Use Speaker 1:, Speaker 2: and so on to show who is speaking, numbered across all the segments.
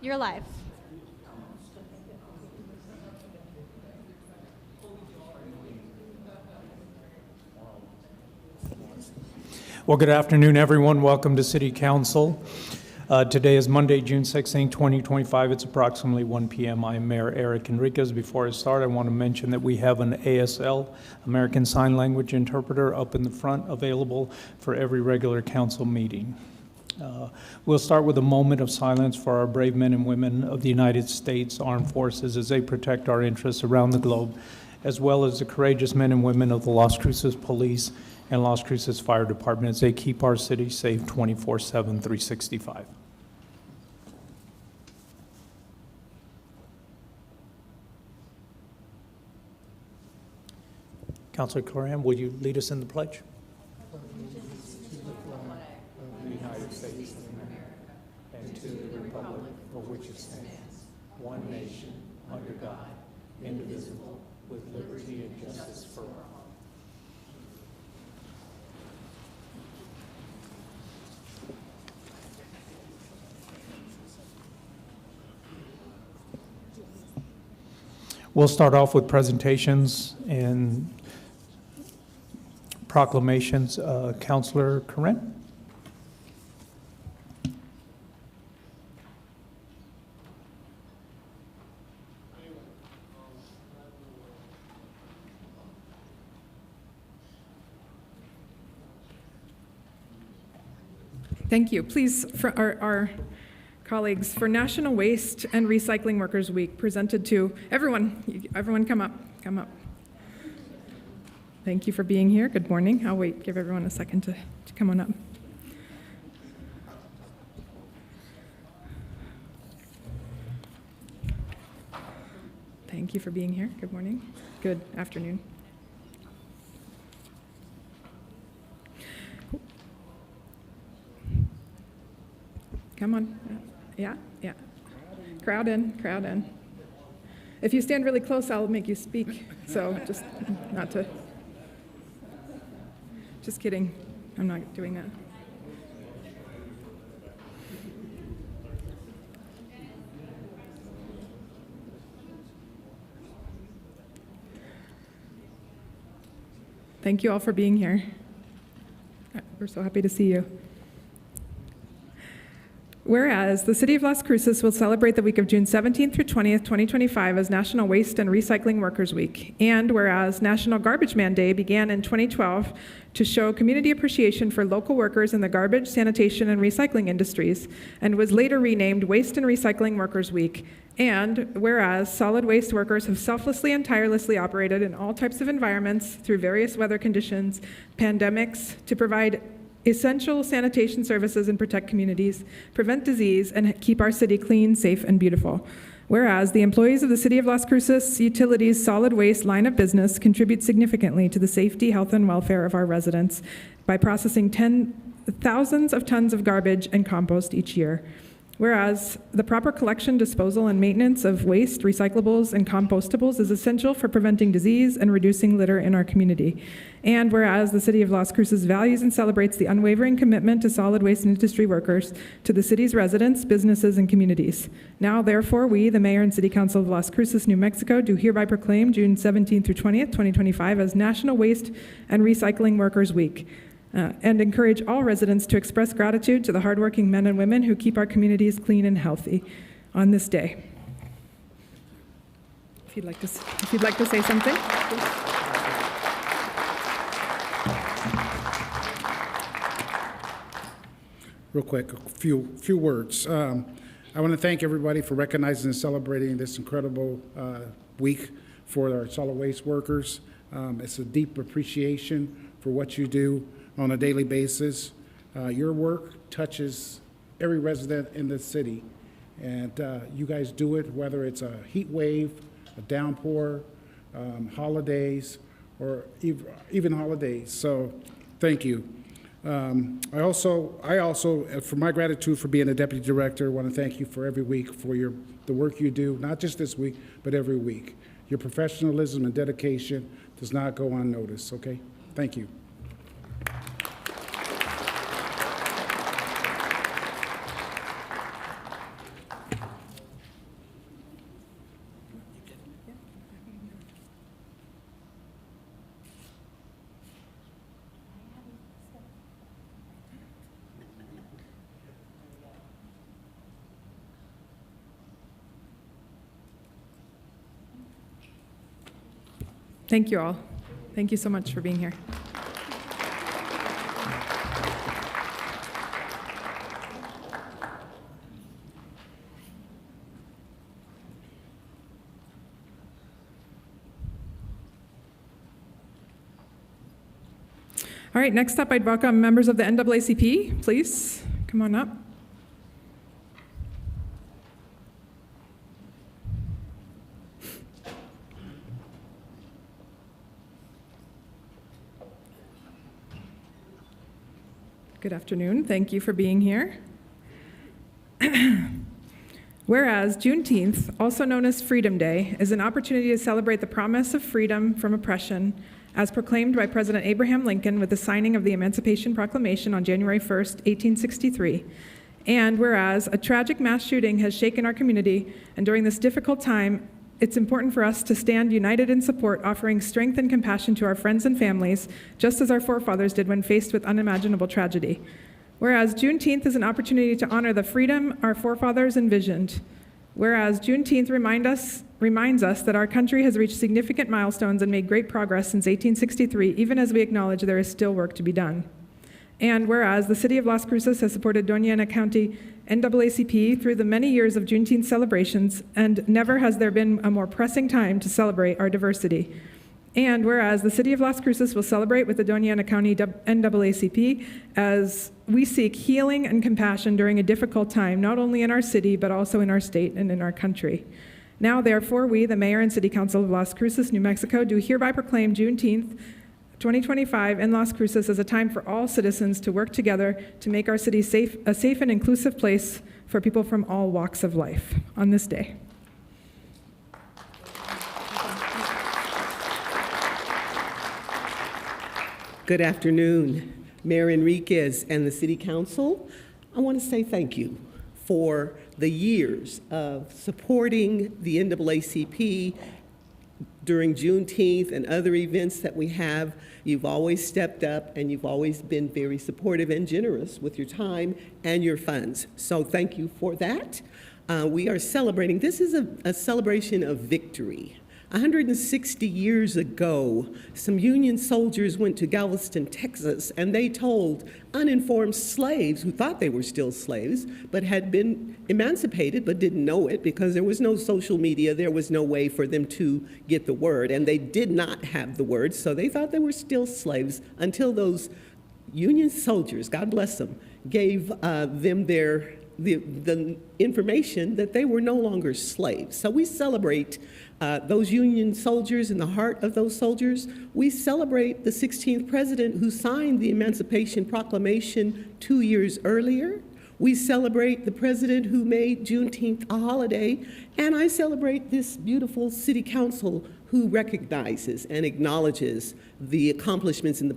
Speaker 1: You're live.
Speaker 2: Well, good afternoon, everyone. Welcome to City Council. Today is Monday, June 16, 2025. It's approximately 1 p.m. I'm Mayor Eric Enriquez. Before I start, I want to mention that we have an ASL, American Sign Language interpreter, up in the front, available for every regular council meeting. We'll start with a moment of silence for our brave men and women of the United States Armed Forces as they protect our interests around the globe, as well as the courageous men and women of the Las Cruces Police and Las Cruces Fire Department as they keep our city safe 24/7, 365. Councilor Coram, will you lead us in the pledge? The United States of America, and to the republic for which it stands, one nation, under God, indivisible, with liberty and justice for all. We'll start off with presentations and proclamations. Councilor Coram.
Speaker 3: Thank you. Please, for our colleagues, for National Waste and Recycling Workers Week, presented to everyone come up. Thank you for being here. Good morning. I'll give everyone a second to come on up. Thank you for being here. Good morning. Good afternoon. Come on. Yeah. Crowd in. If you stand really close, I'll make you speak. So just kidding. I'm not doing that. Thank you all for being here. We're so happy to see you. Whereas the City of Las Cruces will celebrate the week of June 17th through 20th, 2025 as National Waste and Recycling Workers Week, and whereas National Garbage Man Day began in 2012 to show community appreciation for local workers in the garbage, sanitation, and recycling industries, and was later renamed Waste and Recycling Workers Week, and whereas solid waste workers have selflessly and tirelessly operated in all types of environments through various weather conditions, pandemics, to provide essential sanitation services and protect communities, prevent disease, and keep our city clean, safe, and beautiful. Whereas the employees of the City of Las Cruces Utilities solid waste line of business contribute significantly to the safety, health, and welfare of our residents by processing thousands of tons of garbage and compost each year. Whereas the proper collection, disposal, and maintenance of waste, recyclables, and compostables is essential for preventing disease and reducing litter in our community. And whereas the City of Las Cruces values and celebrates the unwavering commitment to solid waste industry workers, to the city's residents, businesses, and communities. Now, therefore, we, the Mayor and City Council of Las Cruces, New Mexico, do hereby proclaim June 17th through 20th, 2025 as National Waste and Recycling Workers Week. And encourage all residents to express gratitude to the hardworking men and women who keep our communities clean and healthy on this day. If you'd like to say something, please.
Speaker 4: Real quick, a few words. I want to thank everybody for recognizing and celebrating this incredible week for our solid waste workers. It's a deep appreciation for what you do on a daily basis. Your work touches every resident in the city, and you guys do it whether it's a heat wave, a downpour, holidays, or even holidays. So thank you. I also, for my gratitude for being a deputy director, want to thank you for every week for the work you do, not just this week, but every week. Your professionalism and dedication does not go unnoticed, okay? Thank you.
Speaker 3: Thank you all. Thank you so much for being here. All right, next up, I'd welcome members of the NAACP. Please, come on up. Good afternoon. Thank you for being here. Whereas Juneteenth, also known as Freedom Day, is an opportunity to celebrate the promise of freedom from oppression as proclaimed by President Abraham Lincoln with the signing of the Emancipation Proclamation on January 1st, 1863. And whereas a tragic mass shooting has shaken our community, and during this difficult time, it's important for us to stand united in support, offering strength and compassion to our friends and families, just as our forefathers did when faced with unimaginable tragedy. Whereas Juneteenth is an opportunity to honor the freedom our forefathers envisioned. Whereas Juneteenth reminds us that our country has reached significant milestones and made great progress since 1863, even as we acknowledge there is still work to be done. And whereas the City of Las Cruces has supported Doña Ana County NAACP through the many years of Juneteenth celebrations, and never has there been a more pressing time to celebrate our diversity. And whereas the City of Las Cruces will celebrate with the Doña Ana County NAACP as we seek healing and compassion during a difficult time, not only in our city, but also in our state and in our country. Now, therefore, we, the Mayor and City Council of Las Cruces, New Mexico, do hereby proclaim Juneteenth 2025 in Las Cruces as a time for all citizens to work together to make our city a safe and inclusive place for people from all walks of life on this day.
Speaker 1: Good afternoon, Mayor Enriquez and the City Council. I want to say thank you for the years of supporting the NAACP during Juneteenth and other events that we have. You've always stepped up and you've always been very supportive and generous with your time and your funds. So thank you for that. We are celebrating, this is a celebration of victory. 160 years ago, some Union soldiers went to Galveston, Texas, and they told uninformed slaves who thought they were still slaves, but had been emancipated but didn't know it because there was no social media, there was no way for them to get the word, and they did not have the word, so they thought they were still slaves until those Union soldiers, God bless them, gave them the information that they were no longer slaves. So we celebrate those Union soldiers in the heart of those soldiers. We celebrate the 16th president who signed the Emancipation Proclamation 2 years earlier. We celebrate the president who made Juneteenth a holiday. And I celebrate this beautiful city council who recognizes and acknowledges the accomplishments in the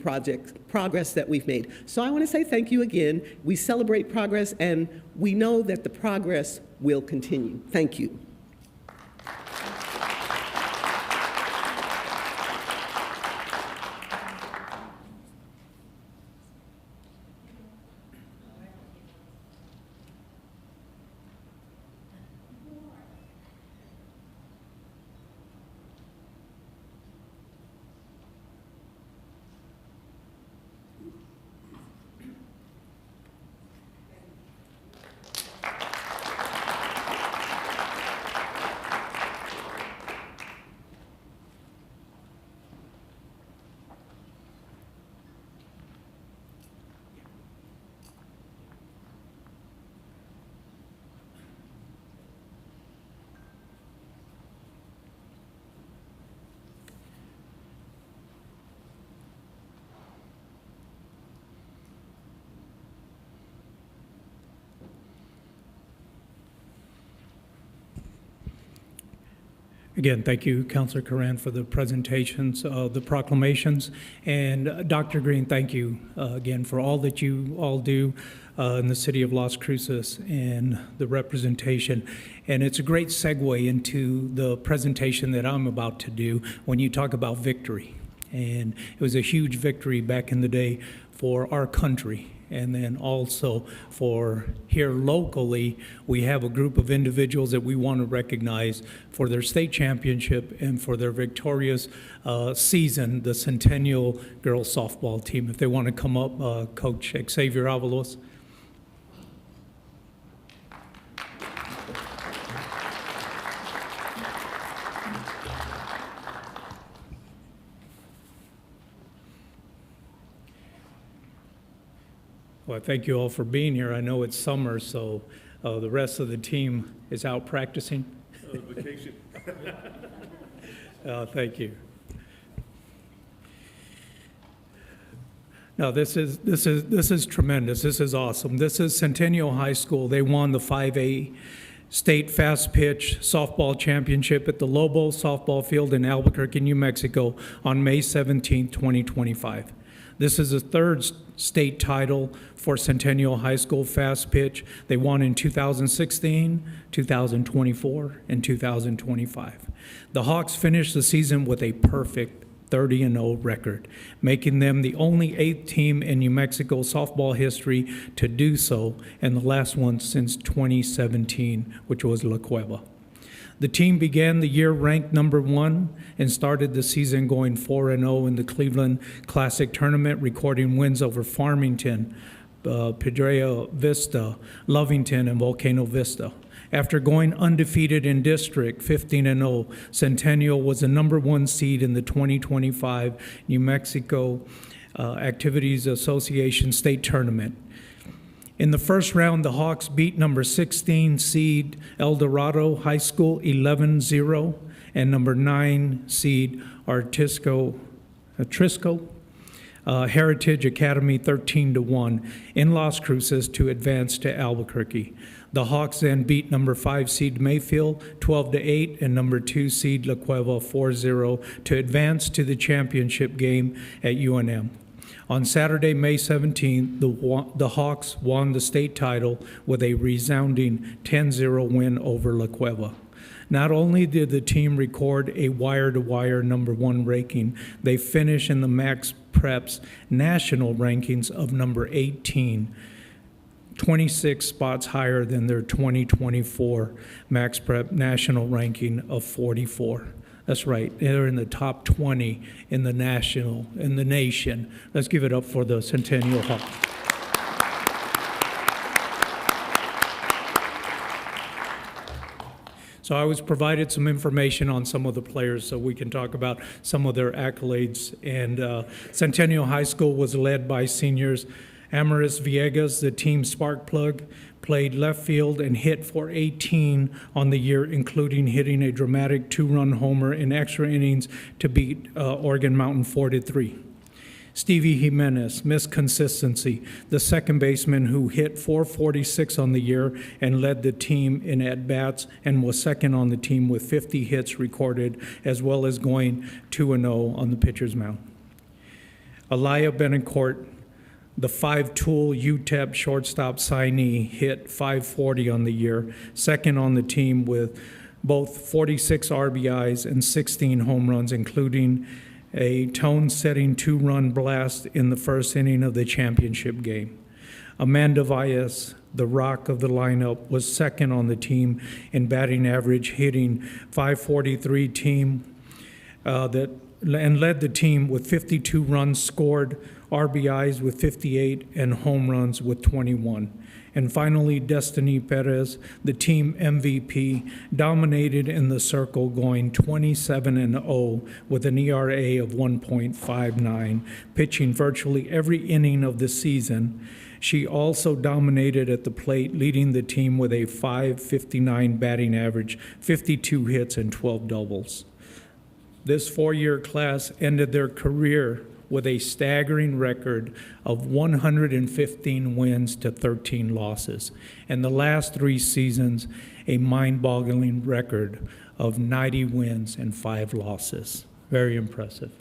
Speaker 1: progress that we've made. So I want to say thank you again. We celebrate progress, and we know that the progress will continue. Thank you.
Speaker 2: Again, thank you, Councilor Coran, for the presentations of the proclamations. And Dr. Green, thank you again for all that you all do in the city of Las Cruces and the representation. And it's a great segue into the presentation that I'm about to do when you talk about victory. And it was a huge victory back in the day for our country. And then also for here locally, we have a group of individuals that we want to recognize for their state championship and for their victorious season, the Centennial Girls Softball Team. If they want to come up, Coach Xavier Avalos. Well, thank you all for being here. I know it's summer, so the rest of the team is out practicing.
Speaker 5: Vacation.
Speaker 2: Thank you. Now, this is tremendous. This is awesome. This is Centennial High School. They won the 5A State Fast Pitch Softball Championship at the Lobo Softball Field in Albuquerque, New Mexico on May 17, 2025. This is the third state title for Centennial High School Fast Pitch. They won in 2016, 2024, and 2025. The Hawks finished the season with a perfect 30-0 record, making them the only 8th team in New Mexico softball history to do so, and the last one since 2017, which was La Cueva. The team began the year ranked number 1 and started the season going 4-0 in the Cleveland Classic Tournament, recording wins over Farmington, Pedrera Vista, Lovington, and Volcano Vista. After going undefeated in district, 15-0, Centennial was the number 1 seed in the 2025 New Mexico Activities Association State Tournament. In the first round, the Hawks beat number 16 seed El Dorado High School 11-0 and number 9 seed Trisco Heritage Academy 13-1 in Las Cruces to advance to Albuquerque. The Hawks then beat number 5 seed Mayfield 12-8 and number 2 seed La Cueva 4-0 to advance to the championship game at UNM. On Saturday, May 17th, the Hawks won the state title with a resounding 10-0 win over La Cueva. Not only did the team record a wire-to-wire number 1 ranking, they finished in the Max Prep's national rankings of number 18, 26 spots higher than their 2024 Max Prep national ranking of 44. That's right, they're in the top 20 in the nation. Let's give it up for the Centennial Hawks. So I was provided some information on some of the players so we can talk about some of their accolades. And Centennial High School was led by seniors Amaris Villegas, the team spark plug, played left field and hit for 18 on the year, including hitting a dramatic 2-run homer in extra innings to beat Oregon Mountain 4-3. Stevie Jimenez, Miss Consistency, the second baseman who hit 446 on the year and led the team in at-bats and was second on the team with 50 hits recorded, as well as going 2-0 on the pitcher's mound. Aliyah Benincourt, the 5-tool UTEP shortstop signee, hit 540 on the year, second on the team with both 46 RBIs and 16 home runs, including a tone-setting 2-run blast in the first inning of the championship game. Amanda Valles, the rock of the lineup, was second on the team in batting average, hitting 543 and led the team with 52 runs scored, RBIs with 58, and home runs with 21. And finally, Destiny Perez, the team MVP, dominated in the circle, going 27-0 with an ERA of 1.59, pitching virtually every inning of the season. She also dominated at the plate, leading the team with a .559 batting average, 52 hits, and 12 doubles. This 4-year class ended their career with a staggering record of 115 wins to 13 losses. And the last 3 seasons, a mind-boggling record of 90 wins and 5 losses. Very impressive.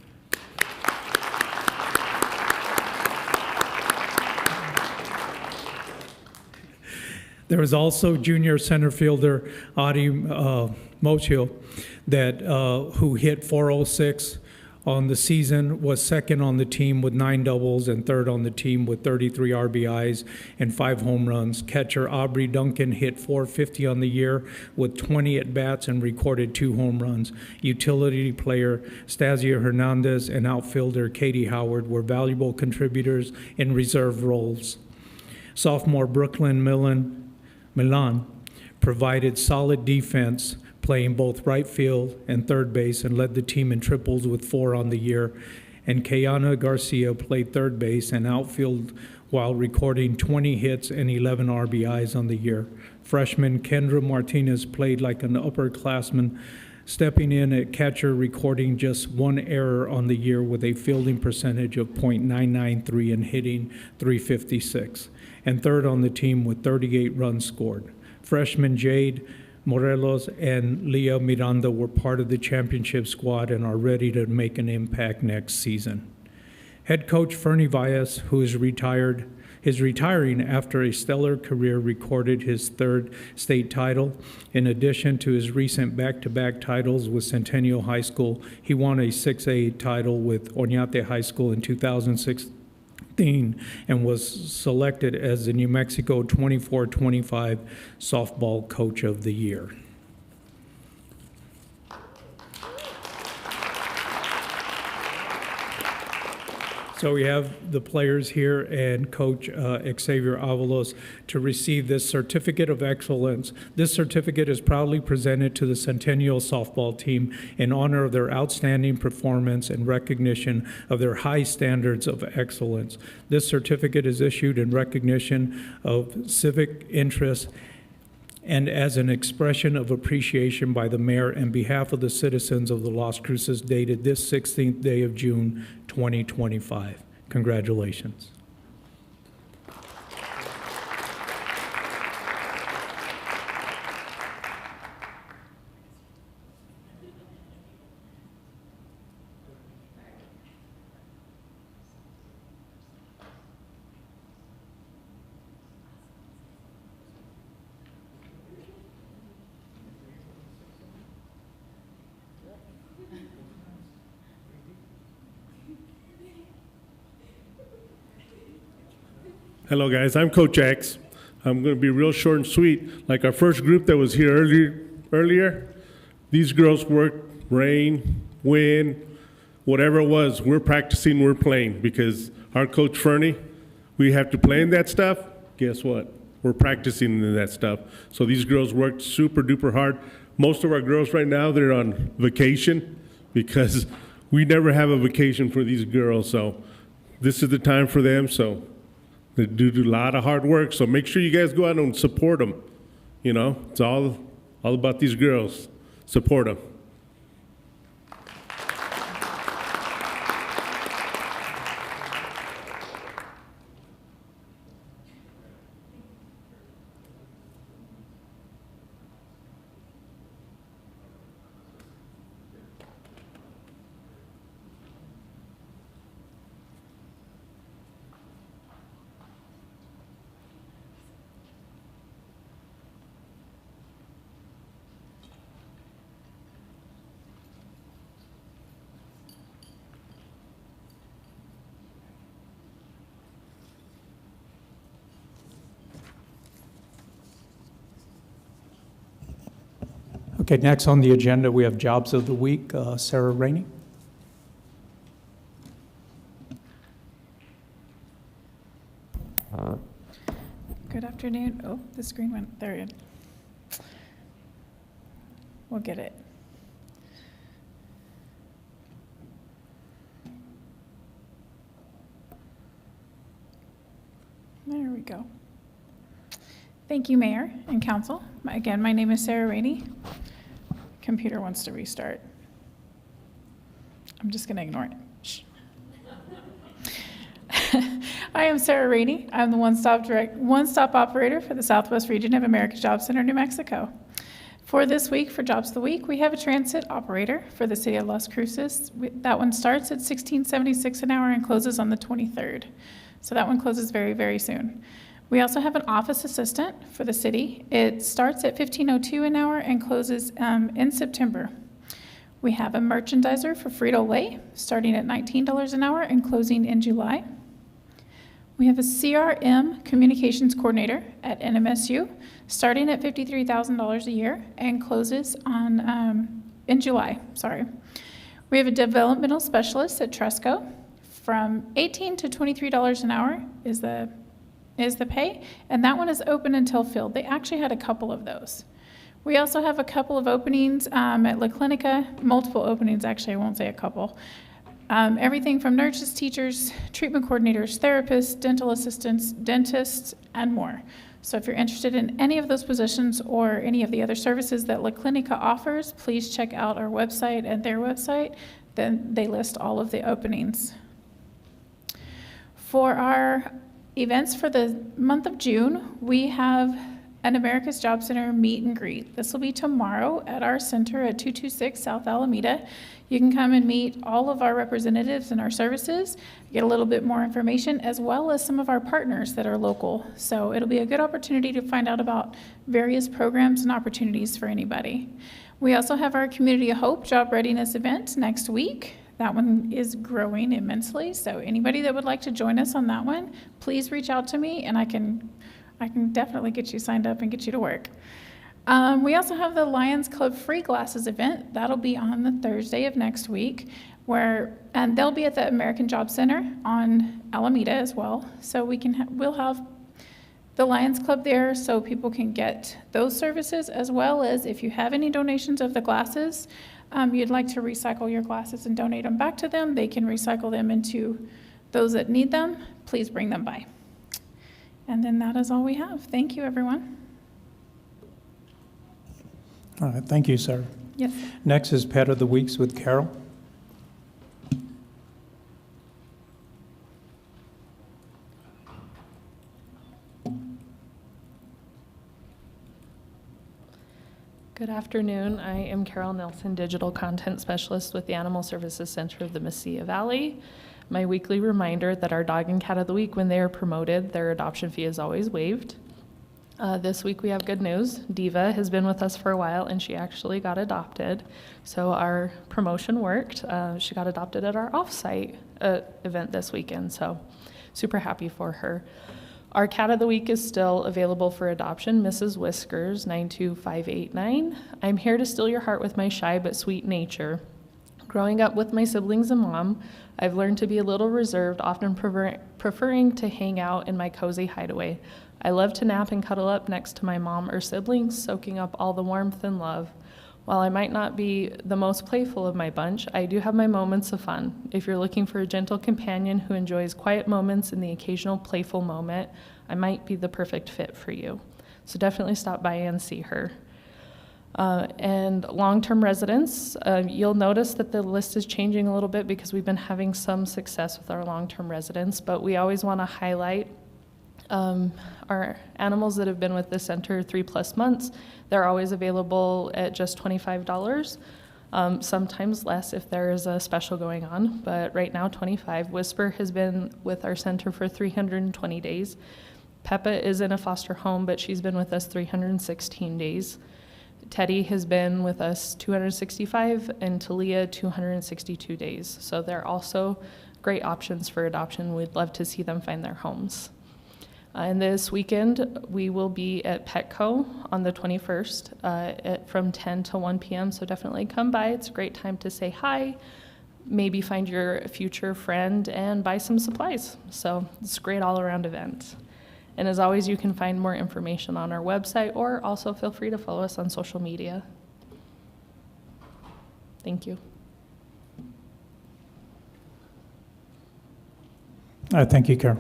Speaker 2: There was also junior center fielder Adi Mochio who hit 406 on the season, was second on the team with 9 doubles and third on the team with 33 RBIs and 5 home runs. Catcher Aubrey Duncan hit .450 on the year with 20 at-bats and recorded 2 home runs. Utility player Stasia Hernandez and outfielder Katie Howard were valuable contributors in reserve roles. Sophomore Brooklyn Milan provided solid defense, playing both right field and third base, and led the team in triples with 4 on the year. And Kayana Garcia played third base and outfield while recording 20 hits and 11 RBIs on the year. Freshman Kendra Martinez played like an upperclassman, stepping in at catcher, recording just 1 error on the year with a fielding percentage of .993 and hitting .356, and third on the team with 38 runs scored. Freshman Jade Morelos and Leah Miranda were part of the championship squad and are ready to make an impact next season. Head coach Fernie Valles, who is retiring after a stellar career, recorded his 3rd state title. In addition to his recent back-to-back titles with Centennial High School, he won a 6A title with Oñate High School in 2016 and was selected as the New Mexico 24-25 Softball Coach of the Year. So we have the players here and Coach Xavier Avalos to receive this Certificate of Excellence. This certificate is proudly presented to the Centennial softball team in honor of their outstanding performance and recognition of their high standards of excellence. This certificate is issued in recognition of civic interest and as an expression of appreciation by the mayor and behalf of the citizens of the Las Cruces, dated this 16th day of June, 2025. Congratulations.
Speaker 5: Hello guys, I'm Coach X. I'm going to be real short and sweet. Like our first group that was here earlier, these girls worked rain, wind, whatever it was. We're practicing, we're playing, because our coach Fernie, we have to play in that stuff. Guess what? We're practicing in that stuff. So these girls worked super duper hard. Most of our girls right now, they're on vacation because we never have a vacation for these girls. So this is the time for them. So they do a lot of hard work, so make sure you guys go out and support them. You know, it's all about these girls. Support them.
Speaker 2: Okay, next on the agenda, we have Jobs of the Week. Sarah Rainey.
Speaker 6: Good afternoon. Oh, the screen went, there it is. We'll get it. There we go. Thank you, Mayor and Council. Again, my name is Sarah Rainey. Computer wants to restart. I'm just going to ignore it. Shh. I am Sarah Rainey. I'm the one-stop operator for the Southwest region of America's Job Center, New Mexico. For this week, for Jobs of the Week, we have a transit operator for the city of Las Cruces. That one starts at $16.76 an hour and closes on the 23rd. So that one closes very, very soon. We also have an office assistant for the city. It starts at $15.02 an hour and closes in September. We have a merchandiser for Frito-Lay, starting at $19 an hour and closing in July. We have a CRM communications coordinator at NMSU, starting at $53,000 a year and closes on in July. We have a developmental specialist at Tresco, from $18 to $23 an hour is the pay, and that one is open until filled. They actually had a couple of those. We also have a couple of openings at La Clinica, multiple openings, actually, I won't say a couple. Everything from nurses, teachers, treatment coordinators, therapists, dental assistants, dentists, and more. So if you're interested in any of those positions or any of the other services that La Clinica offers, please check out our website and their website. Then they list all of the openings. For our events for the month of June, we have an America's Job Center meet and greet. This will be tomorrow at our center at 226 South Alameda. You can come and meet all of our representatives and our services, get a little bit more information, as well as some of our partners that are local. So it'll be a good opportunity to find out about various programs and opportunities for anybody. We also have our Community of Hope Job Readiness event next week. That one is growing immensely, so anybody that would like to join us on that one, please reach out to me, and I can definitely get you signed up and get you to work. We also have the Lions Club Free Glasses event. That'll be on the Thursday of next week, and they'll be at the American Job Center on Alameda as well. So we'll have the Lions Club there so people can get those services, as well as if you have any donations of the glasses, you'd like to recycle your glasses and donate them back to them, they can recycle them into those that need them. Please bring them by. And then that is all we have. Thank you, everyone.
Speaker 2: All right, thank you, Sarah.
Speaker 6: Yes.
Speaker 2: Next is Pet of the Weeks with Carol.
Speaker 7: Good afternoon. I am Carol Nelson, Digital Content Specialist with the Animal Services Center of the Mesilla Valley. My weekly reminder that our dog and cat of the week, when they are promoted, their adoption fee is always waived. This week we have good news. Diva has been with us for a while and she actually got adopted. So our promotion worked. She got adopted at our offsite event this weekend, so super happy for her. Our cat of the week is still available for adoption, Mrs. Whiskers, 92589. I'm here to steal your heart with my shy but sweet nature. Growing up with my siblings and mom, I've learned to be a little reserved, often preferring to hang out in my cozy hideaway. I love to nap and cuddle up next to my mom or siblings, soaking up all the warmth and love. While I might not be the most playful of my bunch, I do have my moments of fun. If you're looking for a gentle companion who enjoys quiet moments and the occasional playful moment, I might be the perfect fit for you. So definitely stop by and see her. And long-term residents, you'll notice that the list is changing a little bit because we've been having some success with our long-term residents, but we always want to highlight our animals that have been with the center 3+ months. They're always available at just $25, sometimes less if there is a special going on, but right now $25. Whisper has been with our center for 320 days. Peppa is in a foster home, but she's been with us 316 days. Teddy has been with us 265 and Talia 262 days. So they're also great options for adoption. We'd love to see them find their homes. And this weekend, we will be at Petco on the 21st from 10 to 1 p.m. So definitely come by. It's a great time to say hi, maybe find your future friend and buy some supplies. So it's a great all-around event. And as always, you can find more information on our website or also feel free to follow us on social media. Thank you.
Speaker 2: Thank you, Carol.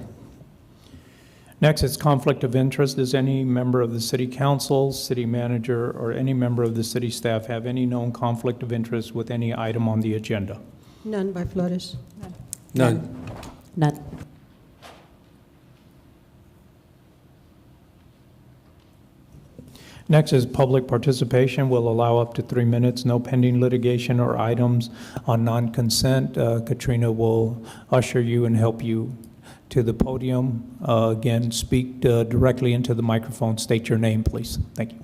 Speaker 2: Next is conflict of interest. Does any member of the city council, city manager, or any member of the city staff have any known conflict of interest with any item on the agenda?
Speaker 8: None by Flores.
Speaker 9: None.
Speaker 8: None.
Speaker 2: Next is public participation. We'll allow up to 3 minutes, no pending litigation or items on non-consent. Katrina will usher you and help you to the podium. Again, speak directly into the microphone. State your name, please. Thank you.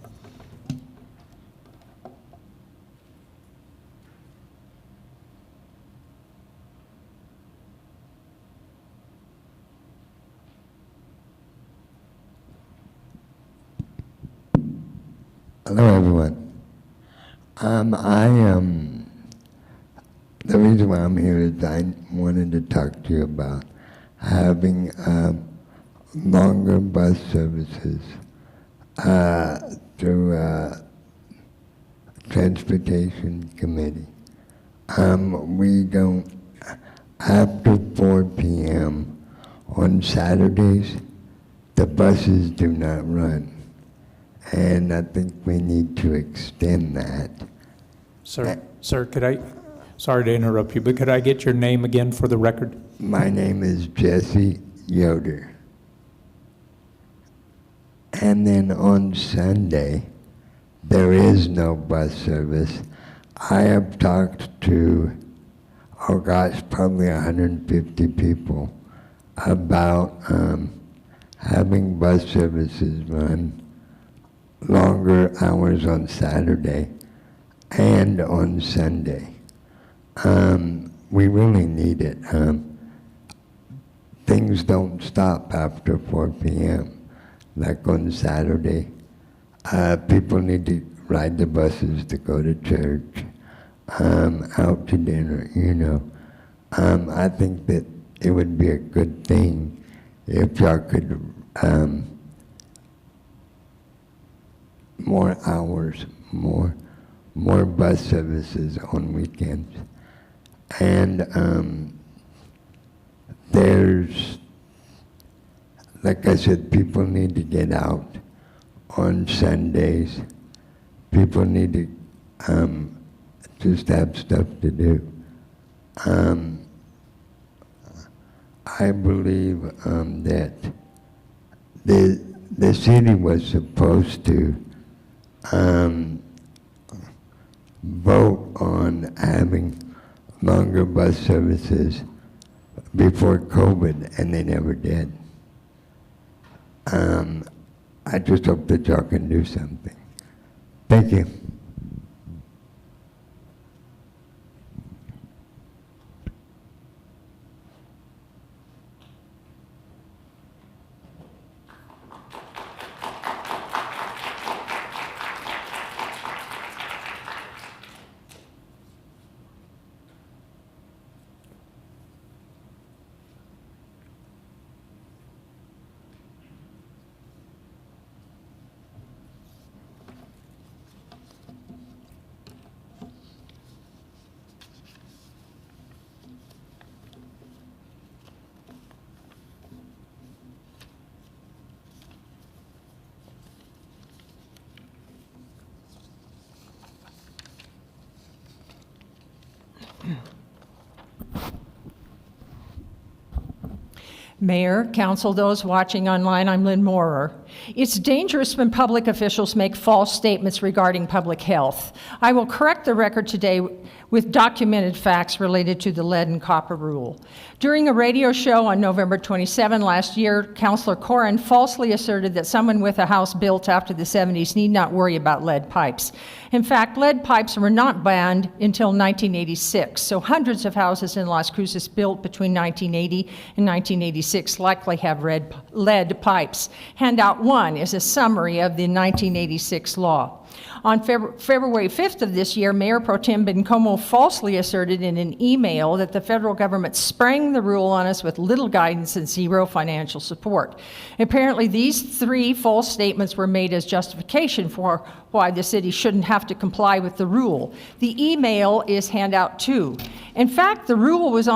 Speaker 9: Hello, everyone. The reason why I'm here is I wanted to talk to you about having longer bus services through Transportation Committee. We don't, after 4 p.m. on Saturdays, the buses do not run. And I think we need to extend that.
Speaker 2: Sir, could I, sorry to interrupt you, but could I get your name again for the record?
Speaker 9: My name is Jesse Yoder. And then on Sunday, there is no bus service. I have talked to, oh gosh, probably 150 people about having bus services run longer hours on Saturday and on Sunday. We really need it. Things don't stop after 4 p.m. Like on Saturday. People need to ride the buses to go to church, out to dinner, you know. I think that it would be a good thing if y'all could more hours, more bus services on weekends. And there's, like I said, people need to get out on Sundays. People need to just have stuff to do. I believe that the city was supposed to vote on having longer bus services before COVID, and they never did. I just hope that y'all can do something. Thank you.
Speaker 10: Mayor, council, those watching online, I'm Lynn Moorer. It's dangerous when public officials make false statements regarding public health. I will correct the record today with documented facts related to the lead and copper rule. During a radio show on November 27 last year, Councilor Corrin falsely asserted that someone with a house built after the 70s need not worry about lead pipes. In fact, lead pipes were not banned until 1986, so hundreds of houses in Las Cruces built between 1980 and 1986 likely have lead pipes. Handout 1 is a summary of the 1986 law. On February 5th of this year, Mayor Pro Tem Bencomo falsely asserted in an email that the federal government sprang the rule on us with little guidance and zero financial support. Apparently, these three false statements were made as justification for why the city shouldn't have to comply with the rule. The email is handout 2. In fact, the rule was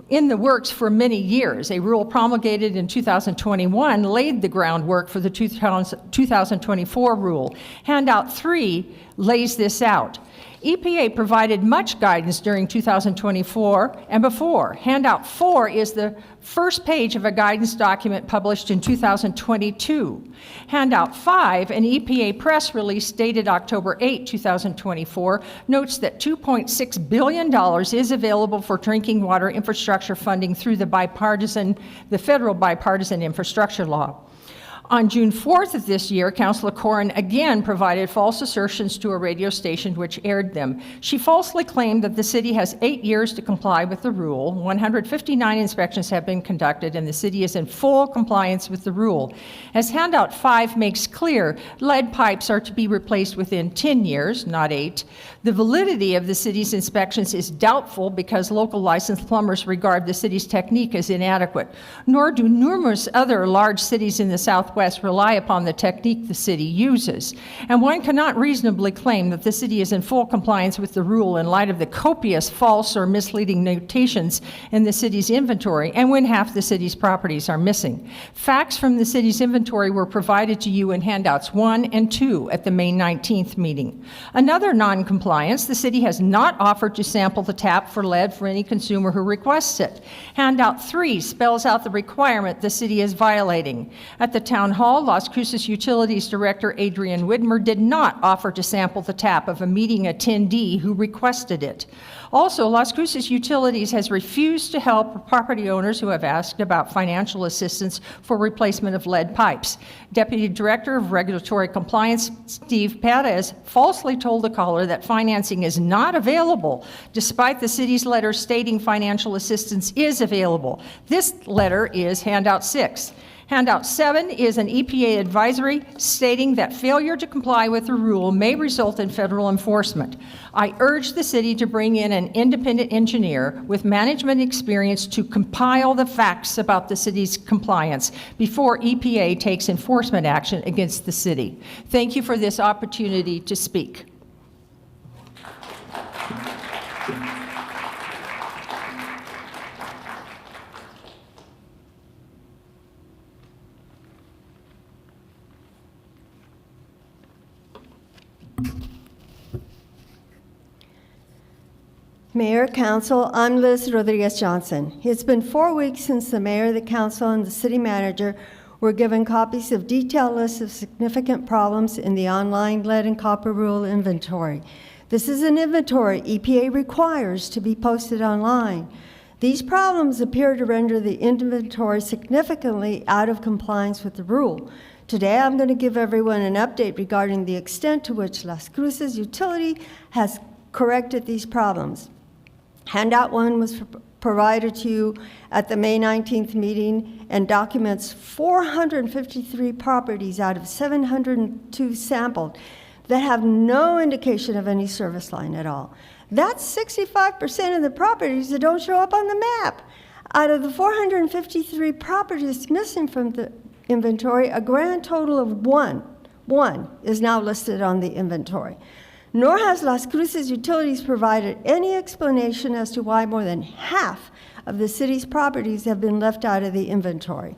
Speaker 10: in the works for many years. A rule promulgated in 2021 laid the groundwork for the 2024 rule. Handout 3 lays this out. EPA provided much guidance during 2024 and before. Handout 4 is the first page of a guidance document published in 2022. Handout 5, an EPA press release dated October 8, 2024, notes that $2.6 billion is available for drinking water infrastructure funding through the federal bipartisan infrastructure law. On June 4th of this year, Councilor Corrin again provided false assertions to a radio station which aired them. She falsely claimed that the city has 8 years to comply with the rule. 159 inspections have been conducted, and the city is in full compliance with the rule. As handout 5 makes clear, lead pipes are to be replaced within 10 years, not 8. The validity of the city's inspections is doubtful because local licensed plumbers regard the city's technique as inadequate, nor do numerous other large cities in the Southwest rely upon the technique the city uses. And one cannot reasonably claim that the city is in full compliance with the rule in light of the copious false or misleading notations in the city's inventory and when half the city's properties are missing. Facts from the city's inventory were provided to you in handouts 1 and 2 at the May 19th meeting. Another non-compliance, the city has not offered to sample the tap for lead for any consumer who requests it. Handout 3 spells out the requirement the city is violating. At the Town Hall, Las Cruces Utilities Director Adrian Widmer did not offer to sample the tap of a meeting attendee who requested it. Also, Las Cruces Utilities has refused to help property owners who have asked about financial assistance for replacement of lead pipes. Deputy Director of Regulatory Compliance, Steve Perez, falsely told the caller that financing is not available, despite the city's letter stating financial assistance is available. This letter is handout 6. Handout 7 is an EPA advisory stating that failure to comply with the rule may result in federal enforcement. I urge the city to bring in an independent engineer with management experience to compile the facts about the city's compliance before EPA takes enforcement action against the city. Thank you for this opportunity to speak.
Speaker 11: Mayor, Council, I'm Liz Rodriguez-Johnson. It's been 4 weeks since the mayor, the council, and the city manager were given copies of detailed lists of significant problems in the online lead and copper rule inventory. This is an inventory EPA requires to be posted online. These problems appear to render the inventory significantly out of compliance with the rule. Today, I'm going to give everyone an update regarding the extent to which Las Cruces Utility has corrected these problems. Handout 1 was provided to you at the May 19th meeting and documents 453 properties out of 702 sampled that have no indication of any service line at all. That's 65% of the properties that don't show up on the map. Out of the 453 properties missing from the inventory, a grand total of one is now listed on the inventory. Nor has Las Cruces Utilities provided any explanation as to why more than half of the city's properties have been left out of the inventory.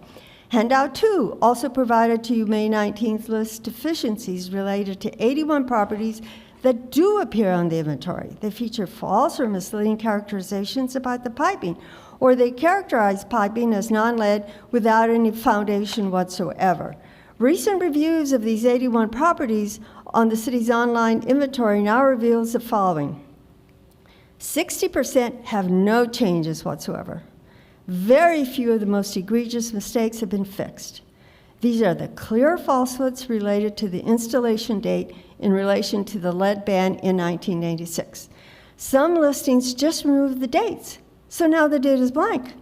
Speaker 11: Handout 2 also provided to you May 19th lists deficiencies related to 81 properties that do appear on the inventory. They feature false or misleading characterizations about the piping, or they characterize piping as non-lead without any foundation whatsoever. Recent reviews of these 81 properties on the city's online inventory now reveals the following. 60% have no changes whatsoever. Very few of the most egregious mistakes have been fixed. These are the clear falsehoods related to the installation date in relation to the lead ban in 1986. Some listings just removed the dates, so now the date is blank.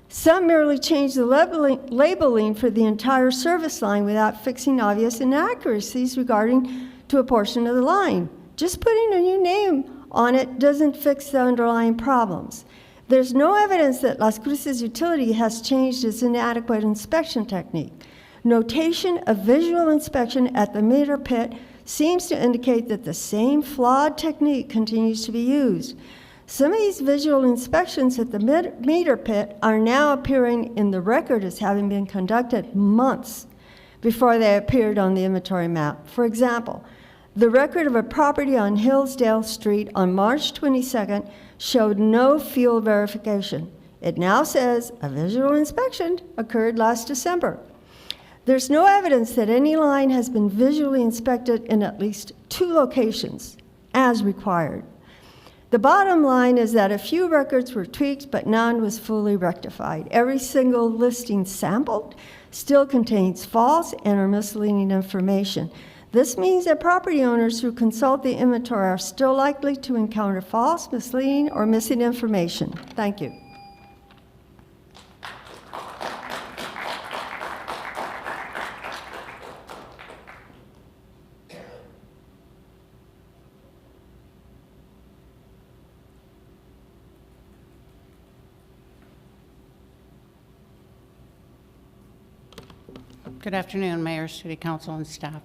Speaker 11: Some merely changed the labeling for the entire service line without fixing obvious inaccuracies regarding to a portion of the line. Just putting a new name on it doesn't fix the underlying problems. There's no evidence that Las Cruces Utility has changed its inadequate inspection technique. Notation of visual inspection at the meter pit seems to indicate that the same flawed technique continues to be used. Some of these visual inspections at the meter pit are now appearing in the record as having been conducted months before they appeared on the inventory map. For example, the record of a property on Hillsdale Street on March 22nd showed no field verification. It now says a visual inspection occurred last December. There's no evidence that any line has been visually inspected in at least 2 locations as required. The bottom line is that a few records were tweaked, but none was fully rectified. Every single listing sampled still contains false and or misleading information. This means that property owners who consult the inventory are still likely to encounter false, misleading, or missing information. Thank you.
Speaker 12: Good afternoon, Mayor, City Council, and staff.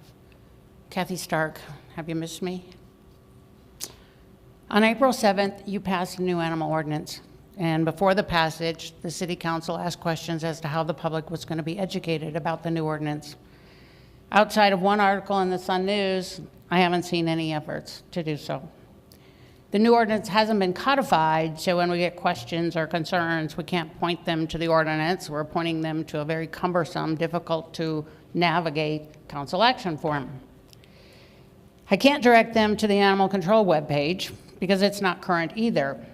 Speaker 12: Kathy Stark, have you missed me? On April 7th, you passed a new animal ordinance, and before the passage, the City Council asked questions as to how the public was going to be educated about the new ordinance. Outside of one article in the Sun News, I haven't seen any efforts to do so. The new ordinance hasn't been codified, so when we get questions or concerns, we can't point them to the ordinance. We're pointing them to a very cumbersome, difficult to navigate council action form. I can't direct them to the animal control webpage because it's not current either.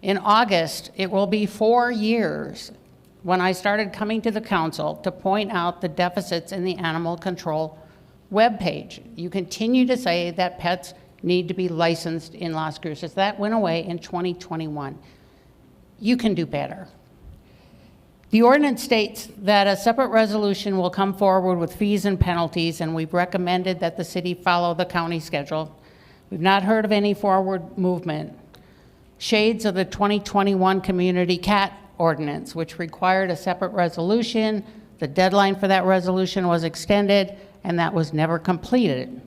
Speaker 12: In August, it will be 4 years when I started coming to the council to point out the deficits in the animal control webpage. You continue to say that pets need to be licensed in Las Cruces. That went away in 2021. You can do better. The ordinance states that a separate resolution will come forward with fees and penalties, and we've recommended that the city follow the county schedule. We've not heard of any forward movement. Shades of the 2021 community cat ordinance, which required a separate resolution. The deadline for that resolution was extended, and that was never completed.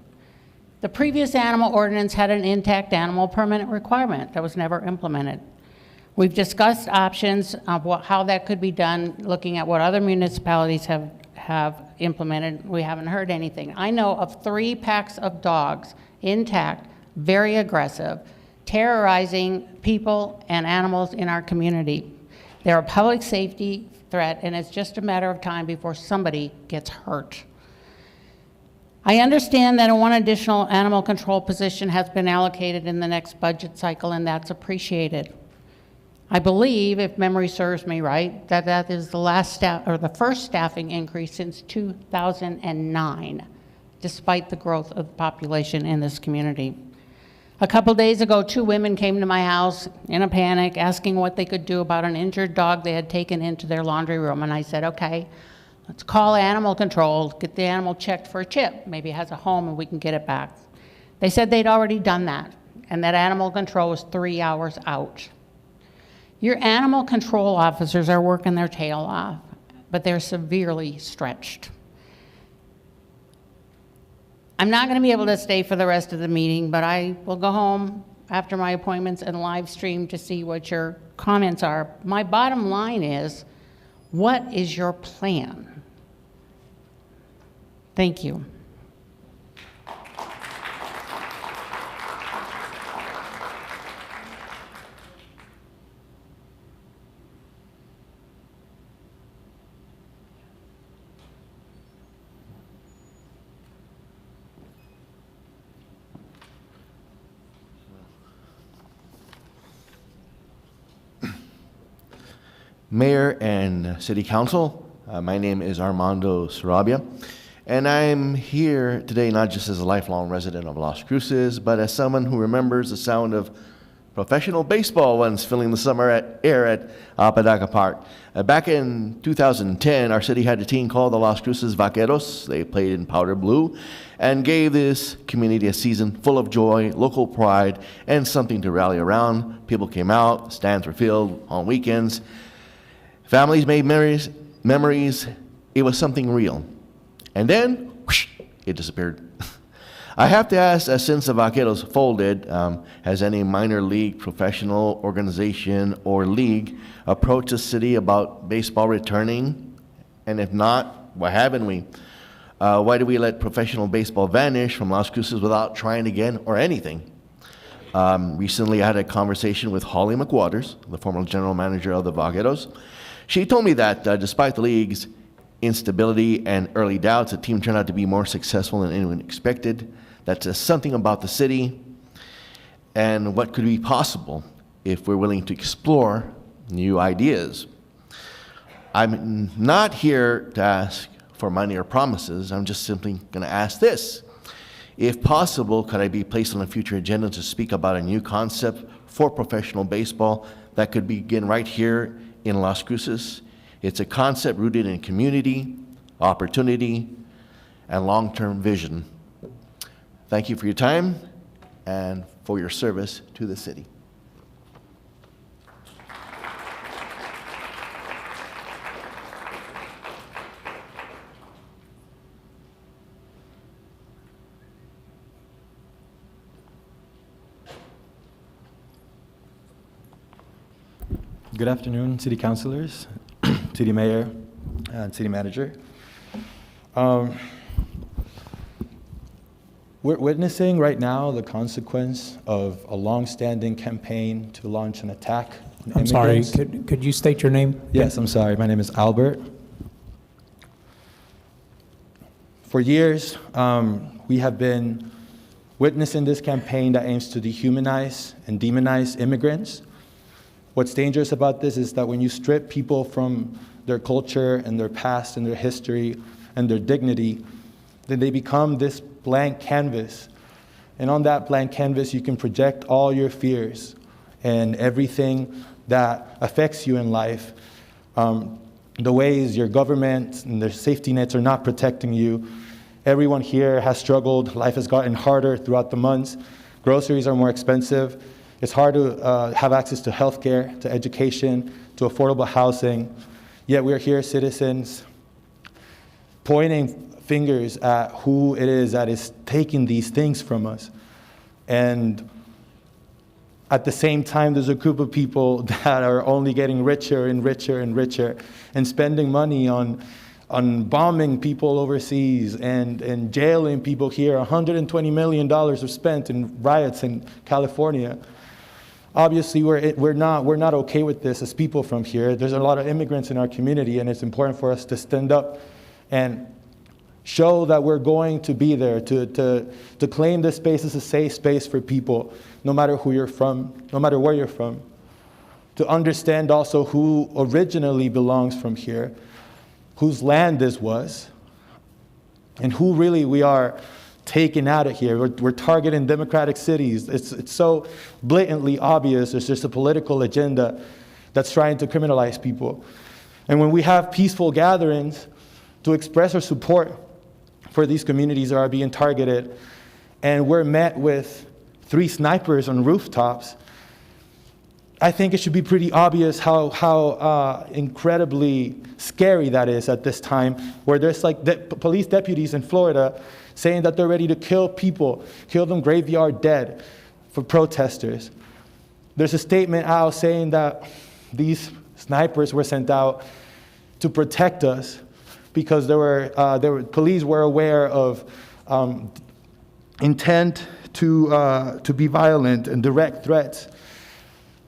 Speaker 12: The previous animal ordinance had an intact animal permanent requirement that was never implemented. We've discussed options of how that could be done, looking at what other municipalities have implemented. We haven't heard anything. I know of 3 packs of dogs, intact, very aggressive, terrorizing people and animals in our community. They're a public safety threat, and it's just a matter of time before somebody gets hurt. I understand that one additional animal control position has been allocated in the next budget cycle, and that's appreciated. I believe, if memory serves me right, that is the first staffing increase since 2009, despite the growth of the population in this community. A couple days ago, 2 women came to my house in a panic, asking what they could do about an injured dog they had taken into their laundry room, and I said, okay, let's call animal control, get the animal checked for a chip. Maybe it has a home and we can get it back. They said they'd already done that, and that animal control was 3 hours out. Your animal control officers are working their tail off, but they're severely stretched. I'm not going to be able to stay for the rest of the meeting, but I will go home after my appointments and live stream to see what your comments are. My bottom line is, what is your plan? Thank you.
Speaker 13: Mayor and City Council, my name is Armando Sarabia, and I'm here today not just as a lifelong resident of Las Cruces, but as someone who remembers the sound of professional baseball once filling the summer air at Apodaca Park. Back in 2010, our city had a team called the Las Cruces Vaqueros. They played in powder blue and gave this community a season full of joy, local pride, and something to rally around. People came out, stands were filled on weekends. Families made memories. It was something real. And then, whoosh, it disappeared. I have to ask, since the Vaqueros folded, has any minor league, professional organization, or league approached the city about baseball returning? And if not, why haven't we? Why do we let professional baseball vanish from Las Cruces without trying again or anything? Recently, I had a conversation with Holly McWaters, the former general manager of the Vaqueros. She told me that despite the league's instability and early doubts, the team turned out to be more successful than anyone expected. That says something about the city. and what could be possible if we're willing to explore new ideas. I'm not here to ask for money or promises. I'm just simply going to ask this. If possible, could I be placed on a future agenda to speak about a new concept for professional baseball that could begin right here in Las Cruces? It's a concept rooted in community, opportunity, and long-term vision. Thank you for your time and for your service to the city.
Speaker 14: Good afternoon, city councilors, city mayor, and city manager. We're witnessing right now the consequence of a long-standing campaign to launch an attack on
Speaker 2: I'm sorry,
Speaker 14: immigrants.
Speaker 2: could you state your name?
Speaker 14: Yes, I'm sorry. My name is Albert. For years, we have been witnessing this campaign that aims to dehumanize and demonize immigrants. What's dangerous about this is that when you strip people from their culture and their past and their history and their dignity, then they become this blank canvas. And on that blank canvas, you can project all your fears and everything that affects you in life. The ways your government and their safety nets are not protecting you. Everyone here has struggled. Life has gotten harder throughout the months. Groceries are more expensive. It's hard to have access to healthcare, to education, to affordable housing. Yet we're here, citizens, pointing fingers at who it is that is taking these things from us. And at the same time, there's a group of people that are only getting richer and richer and richer and spending money on bombing people overseas and jailing people here. $120 million was spent in riots in California. Obviously, we're not okay with this as people from here. There's a lot of immigrants in our community, and it's important for us to stand up and show that we're going to be there to claim this space as a safe space for people, no matter who you're from, no matter where you're from. To understand also who originally belongs from here, whose land this was, and who really we are taken out of here. We're targeting democratic cities. It's so blatantly obvious. There's just a political agenda that's trying to criminalize people. And when we have peaceful gatherings to express our support for these communities that are being targeted, and we're met with 3 snipers on rooftops, I think it should be pretty obvious how incredibly scary that is at this time, where there's like police deputies in Florida saying that they're ready to kill people, kill them graveyard dead for protesters. There's a statement out saying that these snipers were sent out to protect us because police were aware of intent to be violent and direct threats.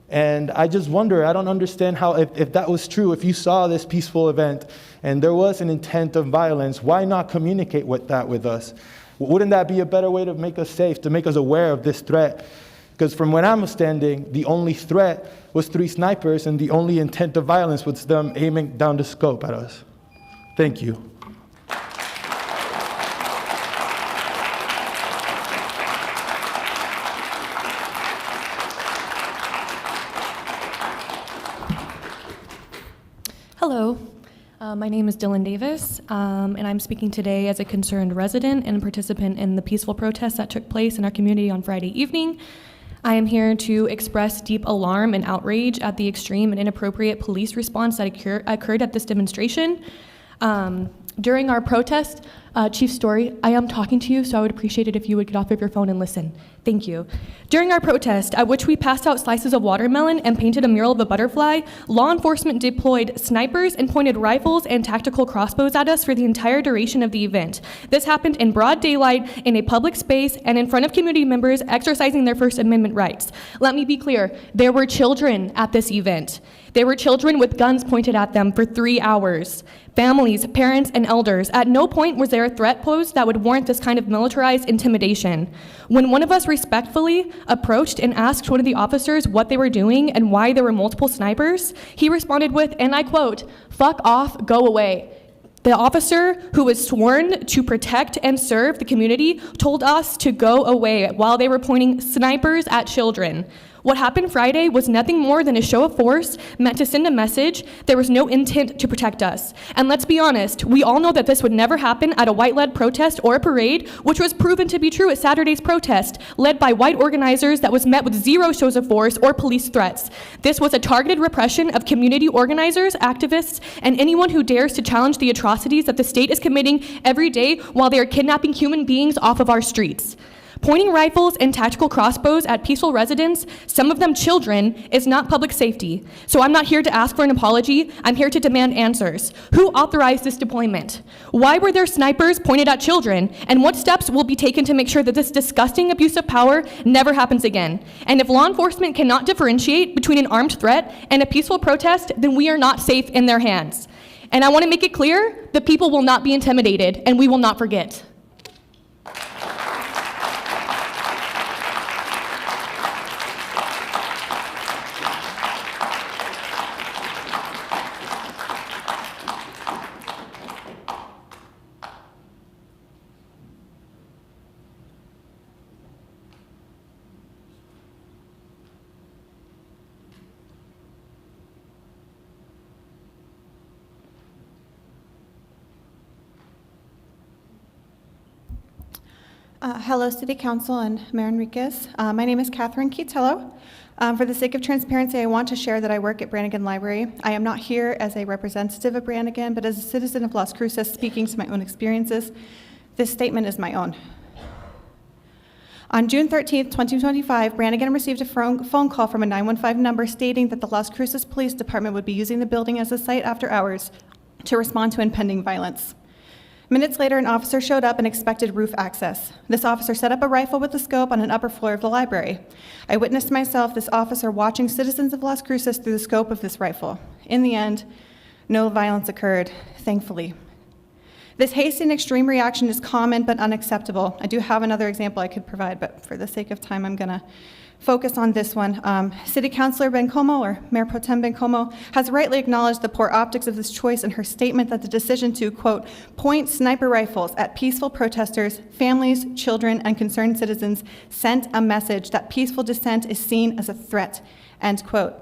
Speaker 14: And I just wonder, I don't understand how, if that was true, if you saw this peaceful event and there was an intent of violence, why not communicate that with us? Wouldn't that be a better way to make us safe, to make us aware of this threat? Because from when I'm standing, the only threat was 3 snipers, and the only intent of violence was them aiming down the scope at us. Thank you.
Speaker 15: Hello, my name is Dylan Davis, and I'm speaking today as a concerned resident and participant in the peaceful protests that took place in our community on Friday evening. I am here to express deep alarm and outrage at the extreme and inappropriate police response that occurred at this demonstration. During our protest, Chief Story, I am talking to you, so I would appreciate it if you would get off of your phone and listen. Thank you. During our protest, at which we passed out slices of watermelon and painted a mural of a butterfly, law enforcement deployed snipers and pointed rifles and tactical crossbows at us for the entire duration of the event. This happened in broad daylight, in a public space, and in front of community members exercising their First Amendment rights. Let me be clear, there were children at this event. There were children with guns pointed at them for 3 hours. Families, parents, and elders. At no point was there there a threat posed that would warrant this kind of militarized intimidation. When one of us respectfully approached and asked one of the officers what they were doing and why there were multiple snipers, he responded with, and I quote, "Fuck off, go away." The officer, who was sworn to protect and serve the community, told us to go away while they were pointing snipers at children. What happened Friday was nothing more than a show of force meant to send a message. There was no intent to protect us. And let's be honest, we all know that this would never happen at a white-led protest or a parade, which was proven to be true at Saturday's protest, led by white organizers that was met with zero shows of force or police threats. This was a targeted repression of community organizers, activists, and anyone who dares to challenge the atrocities that the state is committing every day while they are kidnapping human beings off of our streets. Pointing rifles and tactical crossbows at peaceful residents, some of them children, is not public safety. So I'm not here to ask for an apology, I'm here to demand answers. Who authorized this deployment? Why were there snipers pointed at children? And what steps will be taken to make sure that this disgusting abuse of power never happens again? And if law enforcement cannot differentiate between an armed threat and a peaceful protest, then we are not safe in their hands. And I want to make it clear, the people will not be intimidated, and we will not forget.
Speaker 16: Hello, City Council and Mayor Enriquez. My name is Catherine Quitello. For the sake of transparency, I want to share that I work at Brannigan Library. I am not here as a representative of Brannigan, but as a citizen of Las Cruces speaking to my own experiences. This statement is my own. On June 13th, 2025, Brannigan received a phone call from a 915 number stating that the Las Cruces Police Department would be using the building as a site after hours to respond to impending violence. Minutes later, an officer showed up and expected roof access. This officer set up a rifle with a scope on an upper floor of the library. I witnessed myself, this officer, watching citizens of Las Cruces through the scope of this rifle. In the end, no violence occurred, thankfully. This hasty and extreme reaction is common but unacceptable. I do have another example I could provide, but for the sake of time, I'm gonna focus on this one. City Councilor Bencomo, or Mayor Pro Tem Bencomo, has rightly acknowledged the poor optics of this choice in her statement that the decision to, quote, point sniper rifles at peaceful protesters, families, children, and concerned citizens sent a message that peaceful dissent is seen as a threat, end quote.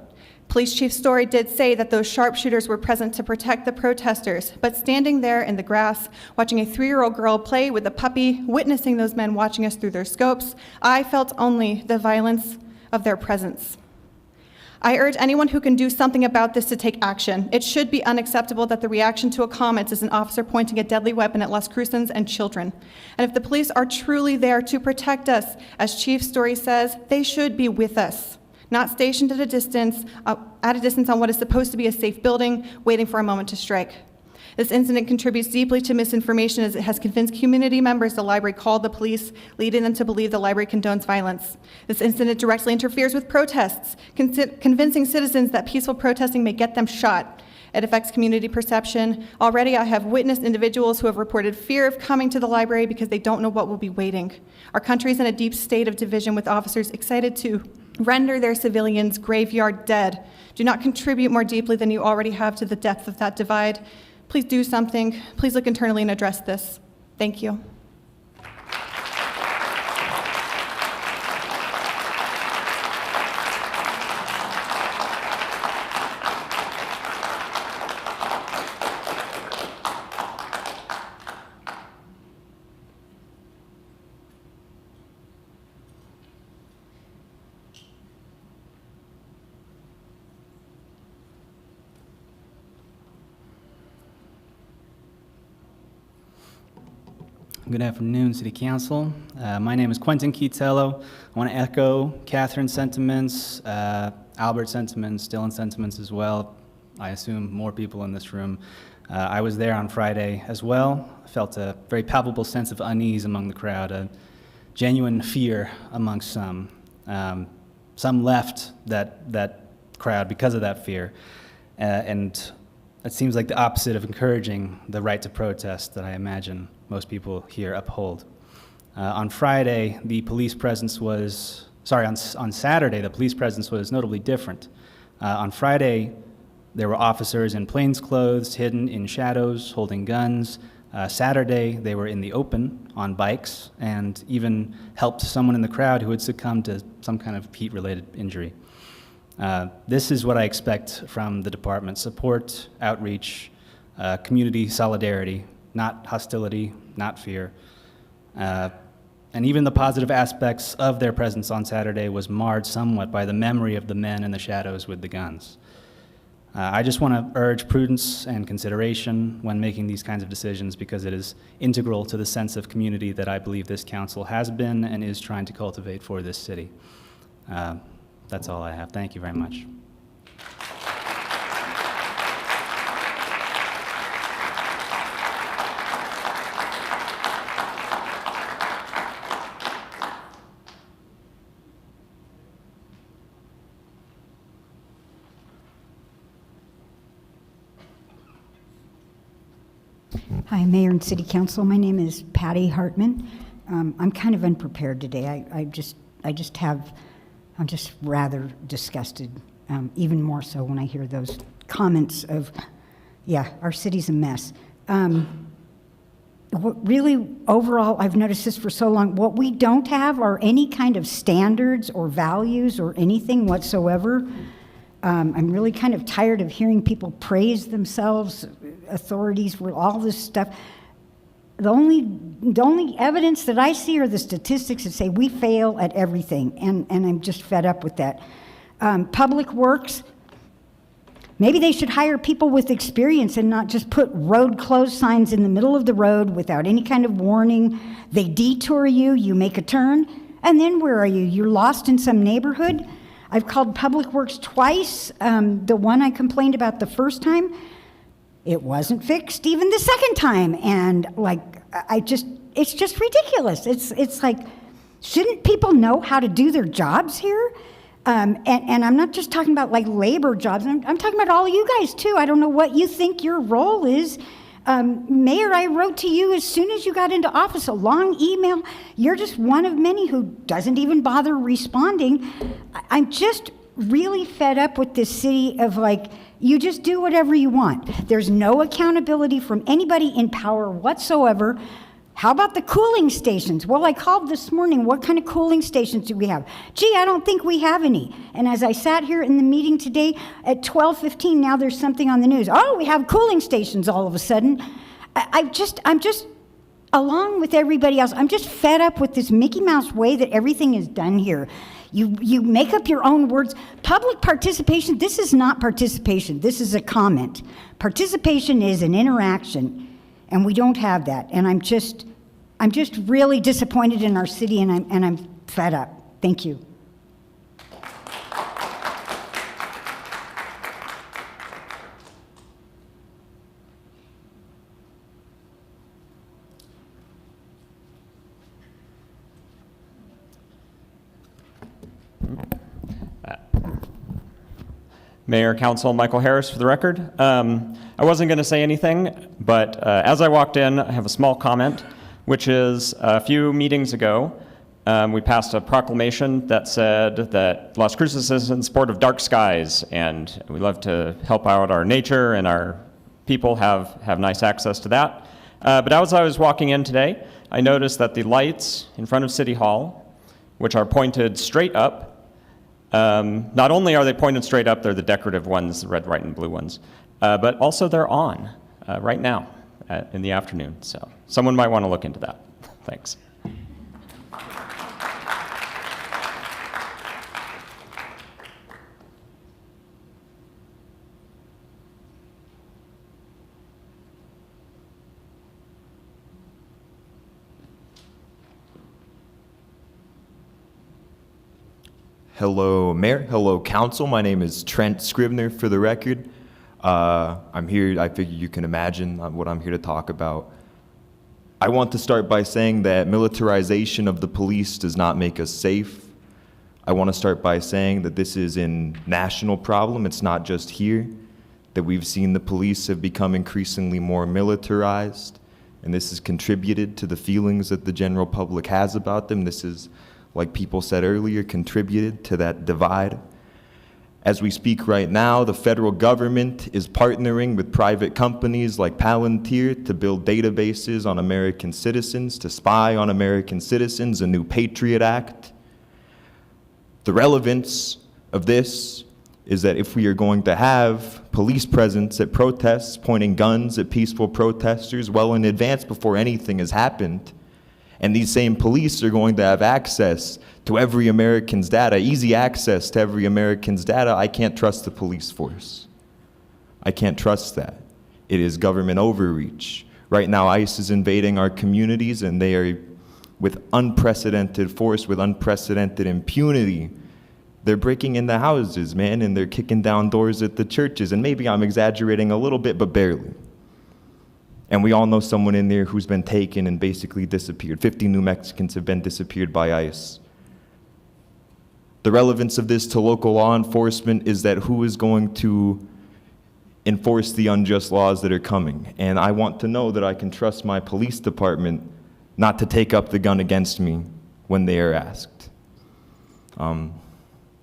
Speaker 16: Police Chief Story did say that those sharpshooters were present to protect the protesters, but standing there in the grass, watching a 3-year-old girl play with a puppy, witnessing those men watching us through their scopes, I felt only the violence of their presence. I urge anyone who can do something about this to take action. It should be unacceptable that the reaction to a comment is an officer pointing a deadly weapon at Las Cruces and children. And if the police are truly there to protect us, as Chief Story says, they should be with us, not stationed at a distance on what is supposed to be a safe building, waiting for a moment to strike. This incident contributes deeply to misinformation as it has convinced community members the library called the police, leading them to believe the library condones violence. This incident directly interferes with protests, convincing citizens that peaceful protesting may get them shot. It affects community perception. Already, I have witnessed individuals who have reported fear of coming to the library because they don't know what will be waiting. Our country is in a deep state of division, with officers excited to render their civilians graveyard dead. Do not contribute more deeply than you already have to the depth of that divide. Please do something. Please look internally and address this. Thank you.
Speaker 17: Good afternoon, City Council. My name is Quentin Quitello. I want to echo Catherine's sentiments, Albert's sentiments, Dylan's sentiments as well. I assume more people in this room. I was there on Friday as well. I felt a very palpable sense of unease among the crowd, a genuine fear amongst some. Some left that crowd because of that fear. And that seems like the opposite of encouraging the right to protest that I imagine most people here uphold. On Friday, the police presence was, on Saturday, the police presence was notably different. On Friday, there were officers in plainclothes, hidden in shadows, holding guns. Saturday, they were in the open on bikes and even helped someone in the crowd who had succumbed to some kind of heat-related injury. This is what I expect from the department: support, outreach, community solidarity, not hostility, not fear. And even the positive aspects of their presence on Saturday was marred somewhat by the memory of the men in the shadows with the guns. I just want to urge prudence and consideration when making these kinds of decisions, because it is integral to the sense of community that I believe this council has been and is trying to cultivate for this city. That's all I have. Thank you very much.
Speaker 18: Hi, Mayor and City Council. My name is Patty Hartman. I'm kind of unprepared today. I'm just rather disgusted, even more so when I hear those comments of, yeah, our city's a mess. What really, overall, I've noticed this for so long, what we don't have are any kind of standards or values or anything whatsoever. I'm really kind of tired of hearing people praise themselves, authorities, for all this stuff. The only evidence that I see are the statistics that say we fail at everything, and I'm just fed up with that. Public Works, maybe they should hire people with experience and not just put road closed signs in the middle of the road without any kind of warning. They detour you, you make a turn, and then where are you? You're lost in some neighborhood. I've called Public Works twice. The one I complained about the first time, it wasn't fixed even the second time. And it's just ridiculous. It's like, shouldn't people know how to do their jobs here? And I'm not just talking about like labor jobs. I'm talking about all of you guys too. I don't know what you think your role is. Mayor, I wrote to you as soon as you got into office, a long email. You're just one of many who doesn't even bother responding. I'm just really fed up with this city of like, you just do whatever you want. There's no accountability from anybody in power whatsoever. How about the cooling stations? Well, I called this morning. What kind of cooling stations do we have? Gee, I don't think we have any. And as I sat here in the meeting today at 12:15, now there's something on the news. Oh, we have cooling stations all of a sudden. I'm just, along with everybody else, I'm just fed up with this Mickey Mouse way that everything is done here. You make up your own words. Public participation, this is not participation. This is a comment. Participation is an interaction, and we don't have that. And I'm just really disappointed in our city, and I'm fed up. Thank you.
Speaker 19: Mayor, Council, Michael Harris for the record. I wasn't going to say anything, but as I walked in, I have a small comment, which is a few meetings ago, we passed a proclamation that said that Las Cruces is in support of dark skies, and we love to help out our nature, and our people have nice access to that. But as I was walking in today, I noticed that the lights in front of City Hall, which are pointed straight up, not only are they pointed straight up, they're the decorative ones, the red, white, and blue ones, but also they're on right now in the afternoon. So someone might want to look into that. Thanks.
Speaker 20: Hello, Mayor. Hello, Council. My name is Trent Scribner, for the record. I'm here, I figure you can imagine what I'm here to talk about. I want to start by saying that militarization of the police does not make us safe. I want to start by saying that this is a national problem. It's not just here. that we've seen the police have become increasingly more militarized, and this has contributed to the feelings that the general public has about them. This is, like people said earlier, contributed to that divide. As we speak right now, the federal government is partnering with private companies like Palantir to build databases on American citizens, to spy on American citizens, a new Patriot Act. The relevance of this is that if we are going to have police presence at protests, pointing guns at peaceful protesters well in advance before anything has happened, and these same police are going to have access to every American's data, easy access to every American's data, I can't trust the police force. I can't trust that. It is government overreach. Right now, ICE is invading our communities, and they are, with unprecedented force, with unprecedented impunity, they're breaking into houses, man, and they're kicking down doors at the churches. And maybe I'm exaggerating a little bit, but barely. And we all know someone in there who's been taken and basically disappeared. 50 New Mexicans have been disappeared by ICE. The relevance of this to local law enforcement is that who is going to enforce the unjust laws that are coming? And I want to know that I can trust my police department not to take up the gun against me when they are asked.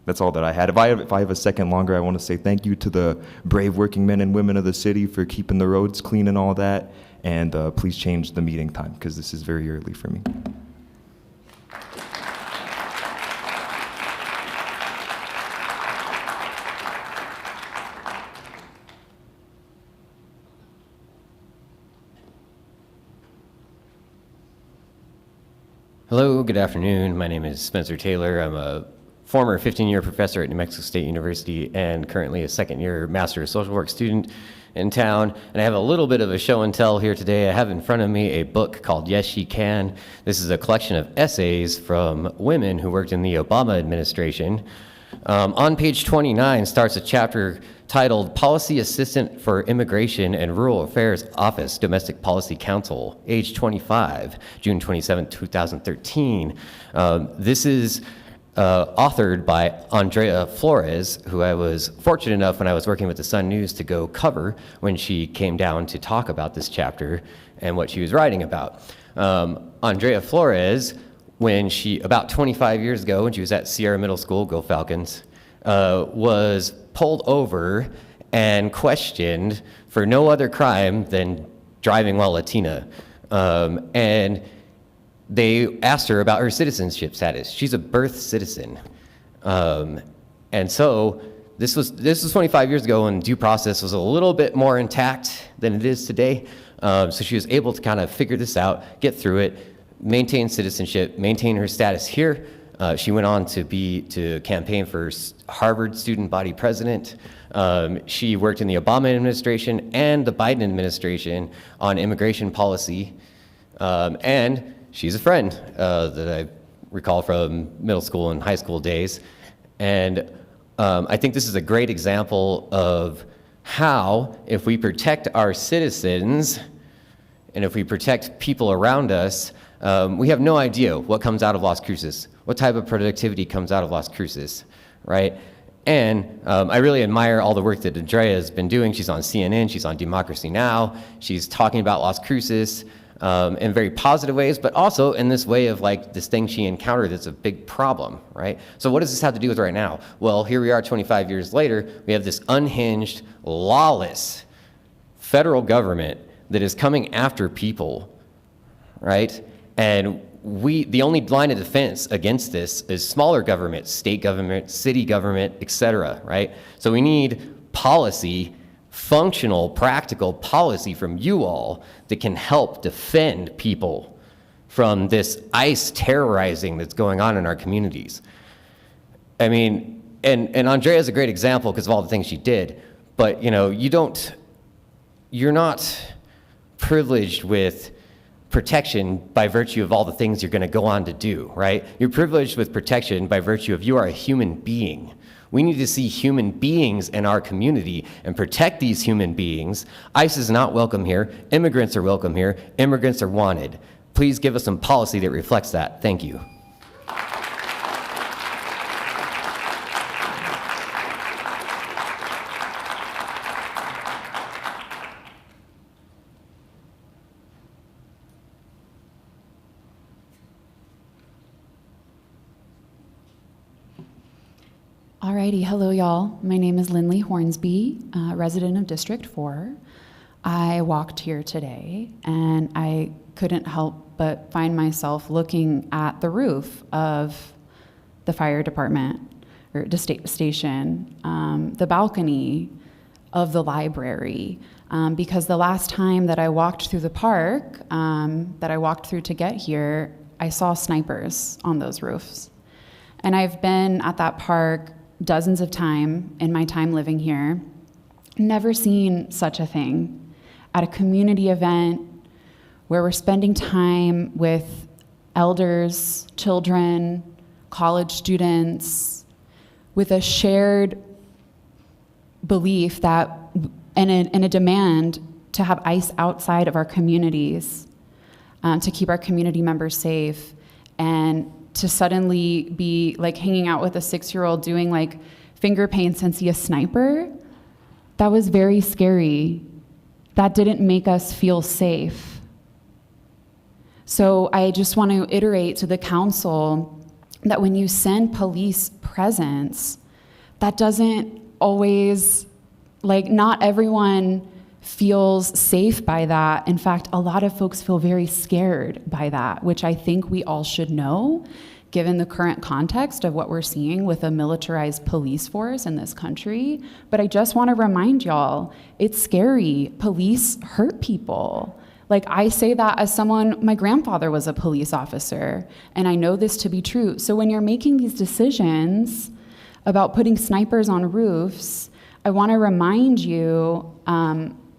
Speaker 20: That's all that I had. If I have a second longer, I want to say thank you to the brave working men and women of the city for keeping the roads clean and all that. And please change the meeting time, because this is very early for me.
Speaker 21: Hello, good afternoon. My name is Spencer Taylor. I'm a former 15-year professor at New Mexico State University and currently a second-year Master of Social Work student in town. And I have a little bit of a show and tell here today. I have in front of me a book called Yes, She Can. This is a collection of essays from women who worked in the Obama administration. On page 29 starts a chapter titled Policy Assistant for Immigration and Rural Affairs Office, Domestic Policy Council, age 25, June 27, 2013. This is authored by Andrea Flores, who I was fortunate enough when I was working with the Sun News to go cover when she came down to talk about this chapter and what she was writing about. Andrea Flores, about 25 years ago, when she was at Sierra Middle School, go Falcons, was pulled over and questioned for no other crime than driving while Latina. And they asked her about her citizenship status. She's a birth citizen. And so this was 25 years ago when due process was a little bit more intact than it is today. So she was able to kind of figure this out, get through it, maintain citizenship, maintain her status here. She went on to campaign for Harvard student body president. She worked in the Obama administration and the Biden administration on immigration policy. And she's a friend that I recall from middle school and high school days. And I think this is a great example of how, if we protect our citizens and if we protect people around us, we have no idea what comes out of Las Cruces, what type of productivity comes out of Las Cruces, right? And I really admire all the work that Andrea has been doing. She's on CNN, she's on Democracy Now!, she's talking about Las Cruces in very positive ways, but also in this way of like this thing she encountered that's a big problem, right? So what does this have to do with right now? Well, here we are 25 years later, we have this unhinged, lawless federal government that is coming after people, right? And the only line of defense against this is smaller government, state government, city government, et cetera, right? So we need policy, functional, practical policy from you all that can help defend people from this ICE terrorizing that's going on in our communities. I mean, and Andrea is a great example because of all the things she did, but you know, you're not privileged with protection by virtue of all the things you're going to go on to do, right? You're privileged with protection by virtue of you are a human being. We need to see human beings in our community and protect these human beings. ICE is not welcome here. Immigrants are welcome here. Immigrants are wanted. Please give us some policy that reflects that. Thank you.
Speaker 4: Alrighty, hello y'all. My name is Lindley Hornsby, resident of District 4. I walked here today and I couldn't help but find myself looking at the roof of the fire department or station, the balcony of the library, because the last time that I walked through the park, that I walked through to get here, I saw snipers on those roofs. And I've been at that park dozens of times in my time living here, never seen such a thing. At a community event where we're spending time with elders, children, college students, with a shared belief that, and a demand to have ICE outside of our communities, to keep our community members safe, and to suddenly be like hanging out with a 6-year-old doing like finger paints and see a sniper, that was very scary. That didn't make us feel safe. So I just want to iterate to the council that when you send police presence, that doesn't always, like, not everyone feels safe by that. In fact, a lot of folks feel very scared by that, which I think we all should know, given the current context of what we're seeing with a militarized police force in this country. But I just want to remind y'all, it's scary. Police hurt people. Like, I say that as someone, my grandfather was a police officer, and I know this to be true. So when you're making these decisions about putting snipers on roofs, I want to remind you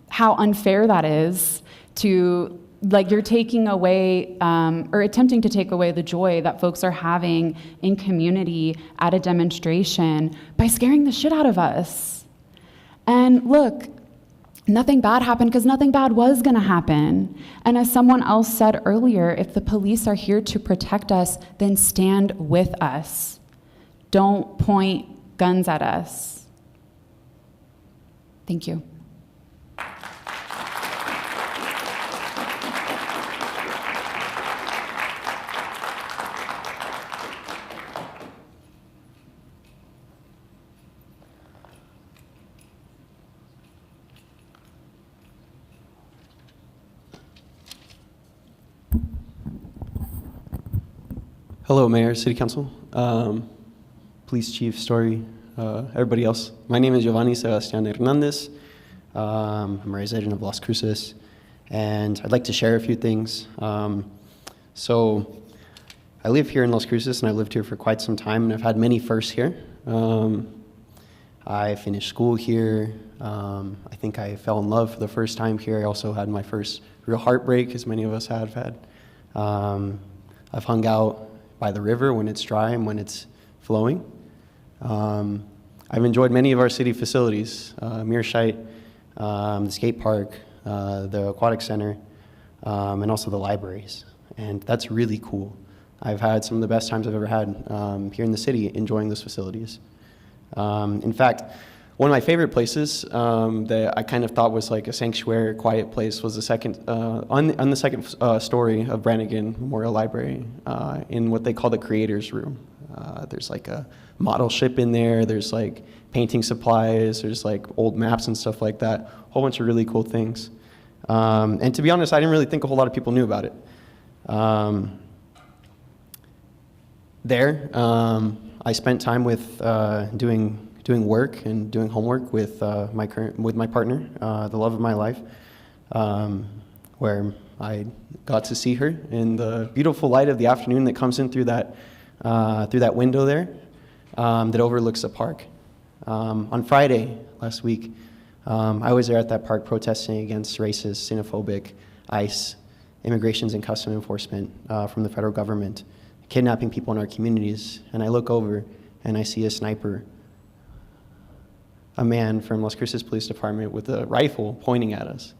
Speaker 4: how unfair that is to, like, you're taking away or attempting to take away the joy that folks are having in community at a demonstration by scaring the shit out of us. And look, nothing bad happened because nothing bad was going to happen. And as someone else said earlier, if the police are here to protect us, then stand with us. Don't point guns at us. Thank you.
Speaker 22: Hello, Mayor, City Council, Police Chief, Story, everybody else. My name is Giovanni Sebastian Hernandez. I'm a resident of Las Cruces, and I'd like to share a few things. So I live here in Las Cruces, and I've lived here for quite some time, and I've had many firsts here. I finished school here. I think I fell in love for the first time here. I also had my first real heartbreak, as many of us have had. I've hung out by the river when it's dry and when it's flowing. I've enjoyed many of our city facilities, Mearshite, the skate park, the aquatic center, and also the libraries. And that's really cool. I've had some of the best times I've ever had here in the city enjoying those facilities. In fact, one of my favorite places that I kind of thought was like a sanctuary, quiet place was the second, on the second story of Brannigan Memorial Library in what they call the creators room. There's like a model ship in there, there's like painting supplies, there's like old maps and stuff like that, a whole bunch of really cool things. And to be honest, I didn't really think a whole lot of people knew about it. I spent time with doing work and doing homework with my partner, the love of my life, where I got to see her in the beautiful light of the afternoon that comes in through that window there that overlooks the park. On Friday last week, I was there at that park protesting against racist, xenophobic ICE, immigrations and custom enforcement from the federal government, kidnapping people in our communities. And I look over and I see a sniper, a man from Las Cruces Police Department with a rifle pointing at us.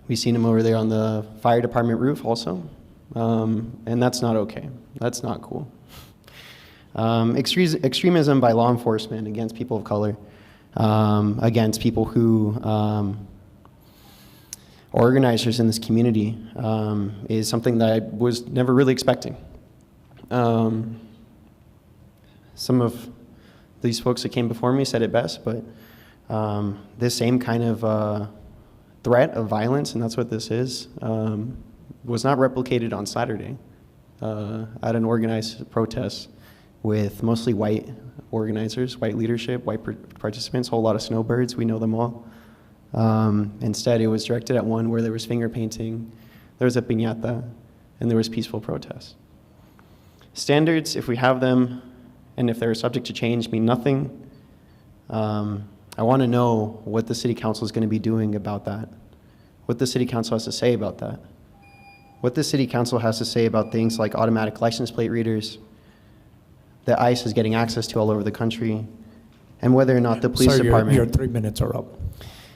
Speaker 22: We've seen him over there on the fire department roof also, and that's not okay. That's not cool. Extremism by law enforcement against people of color, against people who organizers in this community is something that I was never really expecting. Some of these folks that came before me said it best, but this same kind of threat of violence, and that's what this is, was not replicated on Saturday at an organized protest with mostly white organizers, white leadership, white participants, a whole lot of snowbirds, we know them all. Instead, it was directed at one where there was finger painting, there was a piñata, and there was peaceful protest. Standards, if we have them, and if they're subject to change, mean nothing. I want to know what the City Council is going to be doing about that, what the City Council has to say about that, what the City Council has to say about things like automatic license plate readers that ICE is getting access to all over the country, and whether or not the police department...
Speaker 2: Your 3 minutes are up.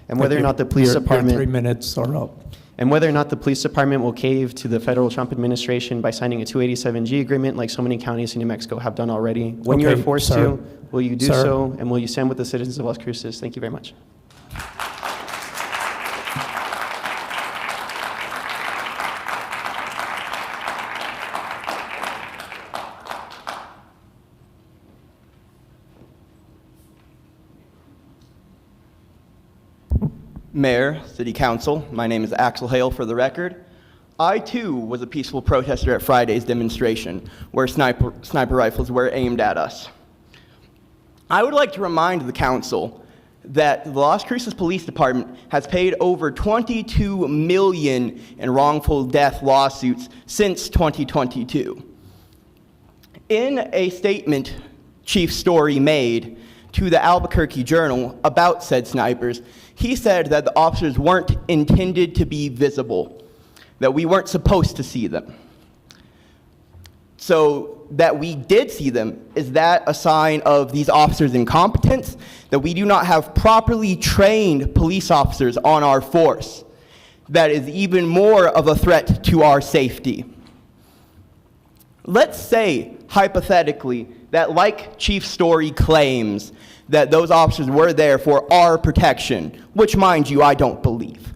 Speaker 22: And whether or not the police department...
Speaker 2: Your 3 minutes are up.
Speaker 22: And whether or not the police department will cave to the federal Trump administration by signing a 287G agreement like so many counties in New Mexico have done already. When you're forced to, will you do so, and will you stand with the citizens of Las Cruces? Thank you very much.
Speaker 1: Mayor, City Council, my name is Axel Hale for the record. I too was a peaceful protester at Friday's demonstration where sniper rifles were aimed at us. I would like to remind the council that the Las Cruces Police Department has paid over $22 million in wrongful death lawsuits since 2022. In a statement Chief Story made to the Albuquerque Journal about said snipers, he said that the officers weren't intended to be visible, that we weren't supposed to see them. So that we did see them, is that a sign of these officers' incompetence, that we do not have properly trained police officers on our force? That is even more of a threat to our safety. Let's say, hypothetically, that like Chief Story claims, that those officers were there for our protection, which, mind you, I don't believe.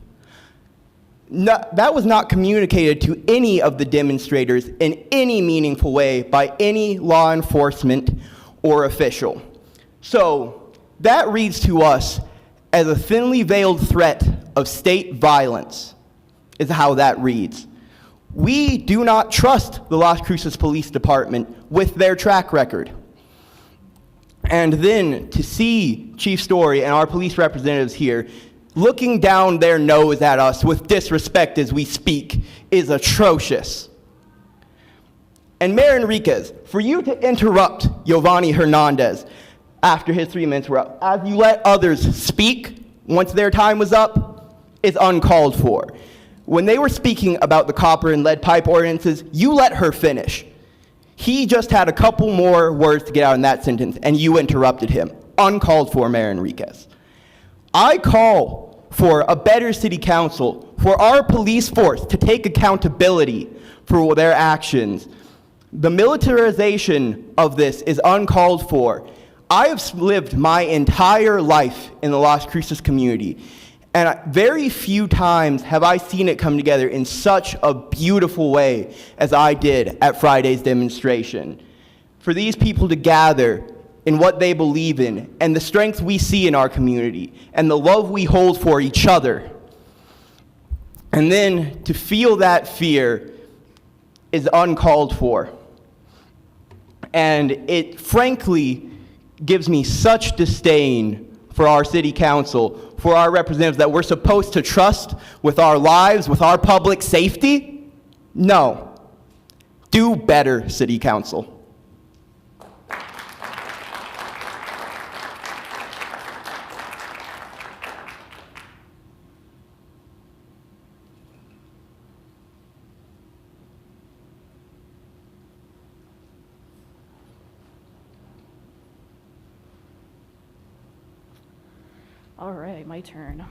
Speaker 1: No, that was not communicated to any of the demonstrators in any meaningful way by any law enforcement or official. So that reads to us as a thinly veiled threat of state violence, is how that reads. We do not trust the Las Cruces Police Department with their track record. And then to see Chief Story and our police representatives here looking down their nose at us with disrespect as we speak is atrocious. And Mayor Enriquez, for you to interrupt Giovanni Hernandez after his 3 minutes were up, as you let others speak once their time was up, is uncalled for. When they were speaking about the copper and lead pipe ordinances, you let her finish. He just had a couple more words to get out in that sentence, and you interrupted him. Uncalled for, Mayor Enriquez. I call for a better city council, for our police force to take accountability for their actions. The militarization of this is uncalled for. I have lived my entire life in the Las Cruces community, and very few times have I seen it come together in such a beautiful way as I did at Friday's demonstration. For these people to gather in what they believe in, and the strength we see in our community, and the love we hold for each other, and then to feel that fear is uncalled for. And it frankly gives me such disdain for our city council, for our representatives that we're supposed to trust with our lives, with our public safety. No. Do better, city council.
Speaker 3: All right, my turn.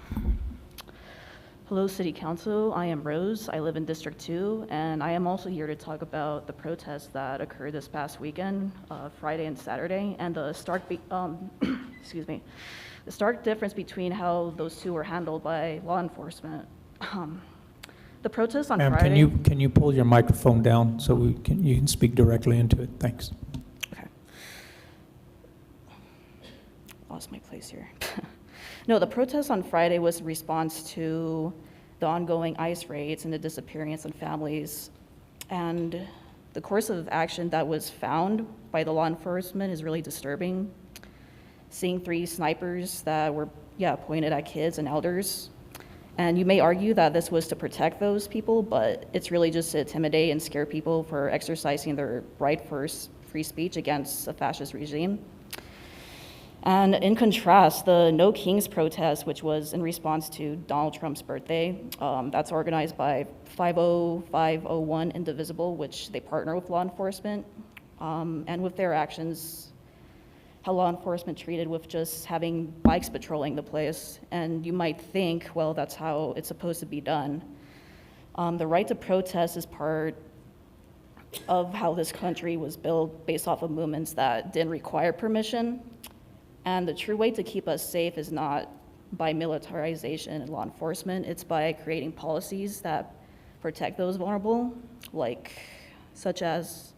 Speaker 3: Hello, City Council. I am Rose. I live in District 2, and I am also here to talk about the protests that occurred this past weekend, Friday and Saturday, and the stark, excuse me, the stark difference between how those two were handled by law enforcement. The protest on
Speaker 2: Ma'am,
Speaker 3: Friday.
Speaker 2: can you pull your microphone down so you can speak directly into it? Thanks.
Speaker 3: Okay. Lost my place here. No, the protest on Friday was in response to the ongoing ICE raids and the disappearance of families. And the course of action that was found by the law enforcement is really disturbing. Seeing 3 snipers that were, pointed at kids and elders. And you may argue that this was to protect those people, but it's really just to intimidate and scare people for exercising their right for free speech against a fascist regime. And in contrast, the No Kings protest, which was in response to Donald Trump's birthday, that's organized by 50501 Indivisible, which they partner with law enforcement. And with their actions, how law enforcement treated with just having bikes patrolling the place. And you might think, well, that's how it's supposed to be done. The right to protest is part of how this country was built based off of movements that didn't require permission. And the true way to keep us safe is not by militarization and law enforcement, it's by creating policies that protect those vulnerable, such as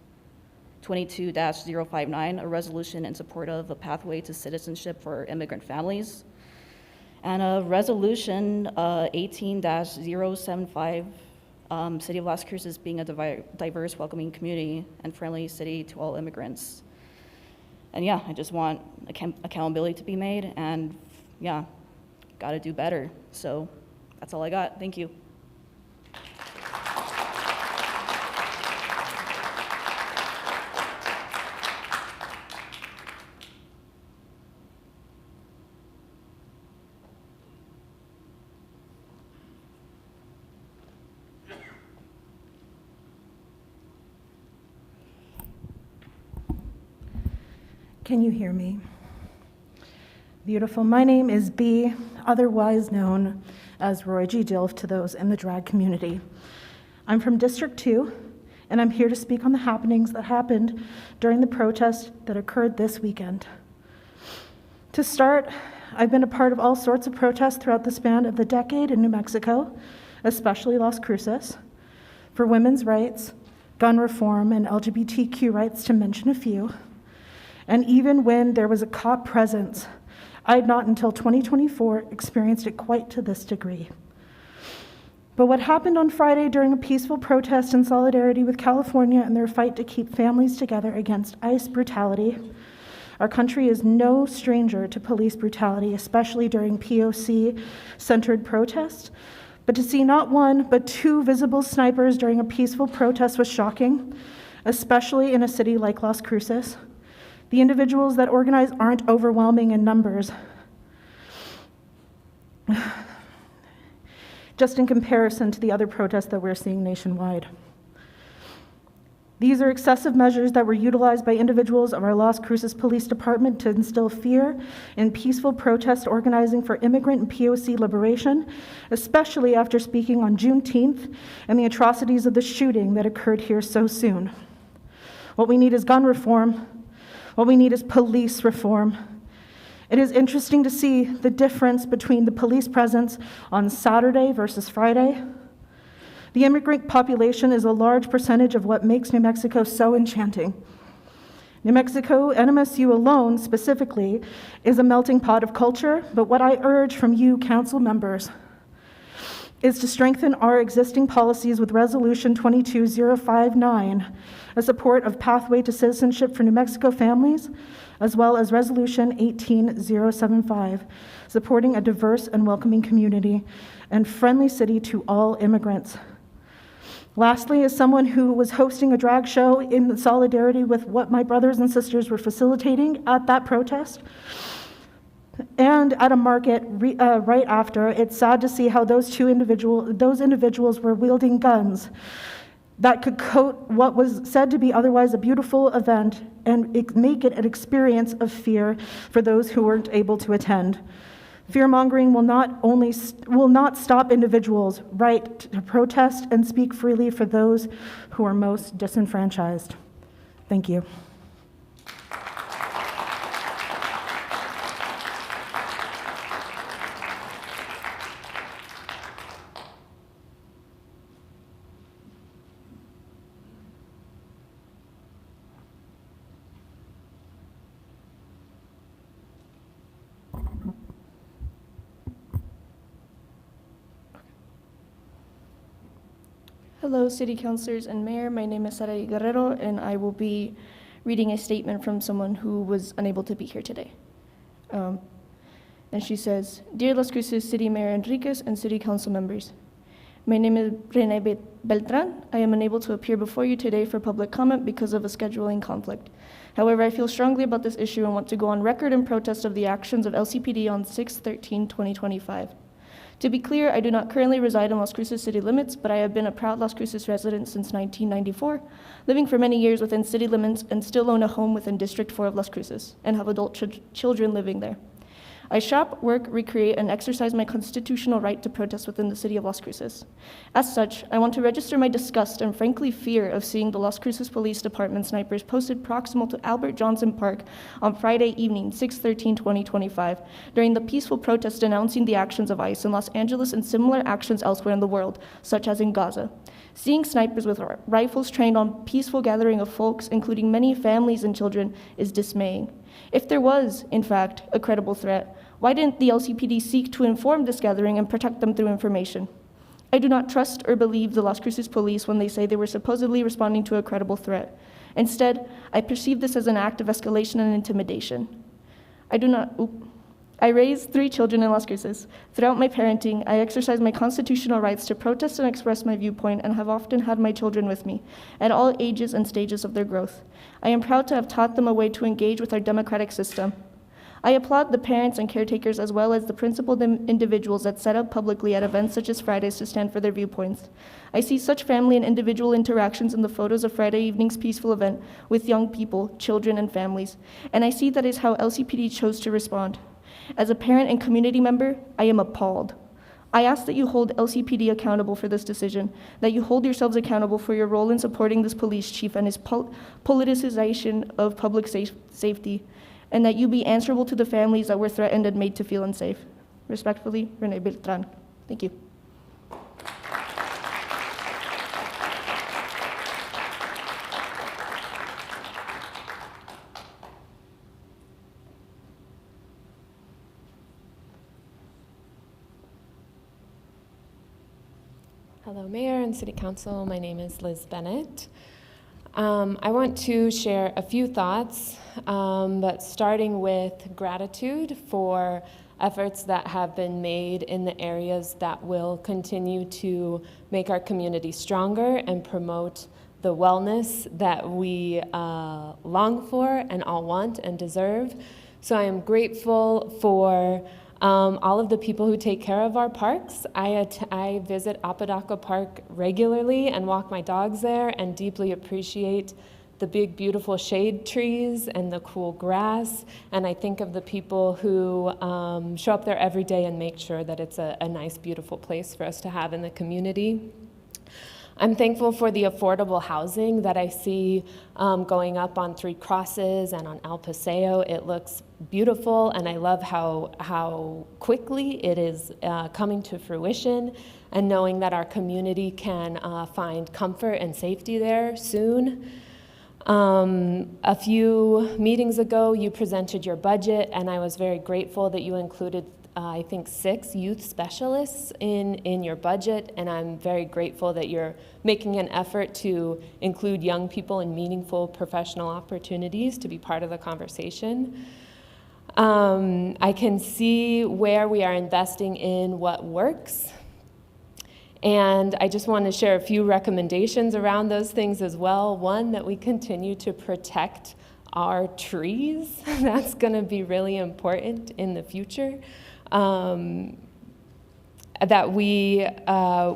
Speaker 3: 22-059, a resolution in support of a pathway to citizenship for immigrant families, and a resolution 18-075, City of Las Cruces being a diverse, welcoming community and friendly city to all immigrants. And I just want accountability to be made, and got to do better. So that's all I got. Thank you.
Speaker 5: Can you hear me? Beautiful. My name is B, otherwise known as Roy G. Dilf to those in the drag community. I'm from District 2, and I'm here to speak on the happenings that happened during the protest that occurred this weekend. To start, I've been a part of all sorts of protests throughout the span of the decade in New Mexico, especially Las Cruces, for women's rights, gun reform, and LGBTQ rights, to mention a few. And even when there was a cop presence, I had not until 2024 experienced it quite to this degree. But what happened on Friday during a peaceful protest in solidarity with California and their fight to keep families together against ICE brutality, our country is no stranger to police brutality, especially during POC-centered protests. But to see not one, but 2 visible snipers during a peaceful protest was shocking, especially in a city like Las Cruces. The individuals that organize aren't overwhelming in numbers, just in comparison to the other protests that we're seeing nationwide. These are excessive measures that were utilized by individuals of our Las Cruces Police Department to instill fear in peaceful protest organizing for immigrant and POC liberation, especially after speaking on Juneteenth and the atrocities of the shooting that occurred here so soon. What we need is gun reform. What we need is police reform. It is interesting to see the difference between the police presence on Saturday versus Friday. The immigrant population is a large percentage of what makes New Mexico so enchanting. New Mexico, NMSU alone specifically, is a melting pot of culture, but what I urge from you, council members, is to strengthen our existing policies with Resolution 22059, a support of pathway to citizenship for New Mexico families, as well as Resolution 18075, supporting a diverse and welcoming community and friendly city to all immigrants. Lastly, as someone who was hosting a drag show in solidarity with what my brothers and sisters were facilitating at that protest, and at a market right after, it's sad to see how those individuals were wielding guns that could coat what was said to be otherwise a beautiful event and make it an experience of fear for those who weren't able to attend. Fear-mongering will not stop individuals' right to protest and speak freely for those who are most disenfranchised. Thank you.
Speaker 6: Hello, City Councilors and Mayor. My name is Sara Guerrero, and I will be reading a statement from someone who was unable to be here today. And she says, Dear Las Cruces City Mayor Enriquez and City Council members, my name is Rene Beltran. I am unable to appear before you today for public comment because of a scheduling conflict. However, I feel strongly about this issue and want to go on record in protest of the actions of LCPD on 6/13/2025. To be clear, I do not currently reside in Las Cruces city limits, but I have been a proud Las Cruces resident since 1994, living for many years within city limits and still own a home within District 4 of Las Cruces and have adult children living there. I shop, work, recreate, and exercise my constitutional right to protest within the city of Las Cruces. As such, I want to register my disgust and frankly fear of seeing the Las Cruces Police Department snipers posted proximal to Albert Johnson Park on Friday evening, 6/13/2025, during the peaceful protest denouncing the actions of ICE in Los Angeles and similar actions elsewhere in the world, such as in Gaza. Seeing snipers with rifles trained on peaceful gathering of folks, including many families and children, is dismaying. If there was, in fact, a credible threat, why didn't the LCPD seek to inform this gathering and protect them through information? I do not trust or believe the Las Cruces police when they say they were supposedly responding to a credible threat. Instead, I perceive this as an act of escalation and intimidation. I raised 3 children in Las Cruces. Throughout my parenting, I exercised my constitutional rights to protest and express my viewpoint and have often had my children with me at all ages and stages of their growth. I am proud to have taught them a way to engage with our democratic system. I applaud the parents and caretakers as well as the principled individuals that set up publicly at events such as Fridays to stand for their viewpoints. I see such family and individual interactions in the photos of Friday evening's peaceful event with young people, children, and families, and I see that is how LCPD chose to respond. As a parent and community member, I am appalled. I ask that you hold LCPD accountable for this decision, that you hold yourselves accountable for your role in supporting this police chief and his politicization of public safety, and that you be answerable to the families that were threatened and made to feel unsafe. Respectfully, Rene Beltran. Thank you.
Speaker 7: Hello, Mayor and City Council. My name is Liz Bennett. I want to share a few thoughts, but starting with gratitude for efforts that have been made in the areas that will continue to make our community stronger and promote the wellness that we long for and all want and deserve. So I am grateful for all of the people who take care of our parks. I visit Apodaca Park regularly and walk my dogs there and deeply appreciate the big, beautiful shade trees and the cool grass. And I think of the people who show up there every day and make sure that it's a nice, beautiful place for us to have in the community. I'm thankful for the affordable housing that I see going up on 3 Cruces and on El Paseo. It looks beautiful, and I love how quickly it is coming to fruition, and knowing that our community can find comfort and safety there soon. A few meetings ago, you presented your budget, and I was very grateful that you included I think 6 youth specialists in your budget, and I'm very grateful that you're making an effort to include young people in meaningful professional opportunities to be part of the conversation. I can see where we are investing in what works, and I just want to share a few recommendations around those things as well. One, that we continue to protect our trees. That's going to be really important in the future. That we,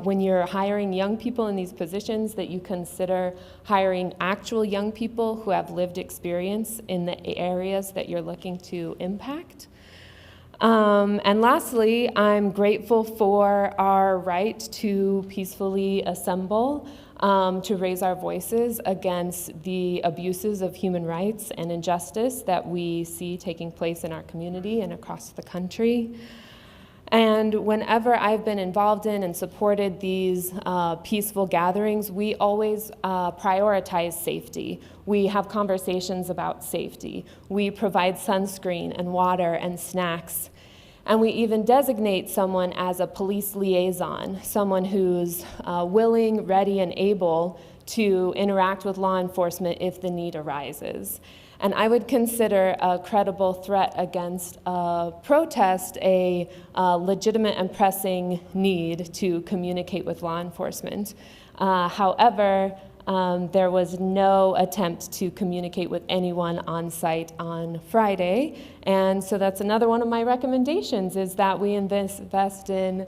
Speaker 7: when you're hiring young people in these positions, that you consider hiring actual young people who have lived experience in the areas that you're looking to impact. And lastly, I'm grateful for our right to peacefully assemble, to raise our voices against the abuses of human rights and injustice that we see taking place in our community and across the country. And whenever I've been involved in and supported these peaceful gatherings, we always prioritize safety. We have conversations about safety. We provide sunscreen and water and snacks. And we even designate someone as a police liaison, someone who's willing, ready, and able to interact with law enforcement if the need arises. And I would consider a credible threat against a protest a legitimate and pressing need to communicate with law enforcement. However, there was no attempt to communicate with anyone on site on Friday. And so that's another one of my recommendations, is that we invest in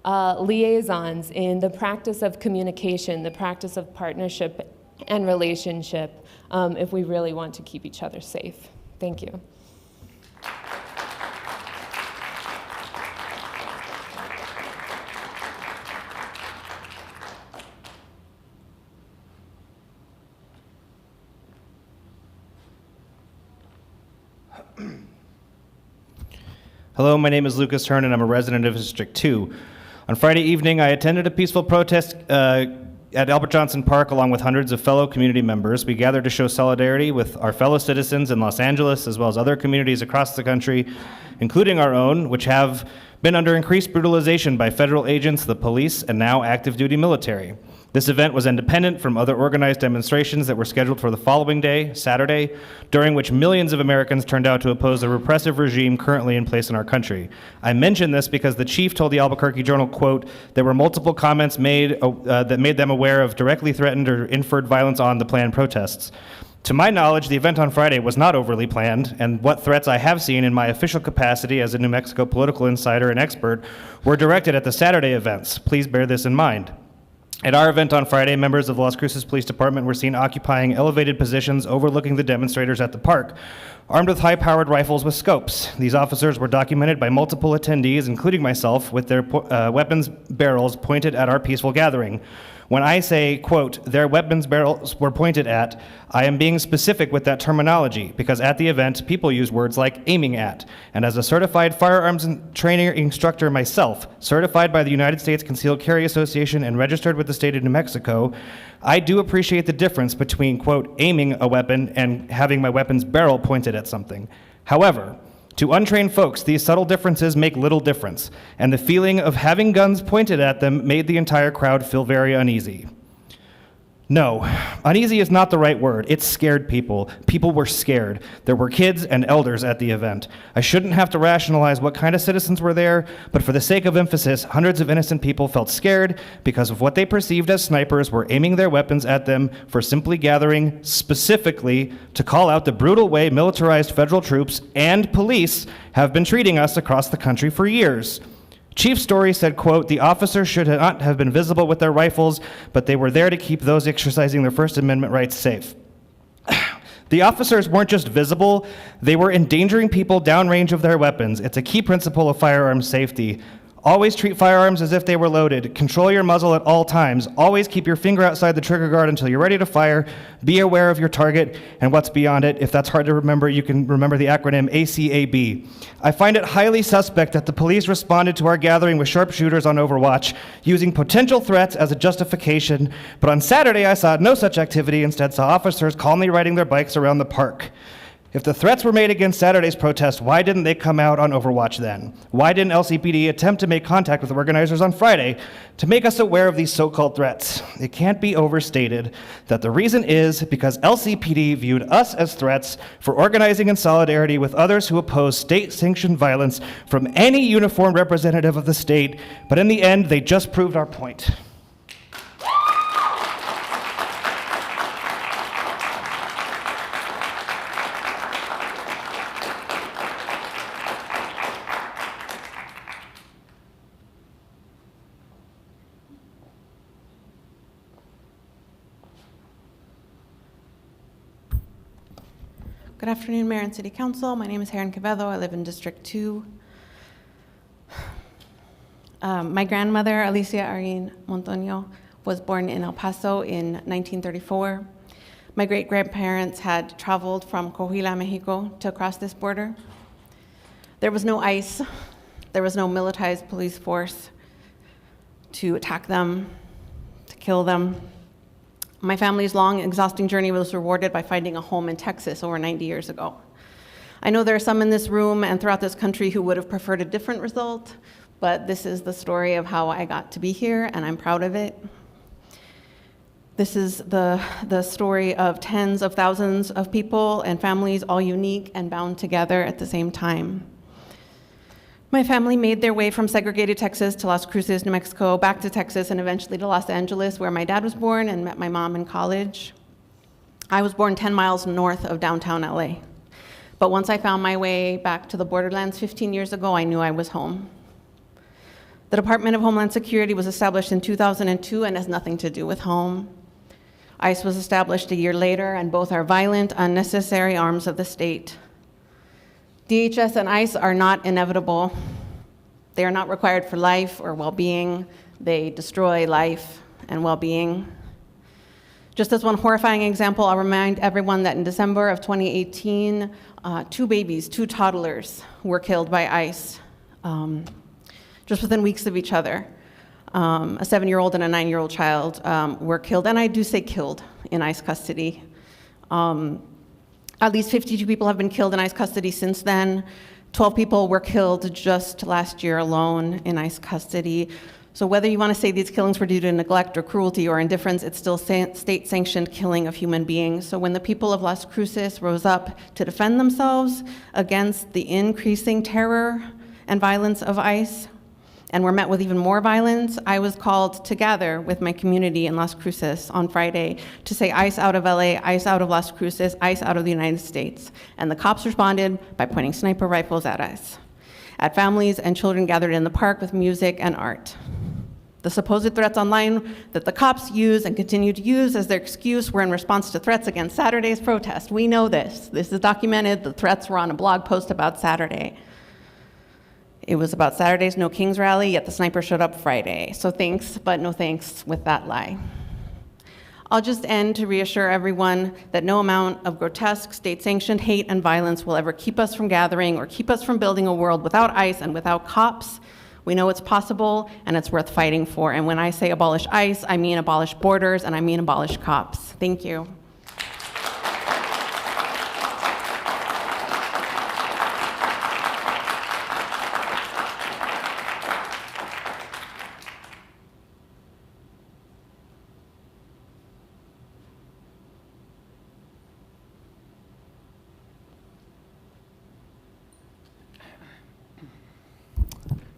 Speaker 7: liaisons, in the practice of communication, the practice of partnership and relationship, if we really want to keep each other safe. Thank you.
Speaker 8: Hello, my name is Lucas Hearn, and I'm a resident of District 2. On Friday evening, I attended a peaceful protest at Albert Johnson Park along with hundreds of fellow community members. We gathered to show solidarity with our fellow citizens in Los Angeles, as well as other communities across the country, including our own, which have been under increased brutalization by federal agents, the police, and now active duty military. This event was independent from other organized demonstrations that were scheduled for the following day, Saturday, during which millions of Americans turned out to oppose the repressive regime currently in place in our country. I mention this because the chief told the Albuquerque Journal, quote, there were multiple comments made that made them aware of directly threatened or inferred violence on the planned protests. To my knowledge, the event on Friday was not overly planned, and what threats I have seen in my official capacity as a New Mexico political insider and expert were directed at the Saturday events. Please bear this in mind. At our event on Friday, members of the Las Cruces Police Department were seen occupying elevated positions overlooking the demonstrators at the park, armed with high-powered rifles with scopes. These officers were documented by multiple attendees, including myself, with their weapons barrels pointed at our peaceful gathering. When I say, quote, their weapons barrels were pointed at, I am being specific with that terminology, because at the event, people use words like aiming at. And as a certified firearms training instructor myself, certified by the United States Concealed Carry Association and registered with the state of New Mexico, I do appreciate the difference between, quote, aiming a weapon and having my weapon's barrel pointed at something. However, to untrained folks, these subtle differences make little difference, and the feeling of having guns pointed at them made the entire crowd feel very uneasy. No, uneasy is not the right word. It scared people. People were scared. There were kids and elders at the event. I shouldn't have to rationalize what kind of citizens were there, but for the sake of emphasis, hundreds of innocent people felt scared because of what they perceived as snipers were aiming their weapons at them for simply gathering specifically to call out the brutal way militarized federal troops and police have been treating us across the country for years. Chief Story said, quote, the officers should not have been visible with their rifles, but they were there to keep those exercising their First Amendment rights safe. The officers weren't just visible, they were endangering people downrange of their weapons. It's a key principle of firearms safety. Always treat firearms as if they were loaded. Control your muzzle at all times. Always keep your finger outside the trigger guard until you're ready to fire. Be aware of your target and what's beyond it. If that's hard to remember, you can remember the acronym ACAB. I find it highly suspect that the police responded to our gathering with sharpshooters on Overwatch, using potential threats as a justification. But on Saturday, I saw no such activity. Instead, saw officers calmly riding their bikes around the park. If the threats were made against Saturday's protest, why didn't they come out on Overwatch then? Why didn't LCPD attempt to make contact with the organizers on Friday to make us aware of these so-called threats? It can't be overstated that the reason is because LCPD viewed us as threats for organizing in solidarity with others who oppose state-sanctioned violence from any uniformed representative of the state, but in the end, they just proved our point.
Speaker 9: Good afternoon, Mayor and City Council. My name is Haren Quevedo. I live in District 2. My grandmother, Alicia Arين Montoño, was born in El Paso in 1934. My great-grandparents had traveled from Coahuila, Mexico, to cross this border. There was no ICE. There was no militarized police force to attack them, to kill them. My family's long, exhausting journey was rewarded by finding a home in Texas over 90 years ago. I know there are some in this room and throughout this country who would have preferred a different result, but this is the story of how I got to be here, and I'm proud of it. This is the story of tens of thousands of people and families, all unique and bound together at the same time. My family made their way from segregated Texas to Las Cruces, New Mexico, back to Texas, and eventually to Los Angeles, where my dad was born, and met my mom in college. I was born 10 miles north of downtown LA. But once I found my way back to the borderlands 15 years ago, I knew I was home. The Department of Homeland Security was established in 2002 and has nothing to do with home. ICE was established a year later, and both are violent, unnecessary arms of the state. DHS and ICE are not inevitable. They are not required for life or well-being. They destroy life and well-being. Just as one horrifying example, I'll remind everyone that in December of 2018, 2 babies, 2 toddlers, were killed by ICE, just within weeks of each other. A 7-year-old and a 9-year-old child were killed, and I do say killed, in ICE custody. At least 52 people have been killed in ICE custody since then. 12 people were killed just last year alone in ICE custody. So whether you want to say these killings were due to neglect or cruelty or indifference, it's still state-sanctioned killing of human beings. So when the people of Las Cruces rose up to defend themselves against the increasing terror and violence of ICE, and were met with even more violence, I was called to gather with my community in Las Cruces on Friday to say ICE out of LA, ICE out of Las Cruces, ICE out of the United States. And the cops responded by pointing sniper rifles at us, at families and children gathered in the park with music and art. The supposed threats online that the cops use and continue to use as their excuse were in response to threats against Saturday's protest. We know this. This is documented. The threats were on a blog post about Saturday. It was about Saturday's No Kings rally, yet the sniper showed up Friday. So thanks, but no thanks with that lie. I'll just end to reassure everyone that no amount of grotesque, state-sanctioned hate and violence will ever keep us from gathering or keep us from building a world without ICE and without cops. We know it's possible, and it's worth fighting for. And when I say abolish ICE, I mean abolish borders, and I mean abolish cops. Thank you.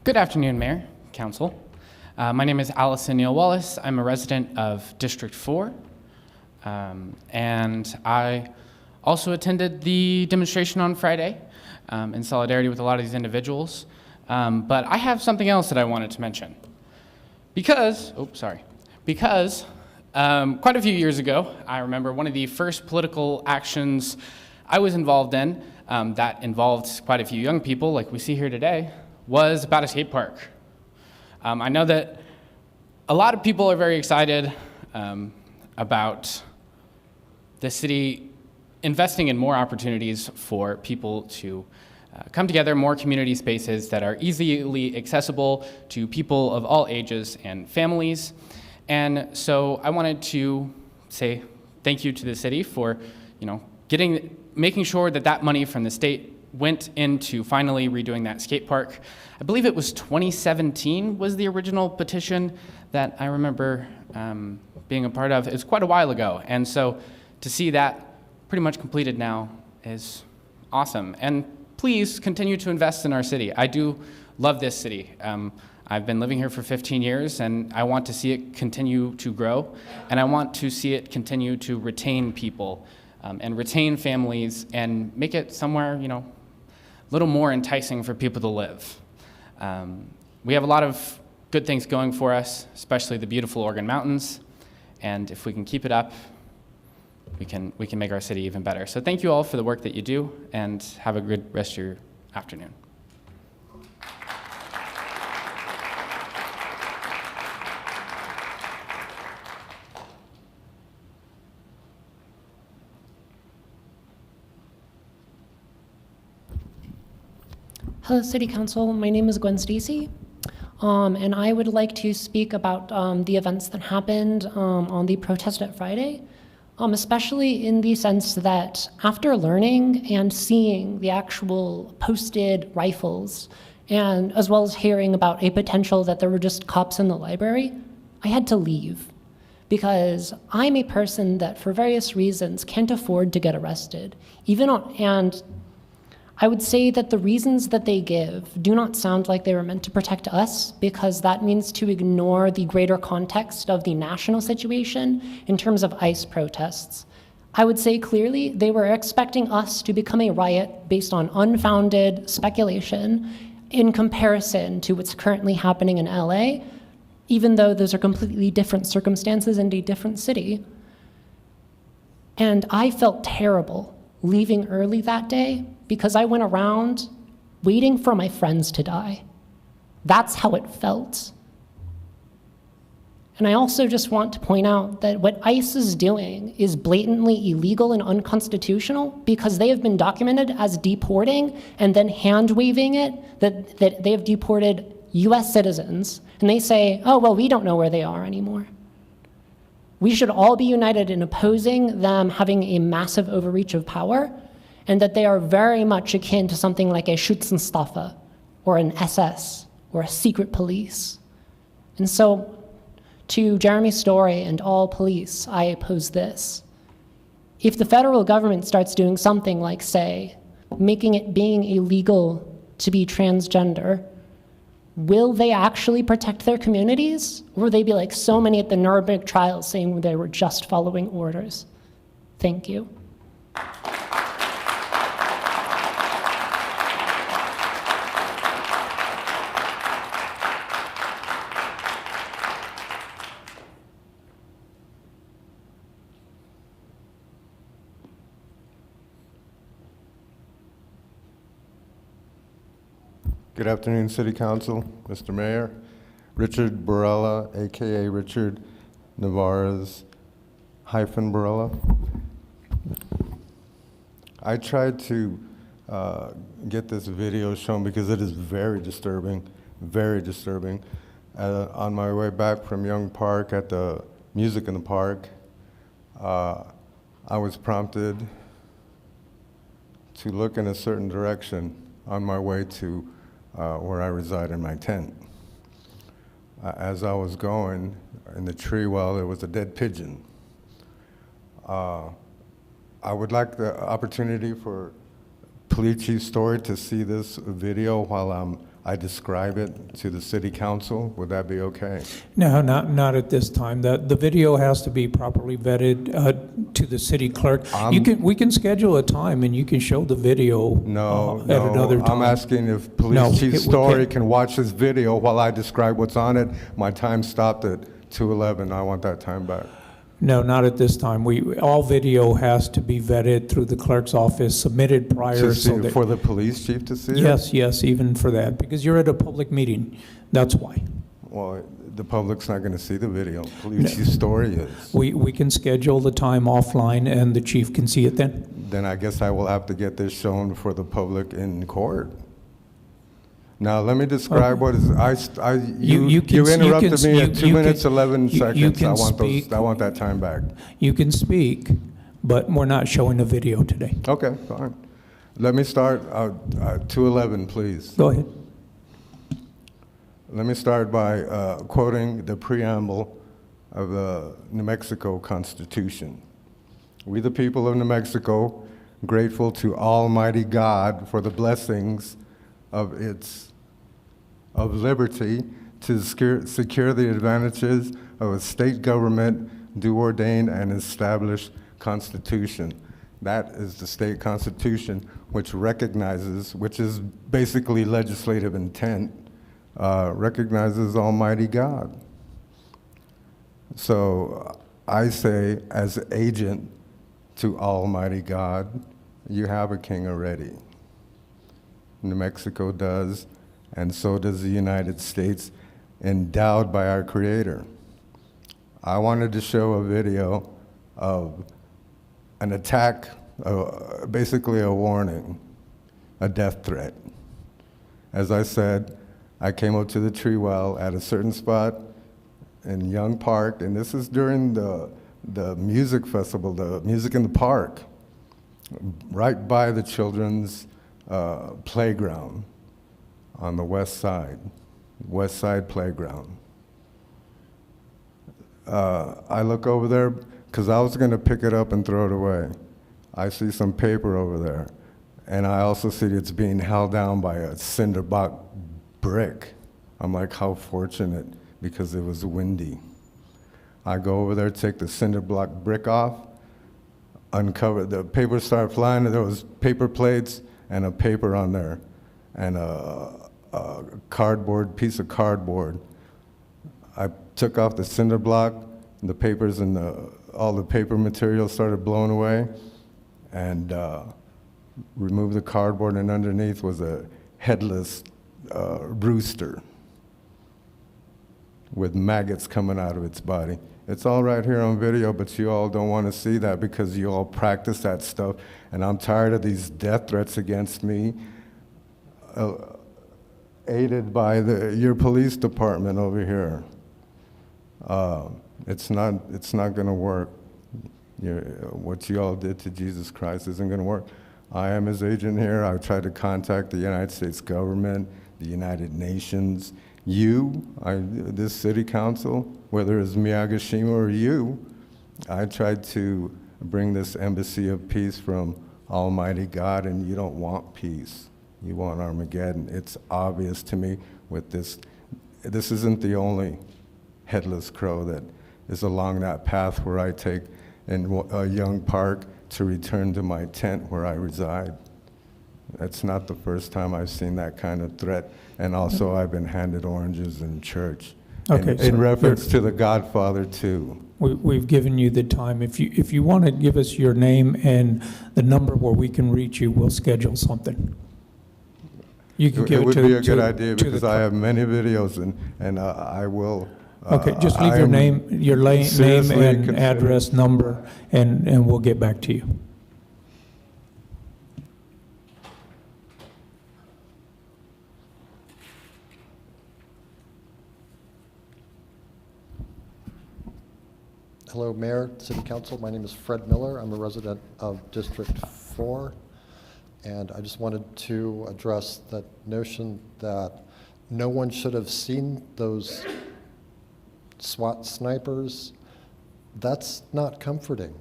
Speaker 10: Good afternoon, Mayor, Council. My name is Allison Neal Wallace. I'm a resident of District 4, and I also attended the demonstration on Friday in solidarity with a lot of these individuals. But I have something else that I wanted to mention. Because quite a few years ago, I remember one of the first political actions I was involved in that involved quite a few young people, like we see here today, was about a skate park. I know that a lot of people are very excited about the city investing in more opportunities for people to come together, more community spaces that are easily accessible to people of all ages and families. And so I wanted to say thank you to the city for, making sure that that money from the state went into finally redoing that skate park. I believe it was 2017 was the original petition that I remember being a part of. It's quite a while ago. And so to see that pretty much completed now is awesome. And please continue to invest in our city. I do love this city. I've been living here for 15 years, and I want to see it continue to grow, and I want to see it continue to retain people and retain families and make it somewhere, a little more enticing for people to live. We have a lot of good things going for us, especially the beautiful Oregon Mountains, and if we can keep it up, we can make our city even better. So thank you all for the work that you do, and have a good rest of your afternoon.
Speaker 11: Hello, City Council. My name is Gwen Stacy, and I would like to speak about the events that happened on the protest at Friday. especially in the sense that after learning and seeing the actual posted rifles, and as well as hearing about a potential that there were just cops in the library, I had to leave. Because I'm a person that, for various reasons, can't afford to get arrested. And I would say that the reasons that they give do not sound like they were meant to protect us, because that means to ignore the greater context of the national situation in terms of ICE protests. I would say clearly they were expecting us to become a riot based on unfounded speculation in comparison to what's currently happening in LA, even though those are completely different circumstances in a different city. And I felt terrible leaving early that day because I went around waiting for my friends to die. That's how it felt. And I also just want to point out that what ICE is doing is blatantly illegal and unconstitutional because they have been documented as deporting and then hand-waving it that they have deported US citizens. And they say, oh, well, we don't know where they are anymore. We should all be united in opposing them having a massive overreach of power, and that they are very much akin to something like a Schutzstaffel, or an SS, or a secret police. And so, to Jeremy Story and all police, I oppose this. If the federal government starts doing something like, say, making it being illegal to be transgender, will they actually protect their communities? Or will they be like so many at the Nuremberg trials saying they were just following orders? Thank you.
Speaker 12: Good afternoon, City Council, Mr. Mayor. Richard Barella, AKA Richard Navarez -Barella. I tried to get this video shown because it is very disturbing, very disturbing. On my way back from Young Park at the Music in the Park, I was prompted to look in a certain direction on my way to where I reside in my tent. As I was going in the tree well, there was a dead pigeon. I would like the opportunity for Police Chief Story to see this video while I describe it to the City Council. Would that be okay?
Speaker 2: No, not at this time. The video has to be properly vetted to the city clerk. We can schedule a time and you can show the video at another time.
Speaker 12: I'm asking if Police Chief Story can watch this video while I describe what's on it. My time stopped at 2:11. I want that time back.
Speaker 2: No, not at this time. All video has to be vetted through the clerk's office, submitted prior.
Speaker 12: For the police chief to see it?
Speaker 2: Yes, even for that, because you're at a public meeting. That's why.
Speaker 12: Well, the public's not going to see the video. Police Chief Story is.
Speaker 2: We can schedule the time offline and the chief can see it then.
Speaker 12: Then I guess I will have to get this shown for the public in court. Now, let me describe what is, you interrupted me at 2 minutes, 11 seconds. I want that time back.
Speaker 2: You can speak, but we're not showing the video today.
Speaker 12: Okay, fine. Let me start, 2:11, please.
Speaker 2: Go ahead.
Speaker 12: Let me start by quoting the preamble of the New Mexico Constitution. We, the people of New Mexico, grateful to Almighty God for the blessings of liberty to secure the advantages of a state government, do ordain and established constitution. That is the state constitution, which recognizes, which is basically legislative intent, recognizes Almighty God. So I say, as agent to Almighty God, you have a king already. New Mexico does, and so does the United States, endowed by our Creator. I wanted to show a video of an attack, basically a warning, a death threat. As I said, I came up to the tree well at a certain spot in Young Park, and this is during the the music festival, the music in the park, right by the children's playground on the west side playground. I look over there because I was going to pick it up and throw it away. I see some paper over there, and I also see it's being held down by a cinder block brick. I'm like, how fortunate, because it was windy. I go over there, take the cinder block brick off, uncover, the paper started flying, and there was paper plates and a paper on there, and a piece of cardboard. I took off the cinder block, and the papers and all the paper material started blowing away, and removed the cardboard, and underneath was a headless rooster with maggots coming out of its body. It's all right here on video, but you all don't want to see that because you all practice that stuff, and I'm tired of these death threats against me, aided by your police department over here. It's not going to work. What you all did to Jesus Christ isn't going to work. I am his agent here. I've tried to contact the United States government, the United Nations, this city council, whether it's Miyagishima or you. I tried to bring this embassy of peace from Almighty God, and you don't want peace. You want Armageddon. It's obvious to me with this. This isn't the only headless crow that is along that path where I take in a young park to return to my tent where I reside. That's not the first time I've seen that kind of threat. And also, I've been handed oranges in church.
Speaker 2: Okay,
Speaker 12: in reference to the Godfather, too.
Speaker 2: We've given you the time. If you want to give us your name and the number where we can reach you, we'll schedule something. You can give
Speaker 12: it would
Speaker 2: to,
Speaker 12: be a
Speaker 2: to-
Speaker 12: good idea
Speaker 2: to
Speaker 12: because
Speaker 2: the
Speaker 12: I have many videos, and I will.
Speaker 2: Okay, just leave your name, name
Speaker 12: seriously
Speaker 2: and
Speaker 12: considering-
Speaker 2: address, number, and we'll get back to you.
Speaker 13: Hello, Mayor, City Council. My name is Fred Miller. I'm a resident of District 4, and I just wanted to address that notion that no one should have seen those SWAT snipers. That's not comforting.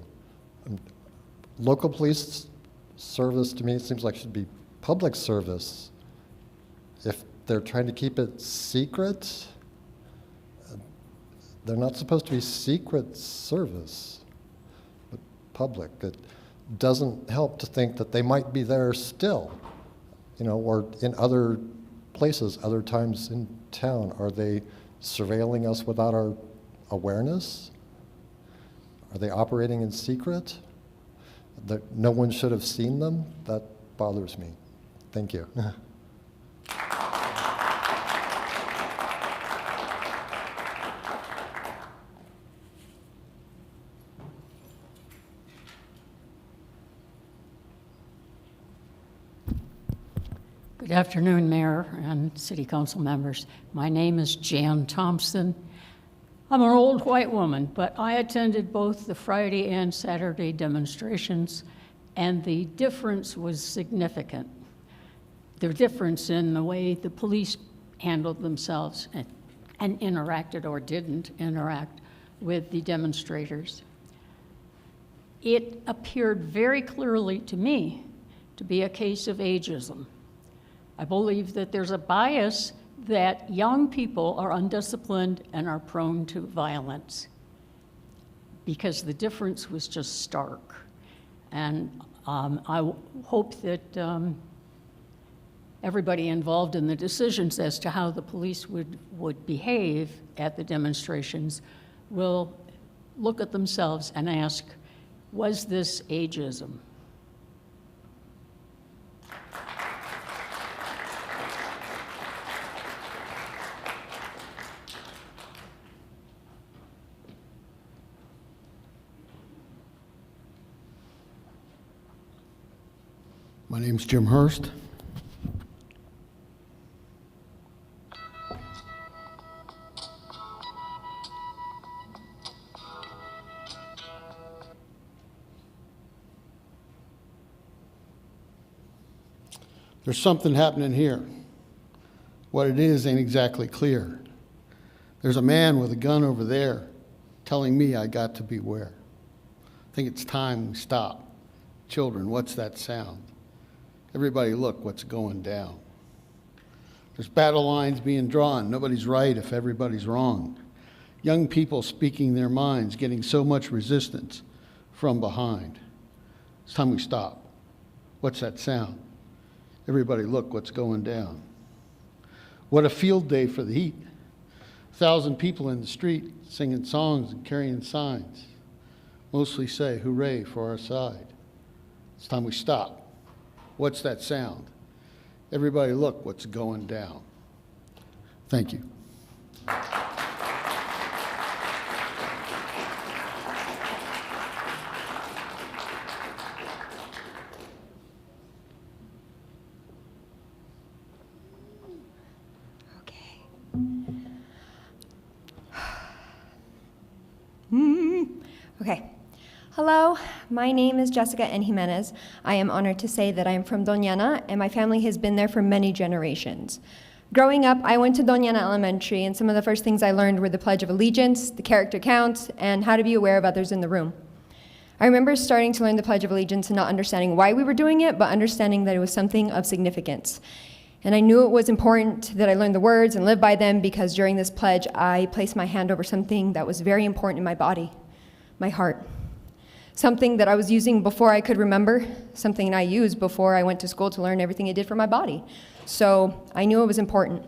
Speaker 13: Local police service, to me, it seems like should be public service. If they're trying to keep it secret, they're not supposed to be secret service, but public. It doesn't help to think that they might be there still, or in other places, other times in town. Are they surveilling us without our awareness? Are they operating in secret? That no one should have seen them? That bothers me. Thank you.
Speaker 14: Good afternoon, Mayor and City Council members. My name is Jan Thompson. I'm an old white woman, but I attended both the Friday and Saturday demonstrations, and the difference was significant. The difference in the way the police handled themselves and interacted or didn't interact with the demonstrators. It appeared very clearly to me to be a case of ageism. I believe that there's a bias that young people are undisciplined and are prone to violence because the difference was just stark. And I hope that everybody involved in the decisions as to how the police would behave at the demonstrations will look at themselves and ask, was this ageism?
Speaker 23: My name's Jim Hurst. There's something happening here. What it is ain't exactly clear. There's a man with a gun over there telling me I got to beware. I think it's time we stop. Children, what's that sound? Everybody look what's going down. There's battle lines being drawn. Nobody's right if everybody's wrong. Young people speaking their minds, getting so much resistance from behind. It's time we stop. What's that sound? Everybody look what's going down. What a field day for the heat. 1,000 people in the street singing songs and carrying signs. Mostly say, hooray for our side. It's time we stop. What's that sound? Everybody look what's going down. Thank you.
Speaker 15: Okay. Hello, my name is Jessica N. Jimenez. I am honored to say that I am from Doñana, and my family has been there for many generations. Growing up, I went to Doñana Elementary, and some of the first things I learned were the Pledge of Allegiance, the character counts, and how to be aware of others in the room. I remember starting to learn the Pledge of Allegiance and not understanding why we were doing it, but understanding that it was something of significance. And I knew it was important that I learn the words and live by them because during this pledge, I placed my hand over something that was very important in my body, my heart. Something that I was using before I could remember, something I used before I went to school to learn everything it did for my body. So I knew it was important.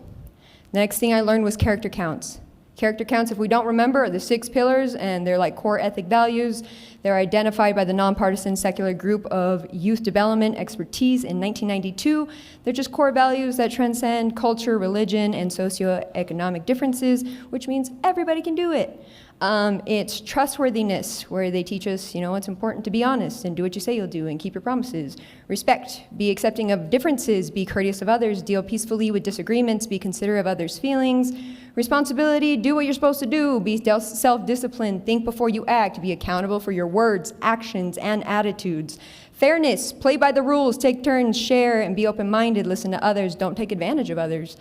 Speaker 15: The next thing I learned was character counts. Character counts, if we don't remember, are the 6 pillars, and they're like core ethic values. They're identified by the nonpartisan secular group of Youth Development Expertise in 1992. They're just core values that transcend culture, religion, and socioeconomic differences, which means everybody can do it. It's trustworthiness, where they teach us, it's important to be honest and do what you say you'll do and keep your promises. Respect, be accepting of differences, be courteous of others, deal peacefully with disagreements, be considerate of others' feelings. Responsibility, do what you're supposed to do, be self-disciplined, think before you act, be accountable for your words, actions, and attitudes. Fairness, play by the rules, take turns, share, and be open-minded, listen to others, don't take advantage of others.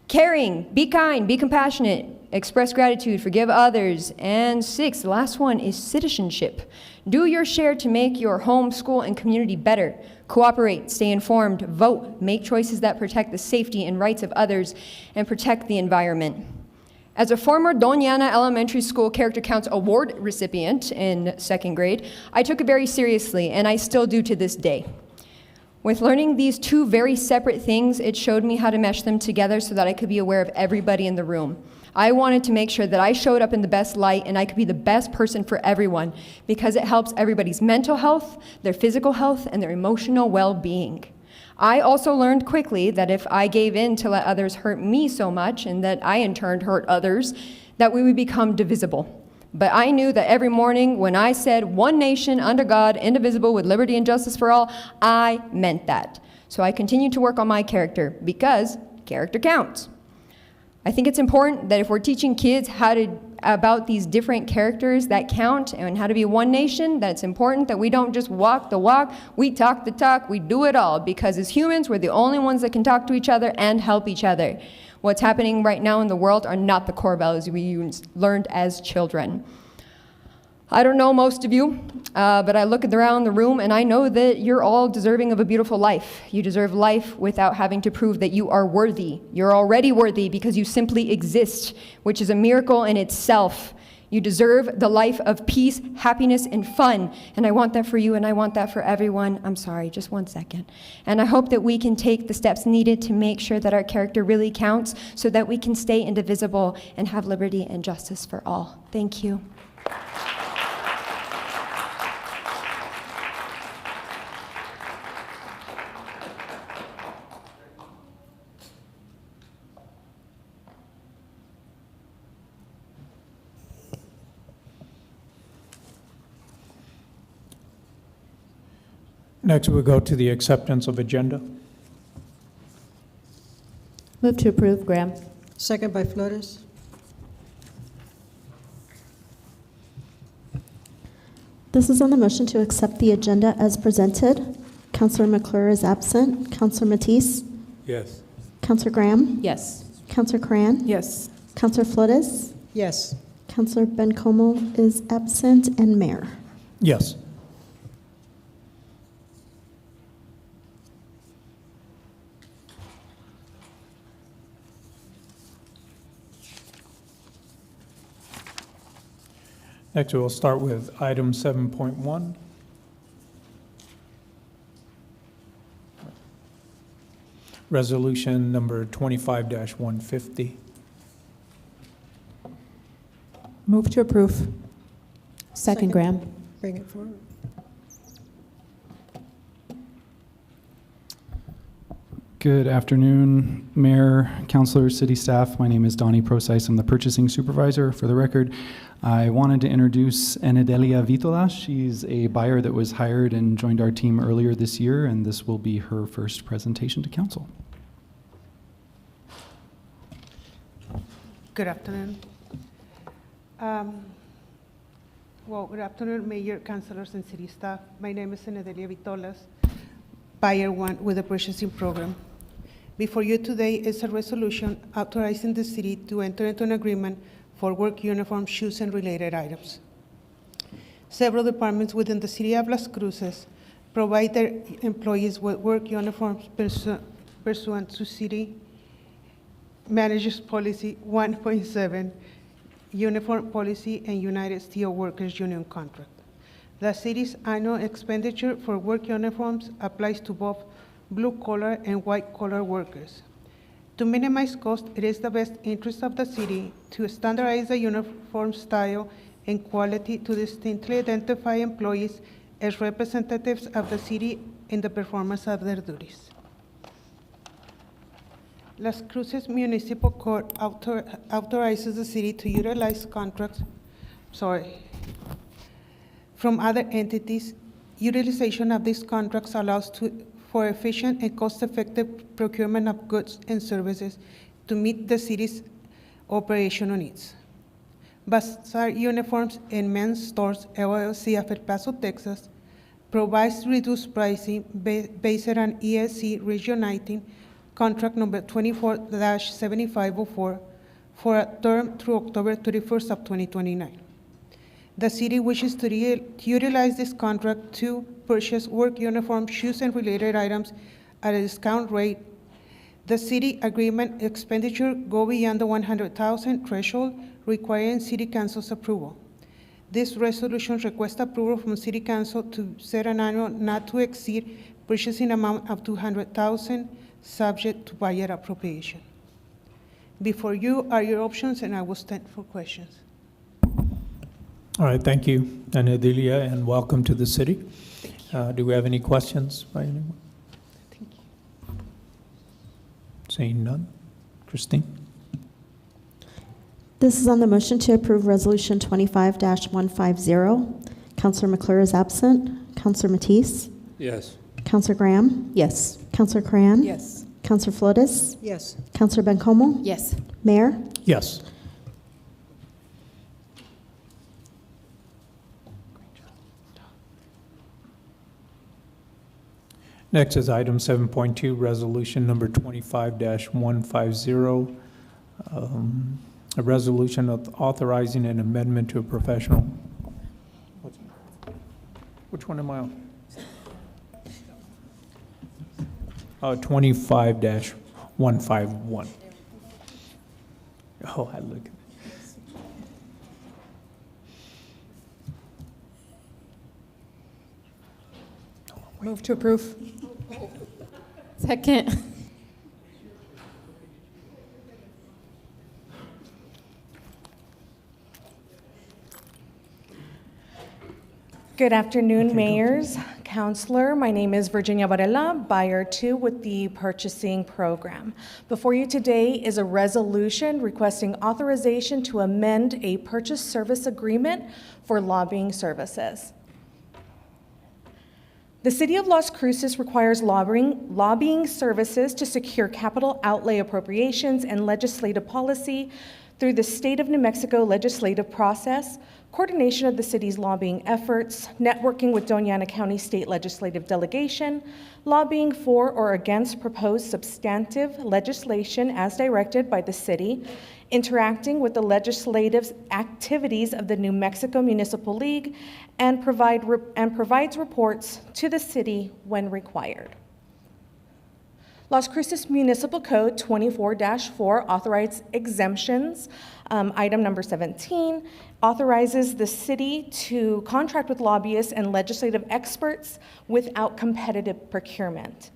Speaker 15: Caring, be kind, be compassionate, express gratitude, forgive others. And 6, the last one is citizenship. Do your share to make your home, school, and community better. Cooperate, stay informed, vote, make choices that protect the safety and rights of others, and protect the environment. As a former Doñana Elementary School Character Counts Award recipient in 2nd grade, I took it very seriously, and I still do to this day. With learning these 2 very separate things, it showed me how to mesh them together so that I could be aware of everybody in the room. I wanted to make sure that I showed up in the best light and I could be the best person for everyone because it helps everybody's mental health, their physical health, and their emotional well-being. I also learned quickly that if I gave in to let others hurt me so much and that I in turn hurt others, that we would become divisible. But I knew that every morning when I said one nation under God, indivisible with liberty and justice for all, I meant that. So I continued to work on my character because character counts. I think it's important that if we're teaching kids about these different characters that count and how to be one nation, that it's important that we don't just walk the walk, we talk the talk, we do it all, because as humans, we're the only ones that can talk to each other and help each other. What's happening right now in the world are not the core values we learned as children. I don't know most of you, but I look around the room and I know that you're all deserving of a beautiful life. You deserve life without having to prove that you are worthy. You're already worthy because you simply exist, which is a miracle in itself. You deserve the life of peace, happiness, and fun. And I want that for you, and I want that for everyone. I'm sorry, just one second. And I hope that we can take the steps needed to make sure that our character really counts so that we can stay indivisible and have liberty and justice for all. Thank you.
Speaker 2: Next, we'll go to the acceptance of agenda.
Speaker 16: Move to approve, Graham. Second by Flores.
Speaker 17: This is on the motion to accept the agenda as presented. Counselor McClure is absent. Counselor Matisse?
Speaker 2: Yes.
Speaker 17: Counselor Graham?
Speaker 16: Yes.
Speaker 17: Counselor Cran?
Speaker 16: Yes.
Speaker 17: Counselor Flores?
Speaker 16: Yes.
Speaker 17: Counselor Bencomo is absent, and Mayor.
Speaker 2: Yes. Next, we'll start with item 7.1. Resolution number 25-150.
Speaker 16: Move to approve. Second, Graham. Bring it forward.
Speaker 18: Good afternoon, Mayor, Councilors, City staff. My name is Donnie Procise. I'm the Purchasing Supervisor. For the record, I wanted to introduce Enedelia Vitola. She's a buyer that was hired and joined our team earlier this year, and this will be her first presentation to Council.
Speaker 19: Good afternoon. Good afternoon, Mayor, Councilors, and City staff. My name is Enedelia Vitolas, Buyer 1 with the Purchasing Program. Before you today is a resolution authorizing the city to enter into an agreement for work uniform, shoes, and related items. Several departments within the city of Las Cruces provide their employees with work uniforms pursuant to City Managers Policy 1.7, Uniform Policy, and United Steelworkers Union contract. The city's annual expenditure for work uniforms applies to both blue-collar and white-collar workers. To minimize cost, it is the best interest of the city to standardize the uniform style and quality to distinctly identify employees as representatives of the city in the performance of their duties. Las Cruces Municipal Court authorizes the city to utilize contracts, from other entities. Utilization of these contracts allows for efficient and cost-effective procurement of goods and services to meet the city's operational needs. Bazaar Uniforms and Men's Stores, LLC of El Paso, Texas, provides reduced pricing based on ESC Region 19, contract number 24-7504, for a term through October 31st of 2029. The city wishes to utilize this contract to purchase work uniform, shoes, and related items at a discount rate. The city agreement expenditure go beyond the $100,000 threshold, requiring City Council's approval. This resolution requests approval from City Council to set an annual not to exceed purchasing amount of $200,000, subject to budget appropriation. Before you are your options, and I will stand for questions.
Speaker 2: All right, thank you, Enedelia, and welcome to the city. Do we have any questions by anyone?
Speaker 19: Thank you.
Speaker 2: Seeing none. Christine?
Speaker 17: This is on the motion to approve Resolution 25-150. Counselor McClure is absent. Counselor Matisse?
Speaker 2: Yes.
Speaker 17: Counselor Graham?
Speaker 16: Yes.
Speaker 17: Counselor Cran?
Speaker 16: Yes.
Speaker 17: Counselor Flores?
Speaker 16: Yes.
Speaker 17: Counselor Bencomo?
Speaker 16: Yes.
Speaker 17: Mayor?
Speaker 2: Yes. Next is item 7.2, resolution number 25-150, a resolution authorizing an amendment to a professional. Which one am I on? 25-151. Oh, I look.
Speaker 16: Move to approve.
Speaker 9: Second.
Speaker 24: Good afternoon, mayors, councilor. My name is Virginia Varela, Buyer 2 with the Purchasing Program. Before you today is a resolution requesting authorization to amend a purchase service agreement for lobbying services. The City of Las Cruces requires lobbying services to secure capital outlay appropriations and legislative policy through the State of New Mexico legislative process, coordination of the city's lobbying efforts, networking with Doña Ana County State Legislative Delegation, lobbying for or against proposed substantive legislation as directed by the city, interacting with the legislative activities of the New Mexico Municipal League, and provides reports to the city when required. Las Cruces Municipal Code 24-4 authorizes exemptions. Item number 17 authorizes the city to contract with lobbyists and legislative experts without competitive procurement.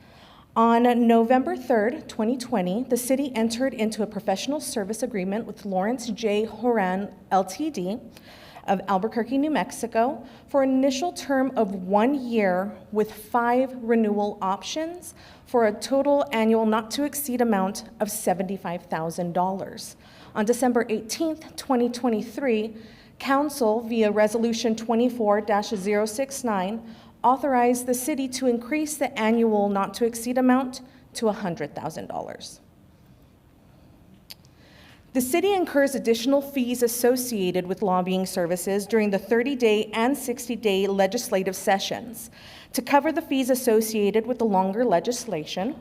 Speaker 24: On November 3rd, 2020, the city entered into a professional service agreement with Lawrence J. Horan, LTD, of Albuquerque, New Mexico, for an initial term of 1 year with 5 renewal options for a total annual not to exceed amount of $75,000. On December 18th, 2023, Council, via Resolution 24-069, authorized the city to increase the annual not to exceed amount to $100,000. The city incurs additional fees associated with lobbying services during the 30-day and 60-day legislative sessions. To cover the fees associated with the longer legislation,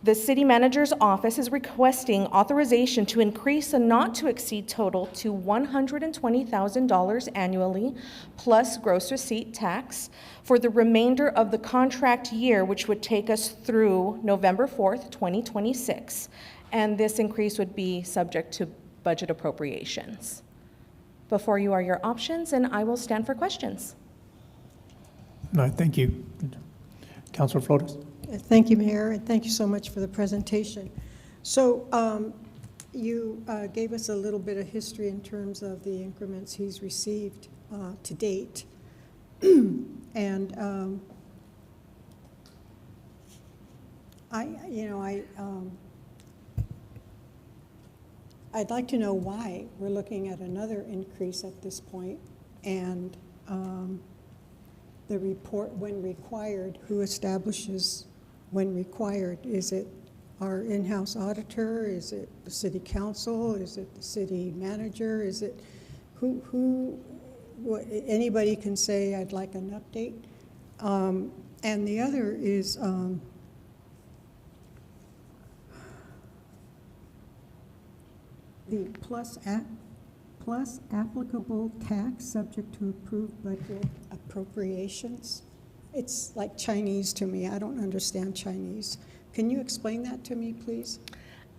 Speaker 24: the city manager's office is requesting authorization to increase the not to exceed total to $120,000 annually plus gross receipt tax for the remainder of the contract year, which would take us through November 4th, 2026. And this increase would be subject to budget appropriations. Before you are your options, and I will stand for questions.
Speaker 2: No, thank you. Councilor Flores.
Speaker 4: Thank you, Mayor, and thank you so much for the presentation. So you gave us a little bit of history in terms of the increments he's received to date. And I'd like to know why we're looking at another increase at this point, and the report when required, who establishes when required? Is it our in-house auditor? Is it the city council? Is it the city manager? Is it anybody can say, I'd like an update. And the other is the plus applicable tax subject to approved budget appropriations. It's like Chinese to me. I don't understand Chinese. Can you explain that to me, please?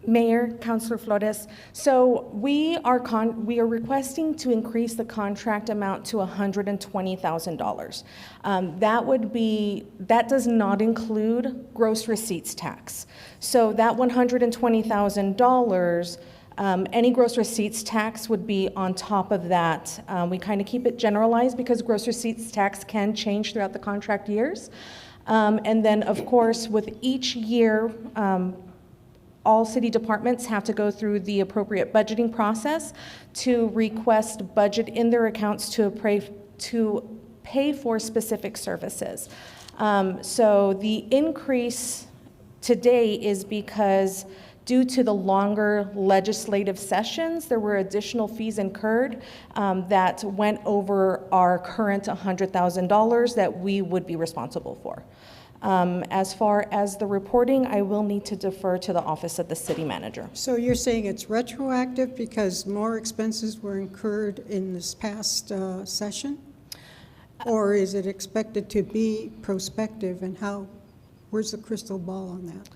Speaker 24: Mayor, Councilor Flores, so we are requesting to increase the contract amount to $120,000. That does not include gross receipts tax. So that $120,000, any gross receipts tax would be on top of that. We kind of keep it generalized because gross receipts tax can change throughout the contract years. And then, of course, with each year, all city departments have to go through the appropriate budgeting process to request budget in their accounts to pay for specific services. So the increase today is because due to the longer legislative sessions, there were additional fees incurred that went over our current $100,000 that we would be responsible for. As far as the reporting, I will need to defer to the office of the city manager.
Speaker 4: So you're saying it's retroactive because more expenses were incurred in this past session? Or is it expected to be prospective, and where's the crystal ball on that?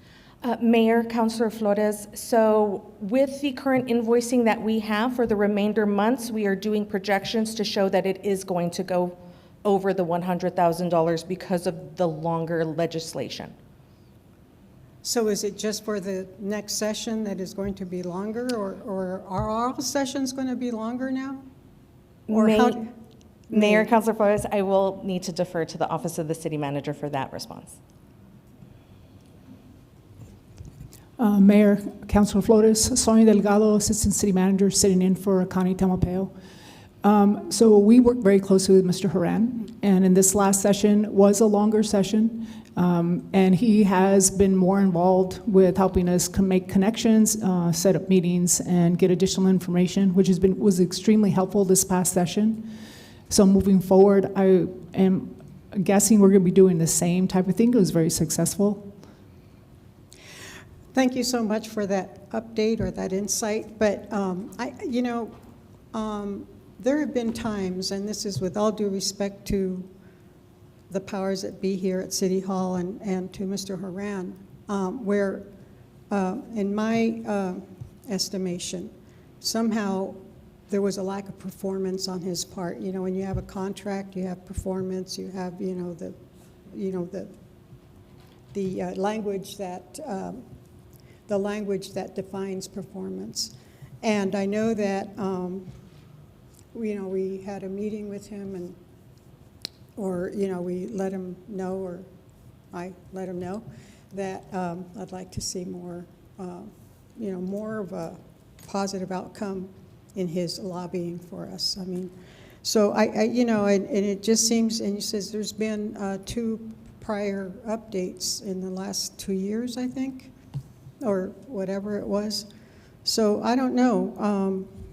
Speaker 24: Mayor, Councilor Flores, so with the current invoicing that we have for the remainder months, we are doing projections to show that it is going to go over the $100,000 because of the longer legislation.
Speaker 4: So is it just for the next session that is going to be longer, or are all sessions going to be longer now? Or
Speaker 24: Mayor, Councilor Flores, I will need to defer to the office of the city manager for that response.
Speaker 16: Mayor, Councilor Flores, Sonia Delgado, Assistant City Manager, sitting in for Connie Tamapeo. So we work very closely with Mr. Haran, and in this last session was a longer session, and he has been more involved with helping us make connections, set up meetings, and get additional information, which was extremely helpful this past session. So moving forward, I am guessing we're going to be doing the same type of thing. It was very successful.
Speaker 4: Thank you so much for that update or that insight. But there have been times, and this is with all due respect to the powers that be here at City Hall and to Mr. Haran, where, in my estimation, somehow there was a lack of performance on his part. You know, when you have a contract, you have performance, you have, the language that defines performance. And I know that, we had a meeting with him we let him know, or I let him know that I'd like to see more, more of a positive outcome in his lobbying for us. I mean, so and it just seems, and he says there's been 2 prior updates in the last 2 years, I think, or whatever it was. So I don't know.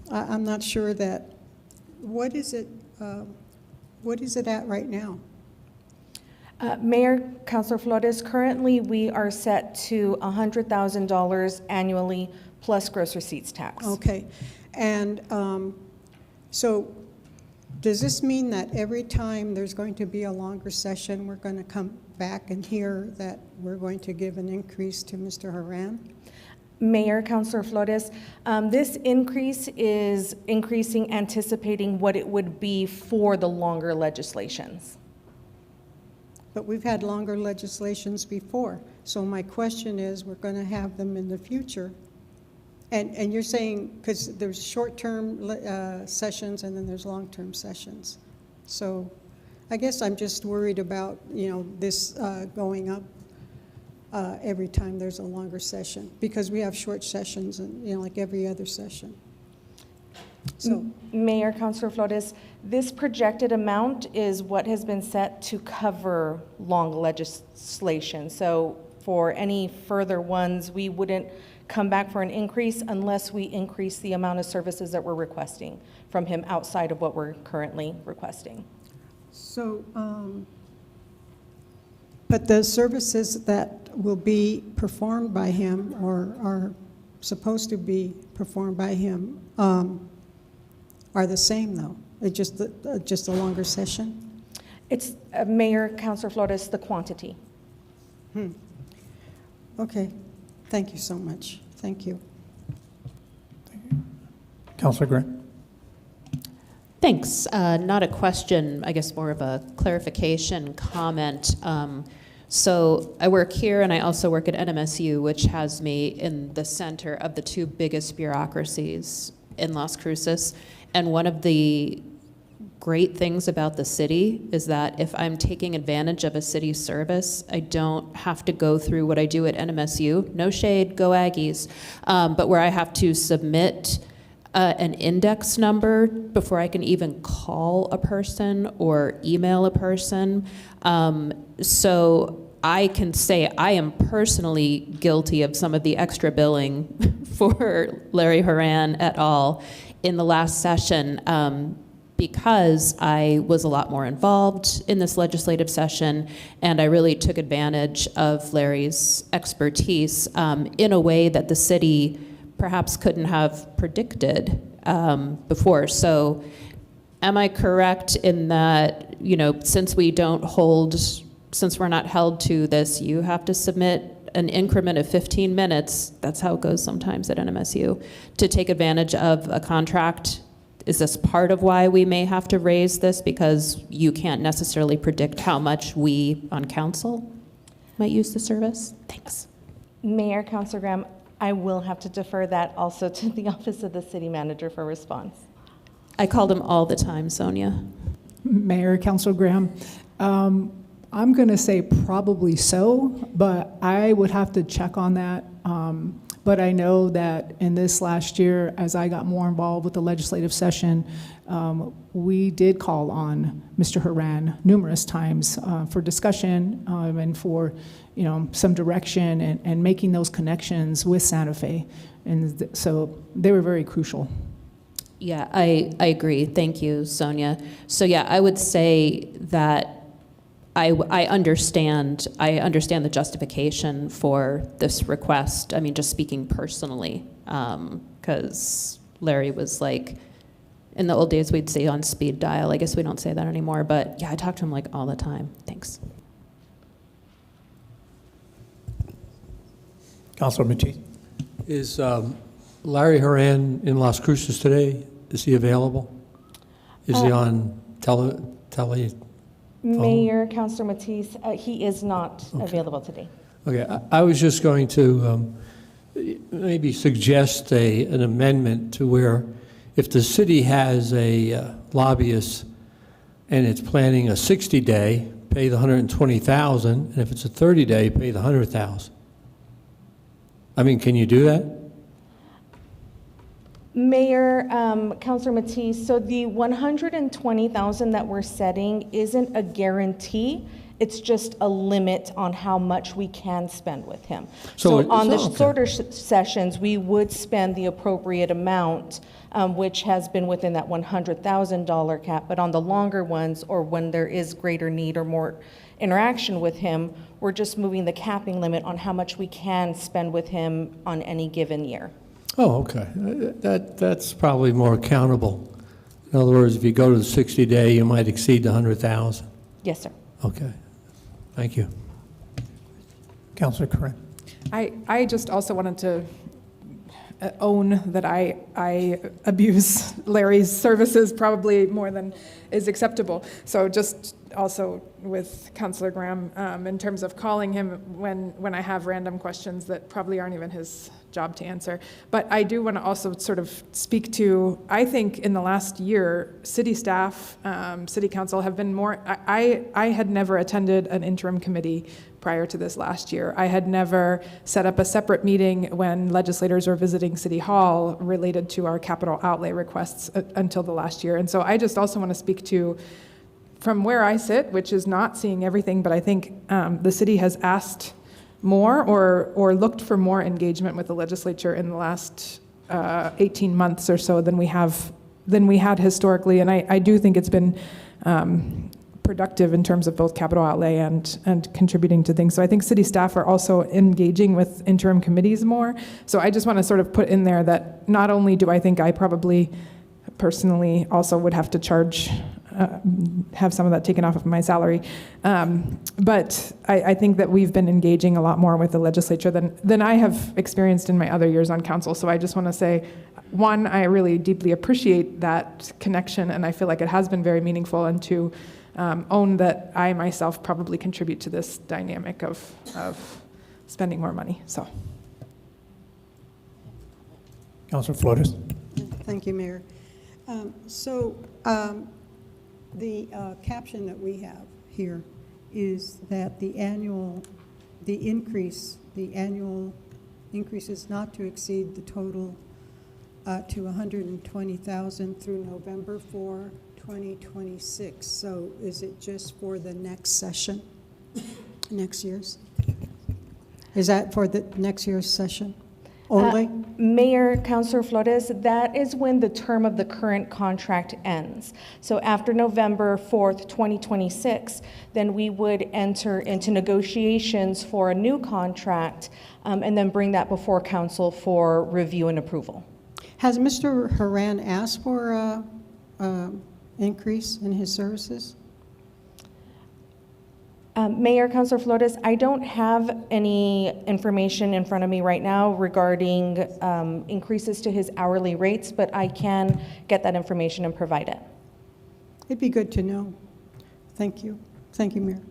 Speaker 4: I'm not sure that, what is it at right now?
Speaker 24: Mayor, Councilor Flores, currently we are set to $100,000 annually plus gross receipts tax.
Speaker 4: Okay. And so does this mean that every time there's going to be a longer session, we're going to come back and hear that we're going to give an increase to Mr. Haran?
Speaker 24: Mayor, Councilor Flores, this increase is increasing anticipating what it would be for the longer legislations.
Speaker 4: But we've had longer legislations before. So my question is, we're going to have them in the future. And you're saying, because there's short-term sessions and then there's long-term sessions. So I guess I'm just worried about, this going up every time there's a longer session, because we have short sessions and, like every other session. So,
Speaker 24: Mayor, Councilor Flores, this projected amount is what has been set to cover long legislation. So for any further ones, we wouldn't come back for an increase unless we increase the amount of services that we're requesting from him outside of what we're currently requesting.
Speaker 4: So, but the services that will be performed by him or are supposed to be performed by him are the same, though? It's just a longer session?
Speaker 24: It's, Mayor, Councilor Flores, the quantity.
Speaker 4: Okay. Thank you so much. Thank you.
Speaker 2: Councilor Grant.
Speaker 1: Thanks. Not a question, I guess more of a clarification comment. So I work here and I also work at NMSU, which has me in the center of the 2 biggest bureaucracies in Las Cruces. And one of the great things about the city is that if I'm taking advantage of a city service, I don't have to go through what I do at NMSU. No shade, go Aggies. But where I have to submit an index number before I can even call a person or email a person. So I can say I am personally guilty of some of the extra billing for Larry Haran et al. In the last session because I was a lot more involved in this legislative session and I really took advantage of Larry's expertise in a way that the city perhaps couldn't have predicted before. So am I correct in that, since we're not held to this, you have to submit an increment of 15 minutes, that's how it goes sometimes at NMSU, to take advantage of a contract? Is this part of why we may have to raise this, because you can't necessarily predict how much we on council might use the service? Thanks.
Speaker 24: Mayor, Councilor Graham, I will have to defer that also to the Office of the City Manager for response.
Speaker 1: I call them all the time, Sonia.
Speaker 16: Mayor, Councilor Graham, I'm going to say probably so, but I would have to check on that But I know that in this last year, as I got more involved with the legislative session, we did call on Mr. Haran numerous times for discussion and for, some direction and making those connections with Santa Fe. And so they were very crucial.
Speaker 1: Yeah, I agree. Thank you, Sonia. So yeah, I would say that I understand the justification for this request. I mean, just speaking personally, because Larry was like, in the old days we'd say on speed dial. I guess we don't say that anymore, but yeah, I talk to him like all the time. Thanks.
Speaker 2: Councilor Matisse.
Speaker 3: Is Larry Haran in Las Cruces today? Is he available? Is he on tele?
Speaker 24: Mayor, Councilor Matisse, he is not available today.
Speaker 3: Okay, I was just going to maybe suggest an amendment to where if the city has a lobbyist and it's planning a 60-day, pay the $120,000, and if it's a 30-day, pay the $100,000. I mean, can you do that?
Speaker 24: Mayor, Councilor Matisse, so the $120,000 that we're setting isn't a guarantee. It's just a limit on how much we can spend with him. So on the shorter sessions, we would spend the appropriate amount, which has been within that $100,000 cap. But on the longer ones, or when there is greater need or more interaction with him, we're just moving the capping limit on how much we can spend with him on any given year.
Speaker 3: Oh, okay. That's probably more accountable. In other words, if you go to the 60-day, you might exceed the 100,000.
Speaker 24: Yes, sir.
Speaker 3: Okay. Thank you.
Speaker 2: Councilor Corinne.
Speaker 20: I just also wanted to own that I abuse Larry's services probably more than is acceptable. So just also with Councilor Graham, in terms of calling him when I have random questions that probably aren't even his job to answer. But I do want to also sort of speak to, I think in the last year, city staff, city council have been more, I had never attended an interim committee prior to this last year. I had never set up a separate meeting when legislators were visiting City Hall related to our capital outlay requests until the last year. And so I just also want to speak to, from where I sit, which is not seeing everything, but I think the city has asked more or looked for more engagement with the legislature in the last 18 months or so than we had historically. And I do think it's been productive in terms of both capital outlay and contributing to things. So I think city staff are also engaging with interim committees more. So I just want to sort of put in there that not only do I think I probably personally also would have to charge, have some of that taken off of my salary, but I think that we've been engaging a lot more with the legislature than I have experienced in my other years on council. So I just want to say, one, I really deeply appreciate that connection, and I feel like it has been very meaningful, and two, own that I myself probably contribute to this dynamic of spending more money. So,
Speaker 2: Councilor Flores.
Speaker 4: Thank you, Mayor. The caption that we have here is that the annual increase is not to exceed the total to $120,000 through November 4, 2026. So is it just for the next session, next year's? Is that for the next year's session only?
Speaker 24: Mayor, Councilor Flores, that is when the term of the current contract ends. So after November 4th, 2026, then we would enter into negotiations for a new contract and then bring that before council for review and approval.
Speaker 4: Has Mr. Haran asked for an increase in his services?
Speaker 24: Mayor, Councilor Flores, I don't have any information in front of me right now regarding increases to his hourly rates, but I can get that information and provide it.
Speaker 4: It'd be good to know. Thank you. Thank you, Mayor.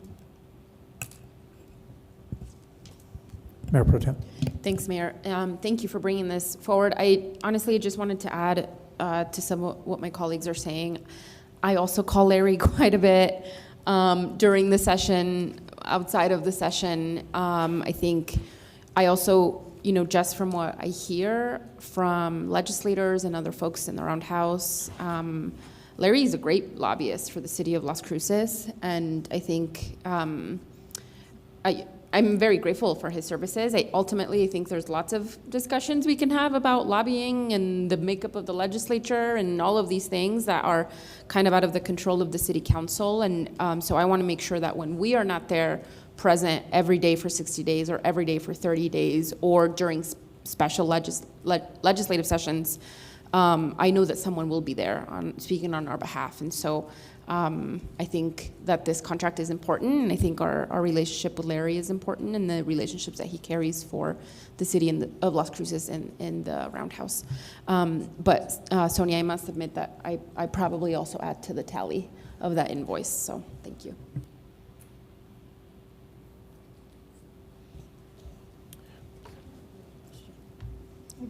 Speaker 2: Mayor Pro Tem.
Speaker 21: Thanks, Mayor. Thank you for bringing this forward. I honestly just wanted to add to some of what my colleagues are saying. I also call Larry quite a bit during the session, outside of the session. I think I also just from what I hear from legislators and other folks in the Roundhouse, Larry is a great lobbyist for the city of Las Cruces, and I think I'm very grateful for his services. I ultimately think there's lots of discussions we can have about lobbying and the makeup of the legislature and all of these things that are kind of out of the control of the city council. And so I want to make sure that when we are not there present every day for 60 days or every day for 30 days or during special legislative sessions, I know that someone will be there speaking on our behalf. And so I think that this contract is important, and I think our relationship with Larry is important, and the relationships that he carries for the city of Las Cruces and the Roundhouse. But Sonia, I must admit that I probably also add to the tally of that invoice, so thank you.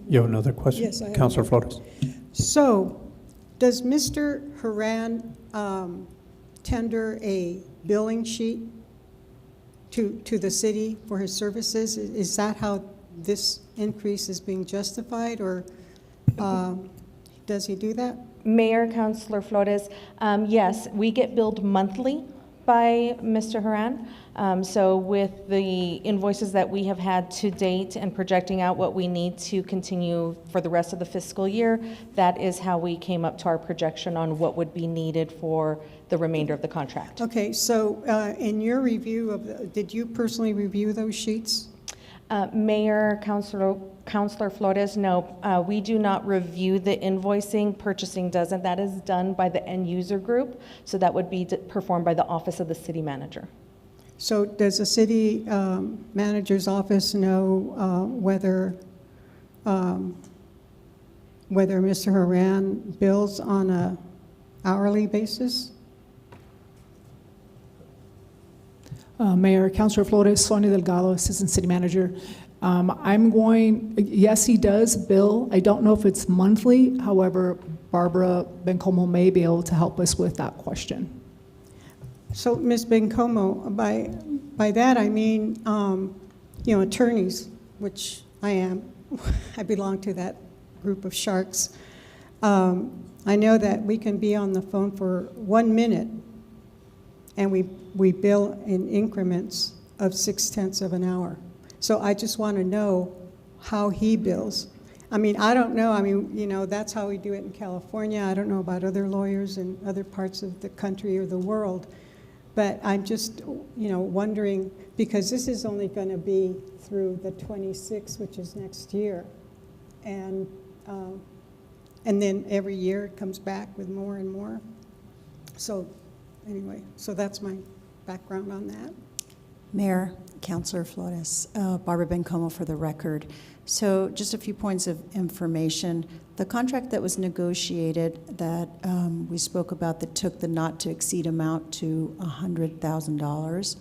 Speaker 2: You have another question?
Speaker 4: Yes, I have.
Speaker 2: Councilor Flores.
Speaker 4: So, does Mr. Haran tender a billing sheet to the city for his services? Is that how this increase is being justified, or does he do that?
Speaker 24: Mayor, Councilor Flores, yes, we get billed monthly by Mr. Haran. So with the invoices that we have had to date and projecting out what we need to continue for the rest of the fiscal year, that is how we came up to our projection on what would be needed for the remainder of the contract.
Speaker 4: Okay, so in your review of, did you personally review those sheets?
Speaker 24: Mayor, Councilor Flores, no, we do not review the invoicing. Purchasing doesn't. That is done by the end user group. So that would be performed by the office of the city manager.
Speaker 4: So does the city manager's office know whether Mr. Haran bills on an hourly basis?
Speaker 16: Mayor, Councilor Flores, Sonia Delgado, Assistant City Manager. Yes, he does bill. I don't know if it's monthly. However, Barbara Bencomo may be able to help us with that question.
Speaker 4: So, Ms. Bencomo, by that I mean, attorneys, which I am. I belong to that group of sharks. I know that we can be on the phone for 1 minute, and we bill in increments of 0.6 of an hour. So I just want to know how he bills. I mean, I don't know. I mean, that's how we do it in California. I don't know about other lawyers in other parts of the country or the world. But I'm just, wondering, because this is only going to be through the 26th, which is next year. And then every year it comes back with more and more. So anyway, so that's my background on that.
Speaker 5: Mayor, Councilor Flores, Barbara Bencomo for the record. So just a few points of information. The contract that was negotiated that we spoke about that took the not to exceed amount to $100,000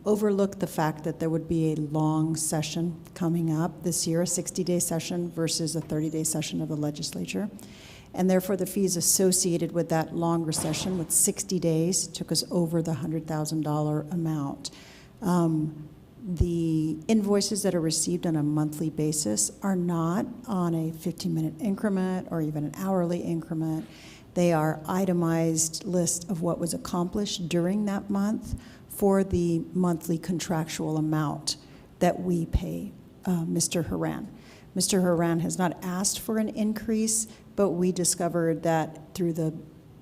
Speaker 5: overlooked the fact that there would be a long session coming up this year, a 60-day session versus a 30-day session of the legislature. And therefore, the fees associated with that longer session, with 60 days, took us over the $100,000 amount. The invoices that are received on a monthly basis are not on a 15-minute increment or even an hourly increment. They are itemized list of what was accomplished during that month for the monthly contractual amount that we pay Mr. Haran. Mr. Haran has not asked for an increase, but we discovered that through the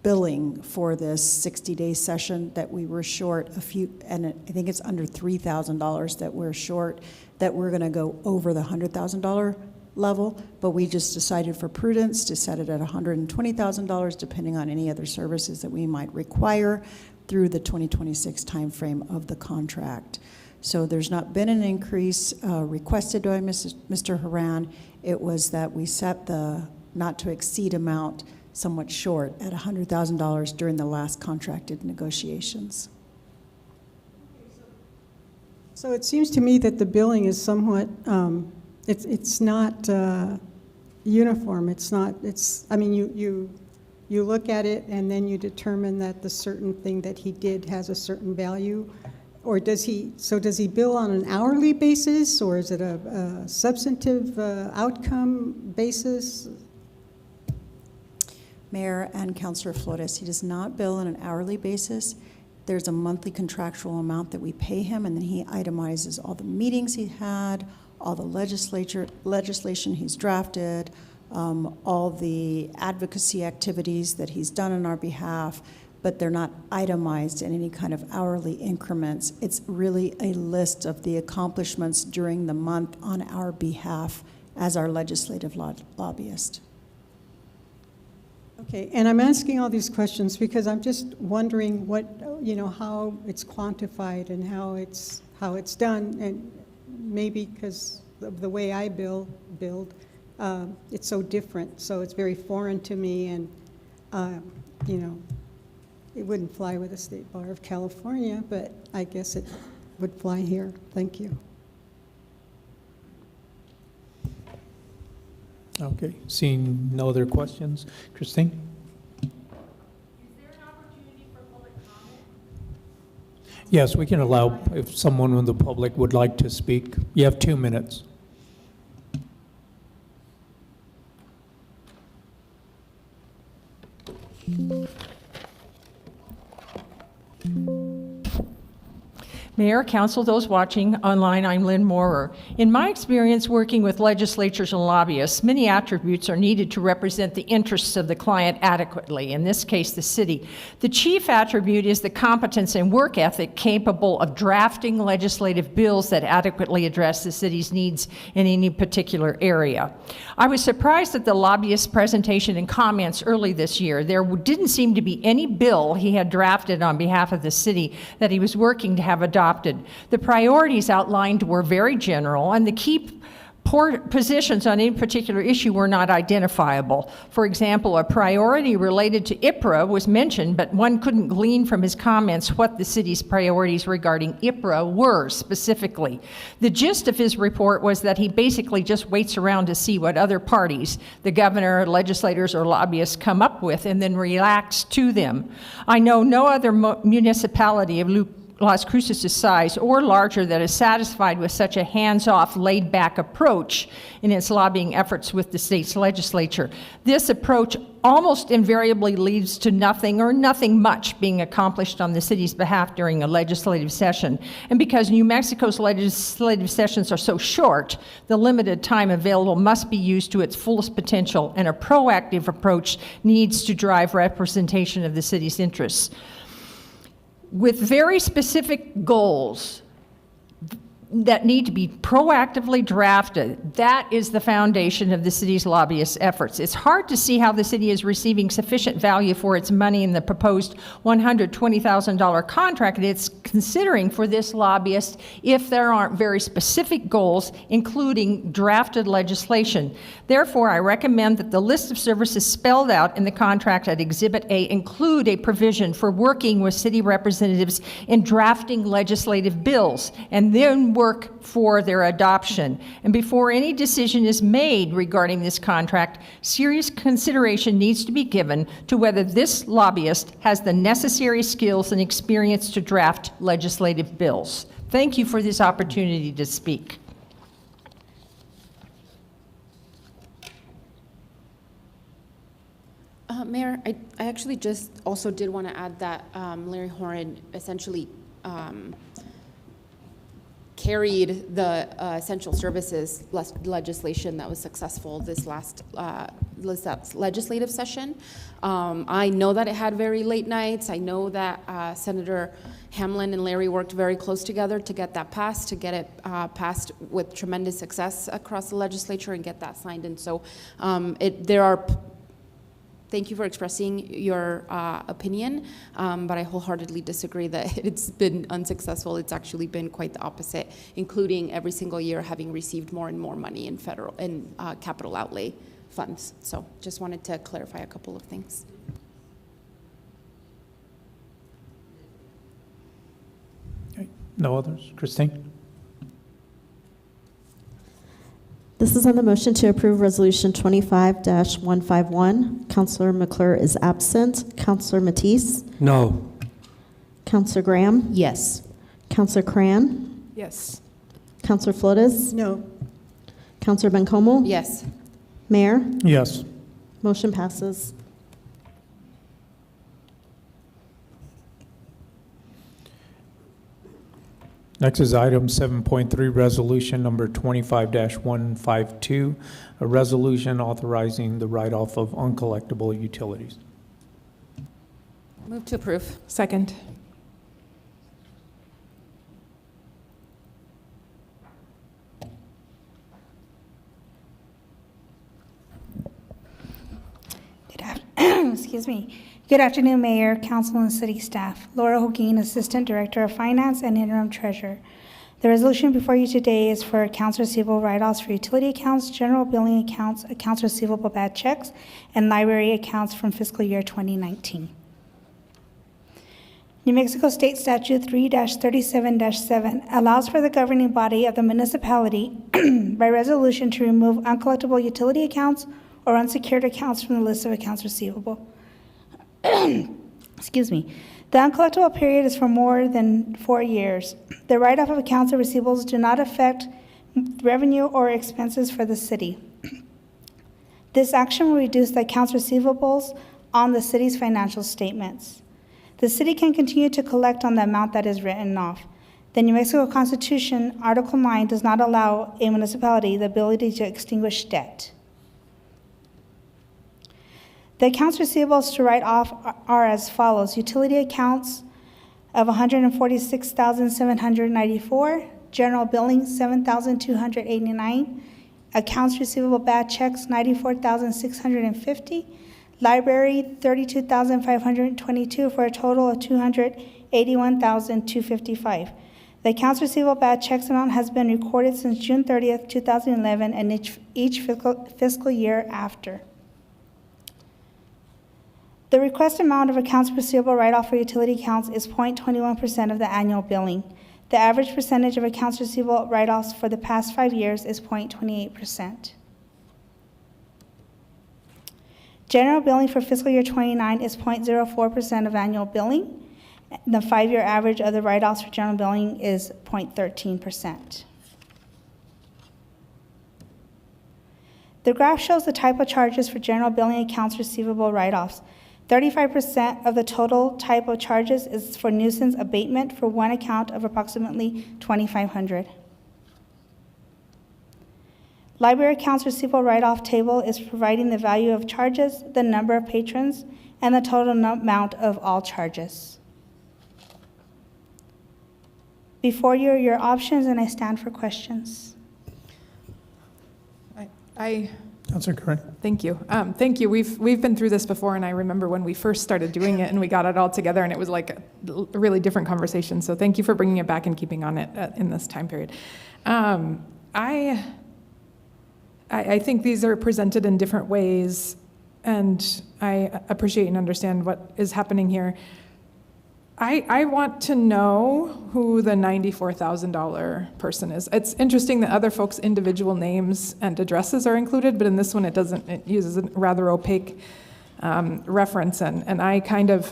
Speaker 5: billing for this 60-day session that we were short a few, and I think it's under $3,000 that we're short, that we're going to go over the $100,000 level, but we just decided for prudence to set it at $120,000 depending on any other services that we might require through the 2026 timeframe of the contract. So there's not been an increase requested by Mr. Haran. It was that we set the not to exceed amount somewhat short at $100,000 during the last contracted negotiations.
Speaker 4: So it seems to me that the billing is somewhat, it's not uniform. It's not, I mean, you look at it and then you determine that the certain thing that he did has a certain value, or does he bill on an hourly basis, or is it a substantive outcome basis?
Speaker 5: Mayor and Councilor Flores, he does not bill on an hourly basis. There's a monthly contractual amount that we pay him, and then he itemizes all the meetings he had, all the legislation he's drafted, all the advocacy activities that he's done on our behalf, but they're not itemized in any kind of hourly increments. It's really a list of the accomplishments during the month on our behalf as our legislative lobbyist.
Speaker 4: Okay, and I'm asking all these questions because I'm just wondering what, how it's quantified and how it's done, and maybe because of the way I build, it's so different, so it's very foreign to me, and it wouldn't fly with the State Bar of California, but I guess it would fly here. Thank you.
Speaker 2: Okay, seeing no other questions. Christine?
Speaker 6: Is there an opportunity for public comment?
Speaker 2: Yes, we can allow, if someone in the public would like to speak. You have 2 minutes.
Speaker 14: Mayor, Council, those watching online, I'm Lynn Moorer. In my experience working with legislatures and lobbyists, many attributes are needed to represent the interests of the client adequately, in this case, the city. The chief attribute is the competence and work ethic capable of drafting legislative bills that adequately address the city's needs in any particular area. I was surprised at the lobbyist's presentation and comments early this year. There didn't seem to be any bill he had drafted on behalf of the city that he was working to have adopted. The priorities outlined were very general, and the key positions on any particular issue were not identifiable. For example, a priority related to IPRA was mentioned, but one couldn't glean from his comments what the city's priorities regarding IPRA were specifically. The gist of his report was that he basically just waits around to see what other parties, the governor, legislators, or lobbyists come up with and then reacts to them. I know no other municipality of Las Cruces' size or larger that is satisfied with such a hands-off, laid-back approach in its lobbying efforts with the state's legislature. This approach almost invariably leads to nothing or nothing much being accomplished on the city's behalf during a legislative session. And because New Mexico's legislative sessions are so short, the limited time available must be used to its fullest potential, and a proactive approach needs to drive representation of the city's interests. With very specific goals that need to be proactively drafted, that is the foundation of the city's lobbyist efforts. It's hard to see how the city is receiving sufficient value for its money in the proposed $120,000 contract it's considering for this lobbyist if there aren't very specific goals, including drafted legislation. Therefore, I recommend that the list of services spelled out in the contract at Exhibit A include a provision for working with city representatives in drafting legislative bills, and then work for their adoption. And before any decision is made regarding this contract, serious consideration needs to be given to whether this lobbyist has the necessary skills and experience to draft legislative bills. Thank you for this opportunity to speak.
Speaker 21: Mayor, I actually just also did want to add that Larry Horan essentially carried the essential services legislation that was successful this last legislative session. I know that it had very late nights. I know that Senator Hamlin and Larry worked very close together to get that passed, to get it passed with tremendous success across the legislature and get that signed. And so thank you for expressing your opinion, but I wholeheartely disagree that it's been unsuccessful. It's actually been quite the opposite, including every single year having received more and more money in federal and capital outlay funds. So just wanted to clarify a couple of things.
Speaker 2: Okay. No others? Christine?
Speaker 17: This is on the motion to approve Resolution 25-151. Councilor McClure is absent. Councilor Matisse?
Speaker 3: No.
Speaker 17: Councilor Graham?
Speaker 1: Yes.
Speaker 17: Counselor Cran?
Speaker 20: Yes.
Speaker 17: Counselor Flores?
Speaker 4: No.
Speaker 17: Counselor Bencomo?
Speaker 21: Yes.
Speaker 17: Mayor?
Speaker 2: Yes.
Speaker 17: Motion passes.
Speaker 2: Next is item 7.3, resolution number 25-152, a resolution authorizing the write-off of uncollectible utilities.
Speaker 21: Move to approve.
Speaker 20: Second.
Speaker 6: Excuse me. Good afternoon, Mayor, Council, and City staff. Laura Hoguin, Assistant Director of Finance and Interim Treasurer. The resolution before you today is for accounts receivable write-offs for utility accounts, general billing accounts, accounts receivable bad checks, and library accounts from fiscal year 2019. New Mexico State Statute 3-37-7 allows for the governing body of the municipality by resolution to remove uncollectible utility accounts or unsecured accounts from the list of accounts receivable. Excuse me. The uncollectible period is for more than 4 years. The write-off of accounts and receivables do not affect revenue or expenses for the city. This action will reduce the accounts receivables on the city's financial statements. The city can continue to collect on the amount that is written off. The New Mexico Constitution, Article 9, does not allow a municipality the ability to extinguish debt. The accounts receivables to write off are as follows: utility accounts of $146,794, general billing $7,289, accounts receivable bad checks $94,650, library $32,522 for a total of $281,255. The accounts receivable bad checks amount has been recorded since June 30th, 2011, and each fiscal year after. The request amount of accounts receivable write-off for utility accounts is 0.21% of the annual billing. The average percentage of accounts receivable write-offs for the past 5 years is 0.28%. General billing for fiscal year 29 is 0.04% of annual billing. The 5-year average of the write-offs for general billing is 0.13%. The graph shows the type of charges for general billing accounts receivable write-offs. 35% of the total type of charges is for nuisance abatement for one account of approximately $2,500. Library accounts receivable write-off table is providing the value of charges, the number of patrons, and the total amount of all charges. Before you are your options, and I stand for questions.
Speaker 2: Councilor Curran.
Speaker 20: Thank you. Thank you. We've been through this before, and I remember when we first started doing it and we got it all together, and it was like a really different conversation. So thank you for bringing it back and keeping on it in this time period. I think these are presented in different ways, and I appreciate and understand what is happening here. I want to know who the $94,000 person is. It's interesting that other folks' individual names and addresses are included, but in this one it doesn't. It uses a rather opaque reference, and I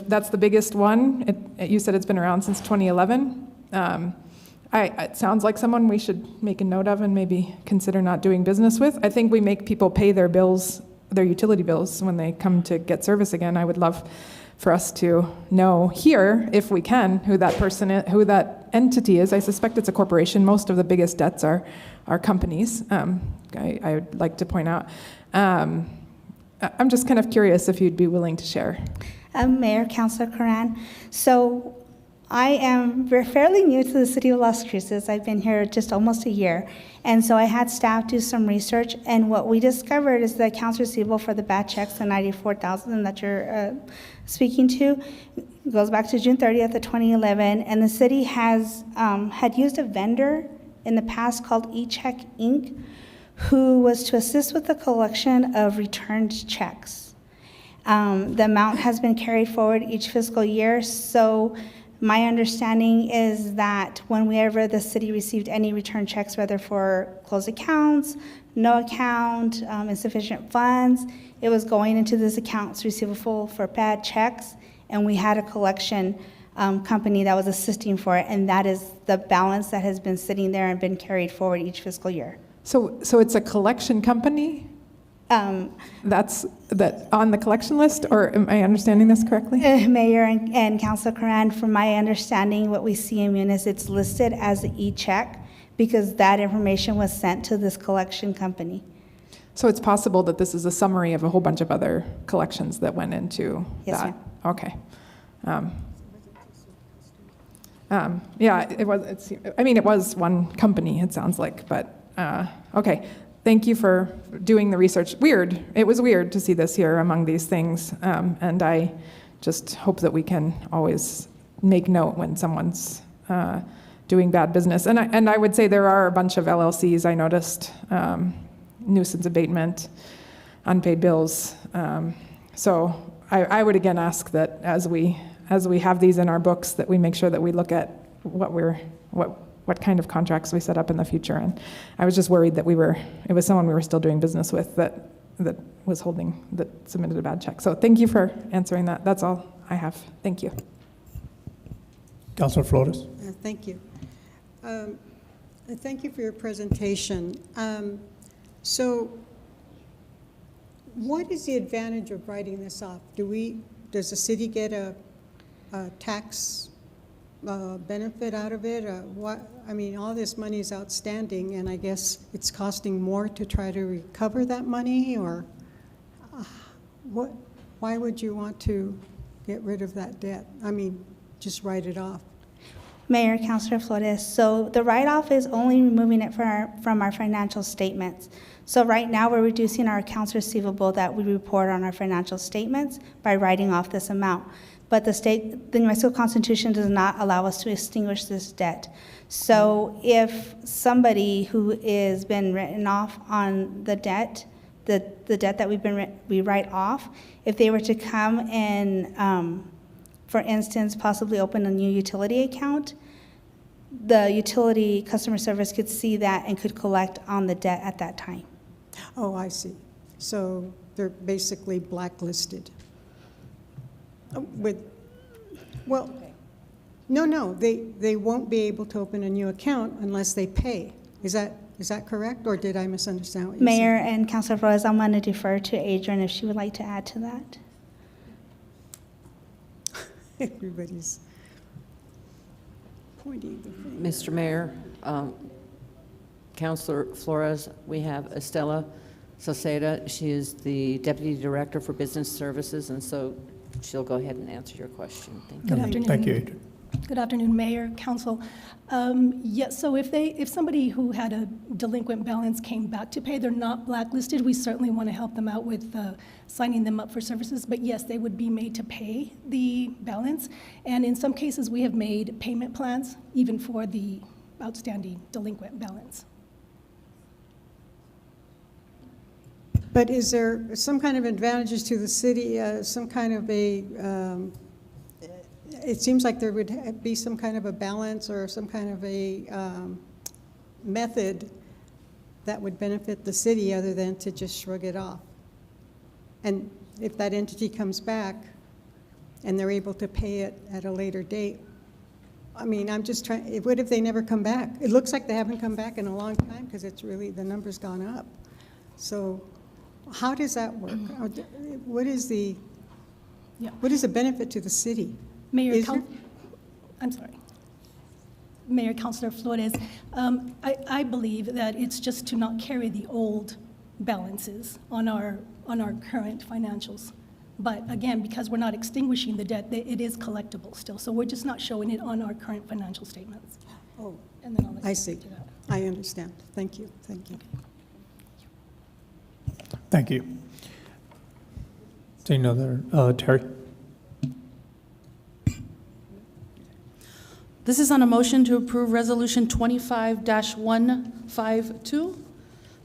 Speaker 20: that's the biggest one. You said it's been around since 2011. It sounds like someone we should make a note of and maybe consider not doing business with. I think we make people pay their bills, their utility bills, when they come to get service again. I would love for us to know here, if we can, who that person is, who that entity is. I suspect it's a corporation. Most of the biggest debts are companies. I would like to point out. I'm just kind of curious if you'd be willing to share.
Speaker 6: Mayor, Councilor Curran. So I am fairly new to the city of Las Cruces. I've been here just almost a year. And so I had staff do some research, and what we discovered is the accounts receivable for the bad checks, the $94,000 that you're speaking to, goes back to June 30th of 2011, and the city has had used a vendor in the past called eCheck Inc., who was to assist with the collection of returned checks. The amount has been carried forward each fiscal year, so my understanding is that whenever the city received any return checks, whether for closed accounts, no account, insufficient funds, it was going into this accounts receivable for bad checks, and we had a collection company that was assisting for it, and that is the balance that has been sitting there and been carried forward each fiscal year.
Speaker 20: So it's a collection company? That's on the collection list, or am I understanding this correctly?
Speaker 6: Mayor and Councilor Karan, from my understanding, what we see in Munis, it's listed as an e-check because that information was sent to this collection company.
Speaker 20: So it's possible that this is a summary of a whole bunch of other collections that went into
Speaker 6: Yes,
Speaker 20: that?
Speaker 6: ma'am.
Speaker 20: Okay. Yeah, it was one company, it sounds like, but, okay. Thank you for doing the research. Weird. It was weird to see this here among these things, and I just hope that we can always make note when someone's doing bad business. And I would say there are a bunch of LLCs I noticed, nuisance abatement, unpaid bills. So I would again ask that as we have these in our books, that we make sure that we look at what kind of contracts we set up in the future. And I was just worried that it was someone we were still doing business with that submitted a bad check. So thank you for answering that. That's all I have. Thank you.
Speaker 2: Councilor Flores.
Speaker 4: Thank you. Thank you for your presentation. So what is the advantage of writing this off? Does the city get a tax benefit out of it? All this money is outstanding, and I guess it's costing more to try to recover that money, or why would you want to get rid of that debt? Just write it off.
Speaker 6: Mayor, Councilor Flores, so the write-off is only removing it from our financial statements. So right now, we're reducing our accounts receivable that we report on our financial statements by writing off this amount. But the New Mexico Constitution does not allow us to extinguish this debt. So if somebody who is been written off on the debt, the debt that we write off, if they were to come and, for instance, possibly open a new utility account, the utility customer service could see that and could collect on the debt at that time.
Speaker 4: Oh, I see. So they're basically blacklisted. No, they won't be able to open a new account unless they pay. Is that correct, or did I misunderstand what you said?
Speaker 6: Mayor and Councilor Flores, I'm going to defer to Adrian if she would like to add to that.
Speaker 4: Everybody's pointing the finger.
Speaker 7: Mr. Mayor, Councilor Flores, we have Estela Sauceda. She is the Deputy Director for Business Services, and so she'll go ahead and answer your question. Thank you.
Speaker 8: Good afternoon.
Speaker 2: Thank you, Adrian.
Speaker 8: Good afternoon, Mayor, Council. Yes, so if somebody who had a delinquent balance came back to pay, they're not blacklisted. We certainly want to help them out with signing them up for services. But yes, they would be made to pay the balance. And in some cases, we have made payment plans even for the outstanding delinquent balance.
Speaker 4: But is there some kind of advantages to the city, some kind of a, it seems like there would be some kind of a balance or some kind of a method that would benefit the city other than to just shrug it off. And if that entity comes back and they're able to pay it at a later date, I'm just trying, what if they never come back? It looks like they haven't come back in a long time because it's really, the number's gone up. So how does that work? What is the benefit to the city?
Speaker 8: Mayor, I'm sorry. Mayor, Councilor Flores, I believe that it's just to not carry the old balances on our current financials. But again, because we're not extinguishing the debt, it is collectible still. So we're just not showing it on our current financial statements.
Speaker 4: Oh,
Speaker 8: and then
Speaker 4: I see. I understand. Thank you. Thank you.
Speaker 2: Thank you. Seeing another, Terry.
Speaker 10: This is on a motion to approve Resolution 25-152.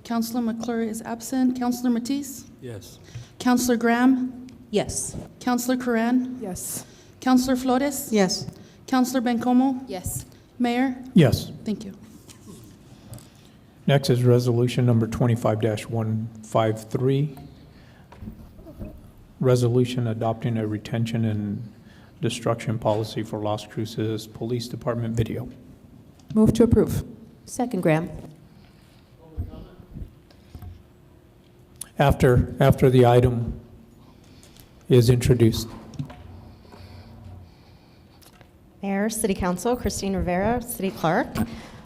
Speaker 10: Councilor McClure is absent. Councilor Matisse?
Speaker 3: Yes.
Speaker 10: Councilor Graham?
Speaker 1: Yes.
Speaker 10: Councilor Karan?
Speaker 20: Yes.
Speaker 10: Councilor Flores?
Speaker 4: Yes.
Speaker 10: Councilor Bencomo?
Speaker 21: Yes.
Speaker 10: Mayor?
Speaker 2: Yes.
Speaker 10: Thank you.
Speaker 2: Next is resolution number 25-153. Resolution adopting a retention and destruction policy for Las Cruces Police Department video.
Speaker 16: Move to approve.
Speaker 1: Second, Graham.
Speaker 2: After the item is introduced.
Speaker 17: Mayor, City Council, Christine Rivera, City Clerk.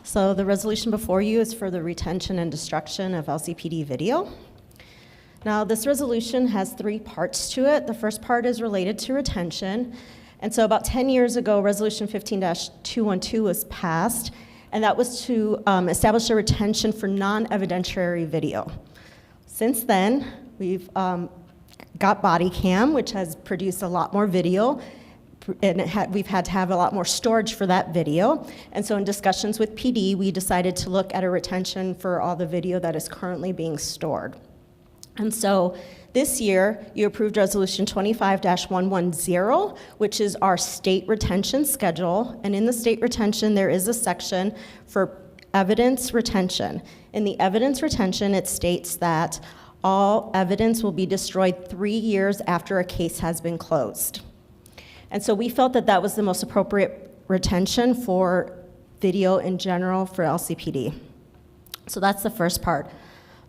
Speaker 17: So the resolution before you is for the retention and destruction of LCPD video. Now, this resolution has 3 parts to it. The first part is related to retention. And so about 10 years ago, Resolution 15-212 was passed, and that was to establish a retention for non-evidentiary video. Since then, we've got body cam, which has produced a lot more video, and we've had to have a lot more storage for that video. And so in discussions with PD, we decided to look at a retention for all the video that is currently being stored. And so this year, you approved Resolution 25-110, which is our state retention schedule. And in the state retention, there is a section for evidence retention. In the evidence retention, it states that all evidence will be destroyed 3 years after a case has been closed. And so we felt that that was the most appropriate retention for video in general for LCPD. So that's the first part.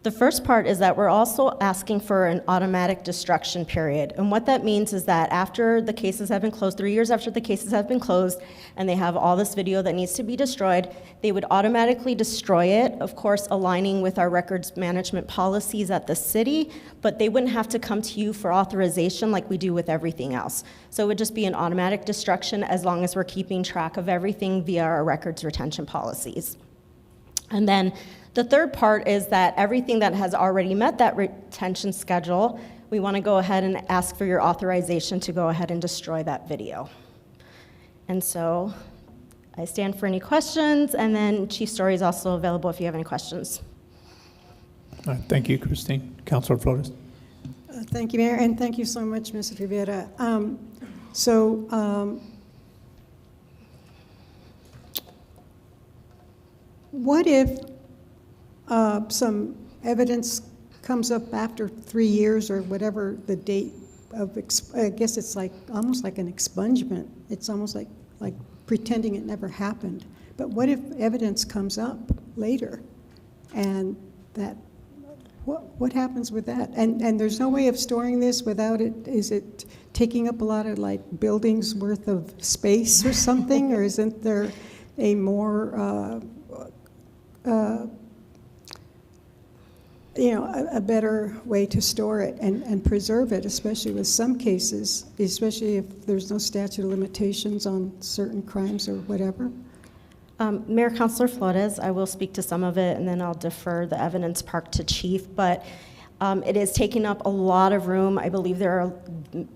Speaker 17: The first part is that we're also asking for an automatic destruction period. And what that means is that after the cases have been closed, 3 years after the cases have been closed, and they have all this video that needs to be destroyed, they would automatically destroy it, of course, aligning with our records management policies at the city, but they wouldn't have to come to you for authorization like we do with everything else. So it would just be an automatic destruction as long as we're keeping track of everything via our records retention policies. And then the third part is that everything that has already met that retention schedule, we want to go ahead and ask for your authorization to go ahead and destroy that video. And so I stand for any questions, and then Chief Story is also available if you have any questions.
Speaker 2: All right, thank you, Christine. Councilor Flores.
Speaker 4: Thank you, Mayor, and thank you so much, Ms. Rivera. What if some evidence comes up after 3 years or whatever the date of, I guess it's like almost like an expungement. It's almost like pretending it never happened. But what if evidence comes up later and that, what happens with that? And there's no way of storing this without it, is it taking up a lot of like buildings worth of space or something? Or isn't there a more, a better way to store it and preserve it, especially with some cases, especially if there's no statute of limitations on certain crimes or whatever?
Speaker 17: Mayor, Councilor Flores, I will speak to some of it, and then I'll defer the evidence part to Chief, but it is taking up a lot of room. I believe there are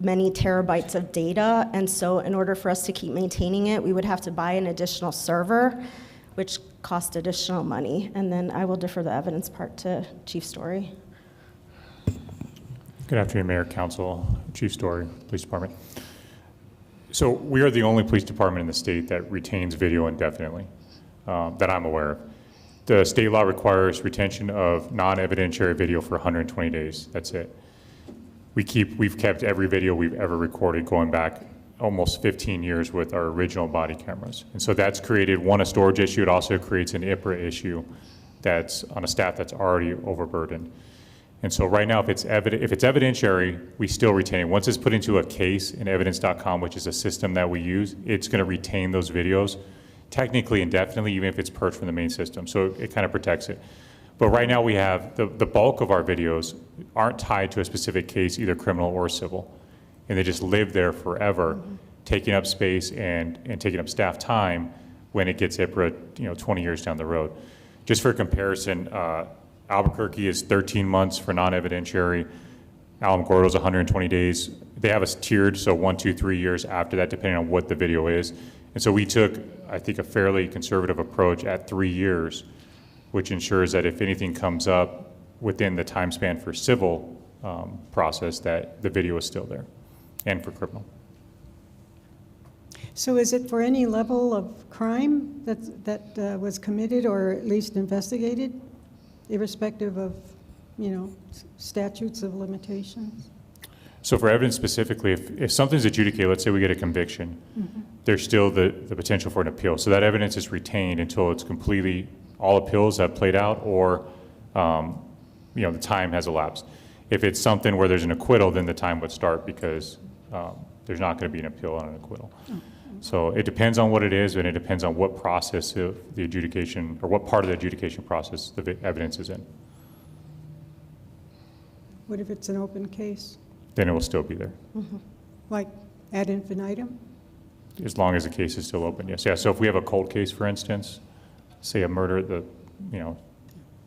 Speaker 17: many terabytes of data, and so in order for us to keep maintaining it, we would have to buy an additional server, which cost additional money. And then I will defer the evidence part to Chief Story.
Speaker 11: Good afternoon, Mayor, Council, Chief Story, Police Department. So we are the only police department in the state that retains video indefinitely, that I'm aware of. The state law requires retention of non-evidentiary video for 120 days. That's it. We've kept every video we've ever recorded going back almost 15 years with our original body cameras. And so that's created, one, a storage issue. It also creates an IPRA issue that's on a staff that's already overburdened. And so right now, if it's evidentiary, we still retain it. Once it's put into a case in evidence.com, which is a system that we use, it's going to retain those videos technically indefinitely, even if it's purged from the main system. So it kind of protects it. But right now we have the bulk of our videos aren't tied to a specific case, either criminal or civil. And they just live there forever, taking up space and taking up staff time when it gets IPRA, 20 years down the road. Just for comparison, Albuquerque is 13 months for non-evidentiary. Alamogordo is 120 days. They have us tiered, so 1, 2, 3 years after that, depending on what the video is. And so we took, I think, a fairly conservative approach at 3 years, which ensures that if anything comes up within the time span for civil process, that the video is still there, and for criminal.
Speaker 4: So is it for any level of crime that was committed or at least investigated, irrespective of, statutes of limitations?
Speaker 11: So for evidence specifically, if something's adjudicated, let's say we get a conviction, there's still the potential for an appeal. So that evidence is retained until it's completely, all appeals have played out, or the time has elapsed. If it's something where there's an acquittal, then the time would start because there's not going to be an appeal on an acquittal. So it depends on what it is, and it depends on what process of the adjudication, or what part of the adjudication process the evidence is in.
Speaker 4: What if it's an open case?
Speaker 11: Then it will still be there.
Speaker 4: Like ad infinitum?
Speaker 11: As long as the case is still open, yes. Yeah, so if we have a cold case, for instance, say a murder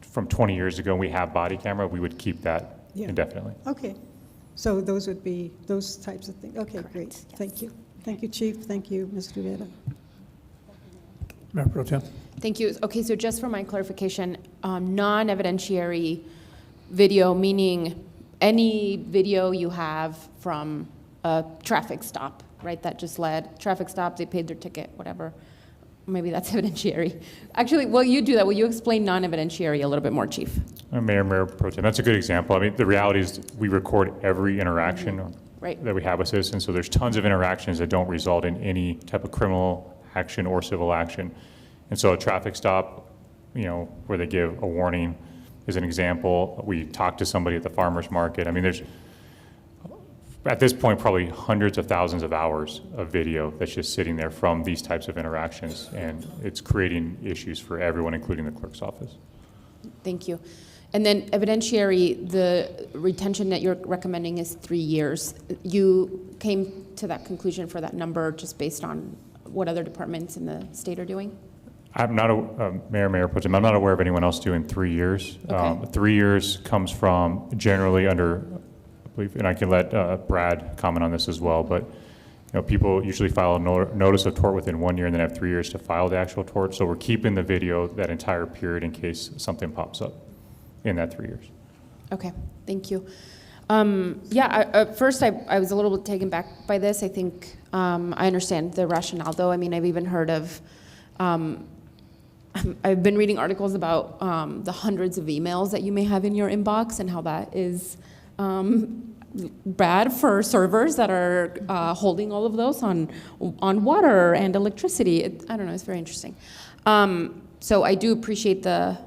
Speaker 11: from 20 years ago, and we have body camera, we would keep that indefinitely.
Speaker 4: Okay. So those would be those types of things. Okay, great. Yes. Thank you. Thank you, Chief. Thank you, Ms. Rivera.
Speaker 2: Mayor Pro Tem.
Speaker 21: Thank you. Okay, so just for my clarification, non-evidentiary video, meaning any video you have from a traffic stop, right, that just led, traffic stop, they paid their ticket, whatever. Maybe that's evidentiary. Actually, will you do that? Will you explain non-evidentiary a little bit more, Chief?
Speaker 11: Mayor Pro Tem, that's a good example. I mean, the reality is we record every interaction that we have with citizens, so there's tons of interactions that don't result in any type of criminal action or civil action. And so a traffic stop, where they give a warning is an example. We talk to somebody at the farmer's market. I mean, there's, at this point, probably hundreds of thousands of hours of video that's just sitting there from these types of interactions, and it's creating issues for everyone, including the clerk's office.
Speaker 21: Thank you. And then evidentiary, the retention that you're recommending is 3 years. You came to that conclusion for that number just based on what other departments in the state are doing?
Speaker 11: I'm not Mayor Pro Tem, I'm not aware of anyone else doing 3 years.
Speaker 21: Okay.
Speaker 11: 3 years comes from generally under, I believe, and I can let Brad comment on this as well, but people usually file a notice of tort within 1 year and then have 3 years to file the actual tort. So we're keeping the video that entire period in case something pops up in that 3 years.
Speaker 21: Okay, thank you. At first I was a little bit taken back by this. I think I understand the rationale, though. I mean, I've even heard of, I've been reading articles about the hundreds of emails that you may have in your inbox and how that is bad for servers that are holding all of those on water and electricity. I don't know, it's very interesting. So I do appreciate that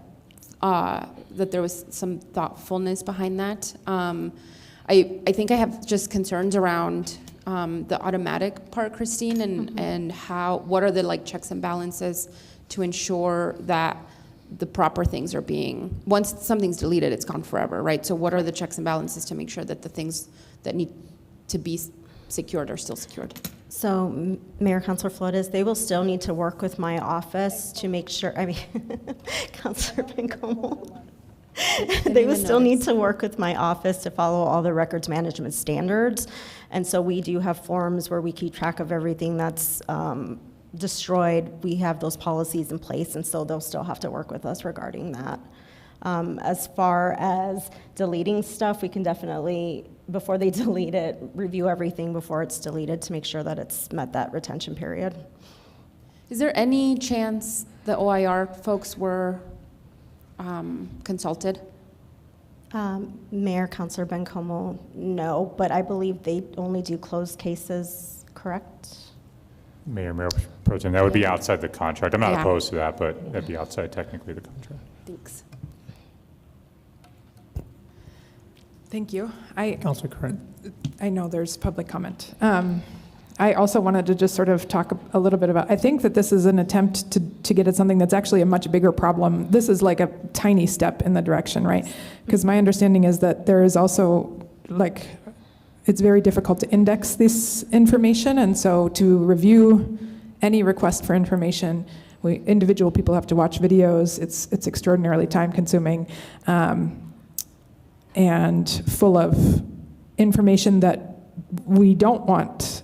Speaker 21: there was some thoughtfulness behind that. I think I have just concerns around the automatic part, Christine, and what are the checks and balances to ensure that the proper things are being, once something's deleted, it's gone forever, right? So what are the checks and balances to make sure that the things that need to be secured are still secured?
Speaker 17: So, Mayor, Councilor Flores, they will still need to work with my office to make sure, Councilor Bencomo. They will still need to work with my office to follow all the records management standards. And so we do have forms where we keep track of everything that's destroyed. We have those policies in place, and so they'll still have to work with us regarding that. As far as deleting stuff, we can definitely, before they delete it, review everything before it's deleted to make sure that it's met that retention period.
Speaker 21: Is there any chance the OIR folks were consulted?
Speaker 17: Mayor, Councilor Bencomo, no, but I believe they only do closed cases, correct?
Speaker 11: Mayor Pro Tem, that would be outside the contract. I'm not
Speaker 21: Yeah.
Speaker 11: opposed to that, but that'd be outside technically the contract.
Speaker 21: Thanks.
Speaker 20: Thank you.
Speaker 2: Councilor Curran.
Speaker 20: I know there's public comment. I also wanted to just sort of talk a little bit about, I think that this is an attempt to get at something that's actually a much bigger problem. This is like a tiny step in the direction, right? Because my understanding is that there is also, it's very difficult to index this information, and so to review any request for information, individual people have to watch videos. It's extraordinarily time-consuming and full of information that we don't want.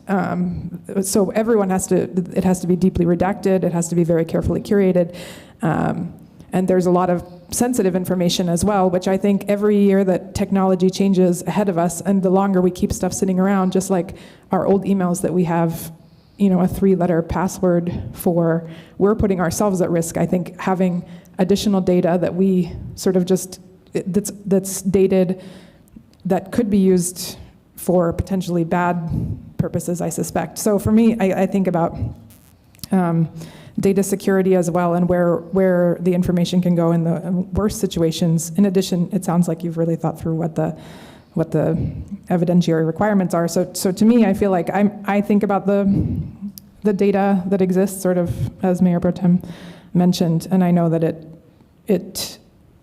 Speaker 20: So everyone it has to be deeply redacted, it has to be very carefully curated, and there's a lot of sensitive information as well, which I think every year that technology changes ahead of us, and the longer we keep stuff sitting around, just like our old emails that we have, a 3-letter password for, we're putting ourselves at risk. I think having additional data that we sort of just, that's dated, that could be used for potentially bad purposes, I suspect. So for me, I think about data security as well, and where the information can go in the worst situations. In addition, it sounds like you've really thought through what the evidentiary requirements are. So to me, I feel like I think about the data that exists, sort of as Mayor Pro Tem mentioned, and I know that it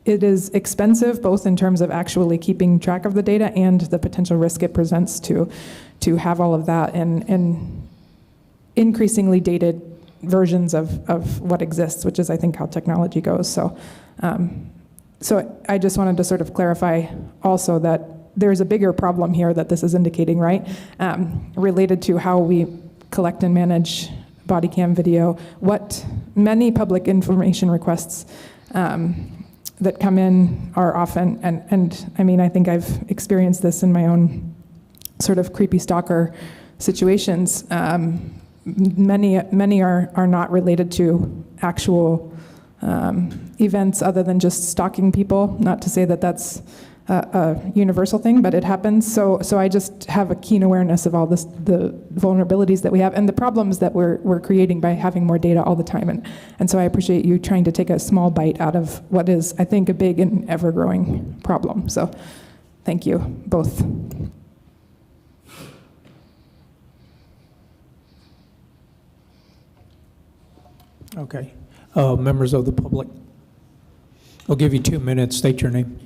Speaker 20: is expensive, both in terms of actually keeping track of the data and the potential risk it presents to have all of that and increasingly dated versions of what exists, which is, I think, how technology goes. So I just wanted to sort of clarify also that there's a bigger problem here that this is indicating, right? Related to how we collect and manage body cam video. What many public information requests that come in are often, and I mean, I think I've experienced this in my own sort of creepy stalker situations. Many are not related to actual events other than just stalking people. Not to say that that's a universal thing, but it happens. So I just have a keen awareness of all the vulnerabilities that we have and the problems that we're creating by having more data all the time. And so I appreciate you trying to take a small bite out of what is, I think, a big and ever-growing problem. So thank you, both.
Speaker 2: Okay. Members of the public, I'll give you 2 minutes. State your name.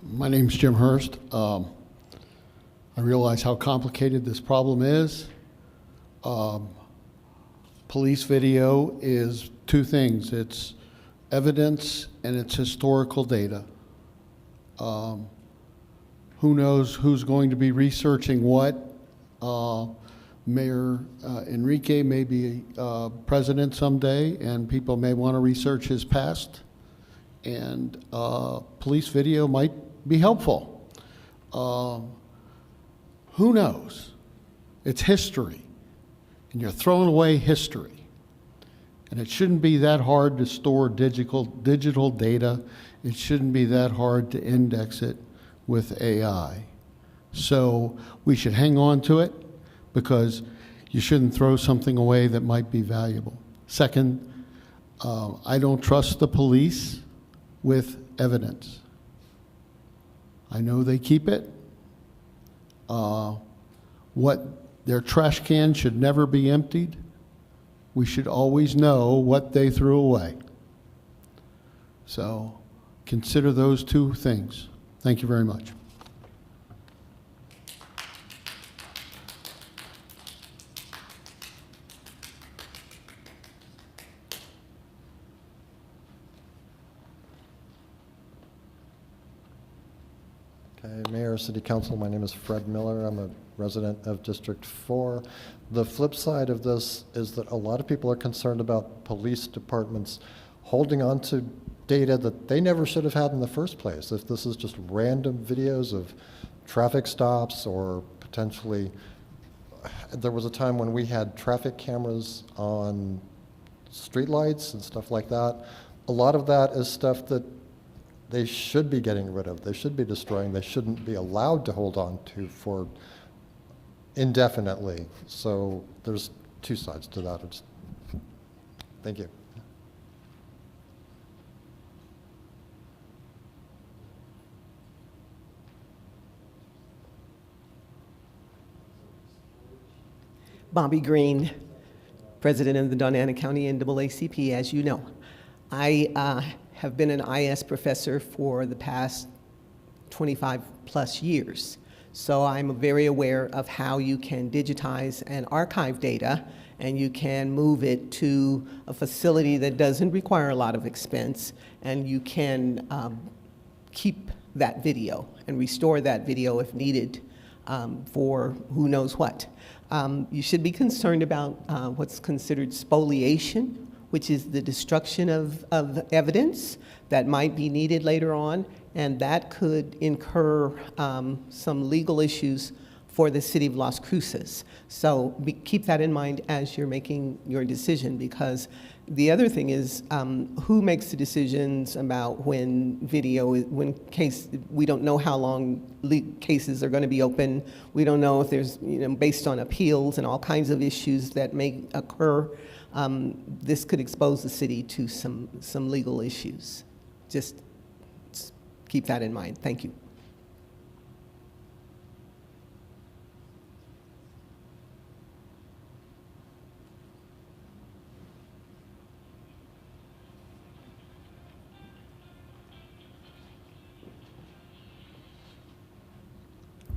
Speaker 12: My name's Jim Hurst. I realize how complicated this problem is. Police video is two things. It's evidence and it's historical data. Who knows who's going to be researching what? Mayor Enrique may be president someday, and people may want to research his past. And police video might be helpful. Who knows? It's history, and you're throwing away history. And it shouldn't be that hard to store digital data. It shouldn't be that hard to index it with AI. So we should hang on to it, because you shouldn't throw something away that might be valuable. Second, I don't trust the police with evidence. I know they keep it. Their trash can should never be emptied. We should always know what they threw away. So consider those two things. Thank you very much.
Speaker 13: Okay, Mayor, City Council, my name is Fred Miller. I'm a resident of District 4. The flip side of this is that a lot of people are concerned about police departments holding on to data that they never should have had in the first place. If this is just random videos of traffic stops, or potentially, there was a time when we had traffic cameras on streetlights and stuff like that. A lot of that is stuff that they should be getting rid of. They should be destroying. They shouldn't be allowed to hold on to for indefinitely. So there's two sides to that. Thank you.
Speaker 22: Bobby Green, President of the Doñana County NAACP, as you know. I have been an IS professor for the past 25 plus years. So I'm very aware of how you can digitize and archive data, and you can move it to a facility that doesn't require a lot of expense, and you can keep that video and restore that video if needed for who knows what. You should be concerned about what's considered spoliation, which is the destruction of evidence that might be needed later on, and that could incur some legal issues for the city of Las Cruces. So keep that in mind as you're making your decision, because the other thing is who makes the decisions about when we don't know how long cases are going to be open. We don't know if there's, based on appeals and all kinds of issues that may occur, this could expose the city to some legal issues. Just keep that in mind. Thank you.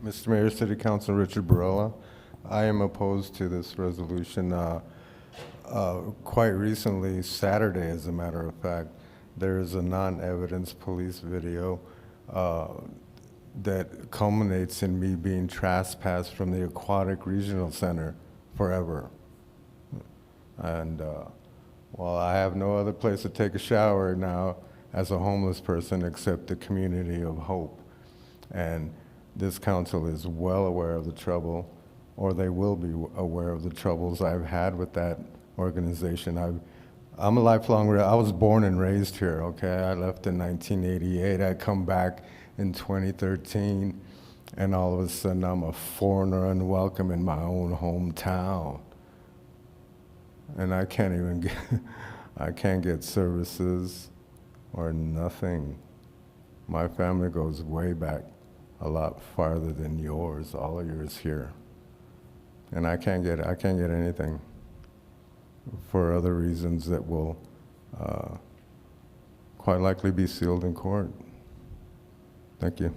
Speaker 15: Mr. Mayor, City Council, Richard Barella. I am opposed to this resolution. Quite recently, Saturday, as a matter of fact, there is a non-evidence police video that culminates in me being trespassed from the Aquatic Regional Center forever. And while I have no other place to take a shower now as a homeless person except the community of Hope. And this council is well aware of the trouble, or they will be aware of the troubles I've had with that organization. I'm a lifelong, I was born and raised here, okay? I left in 1988. I come back in 2013, and all of a sudden I'm a foreigner unwelcome in my own hometown. And I can't even get, I can't get services or nothing. My family goes way back, a lot farther than yours, all of yours here. And I can't get anything for other reasons that will quite likely be sealed in court. Thank you.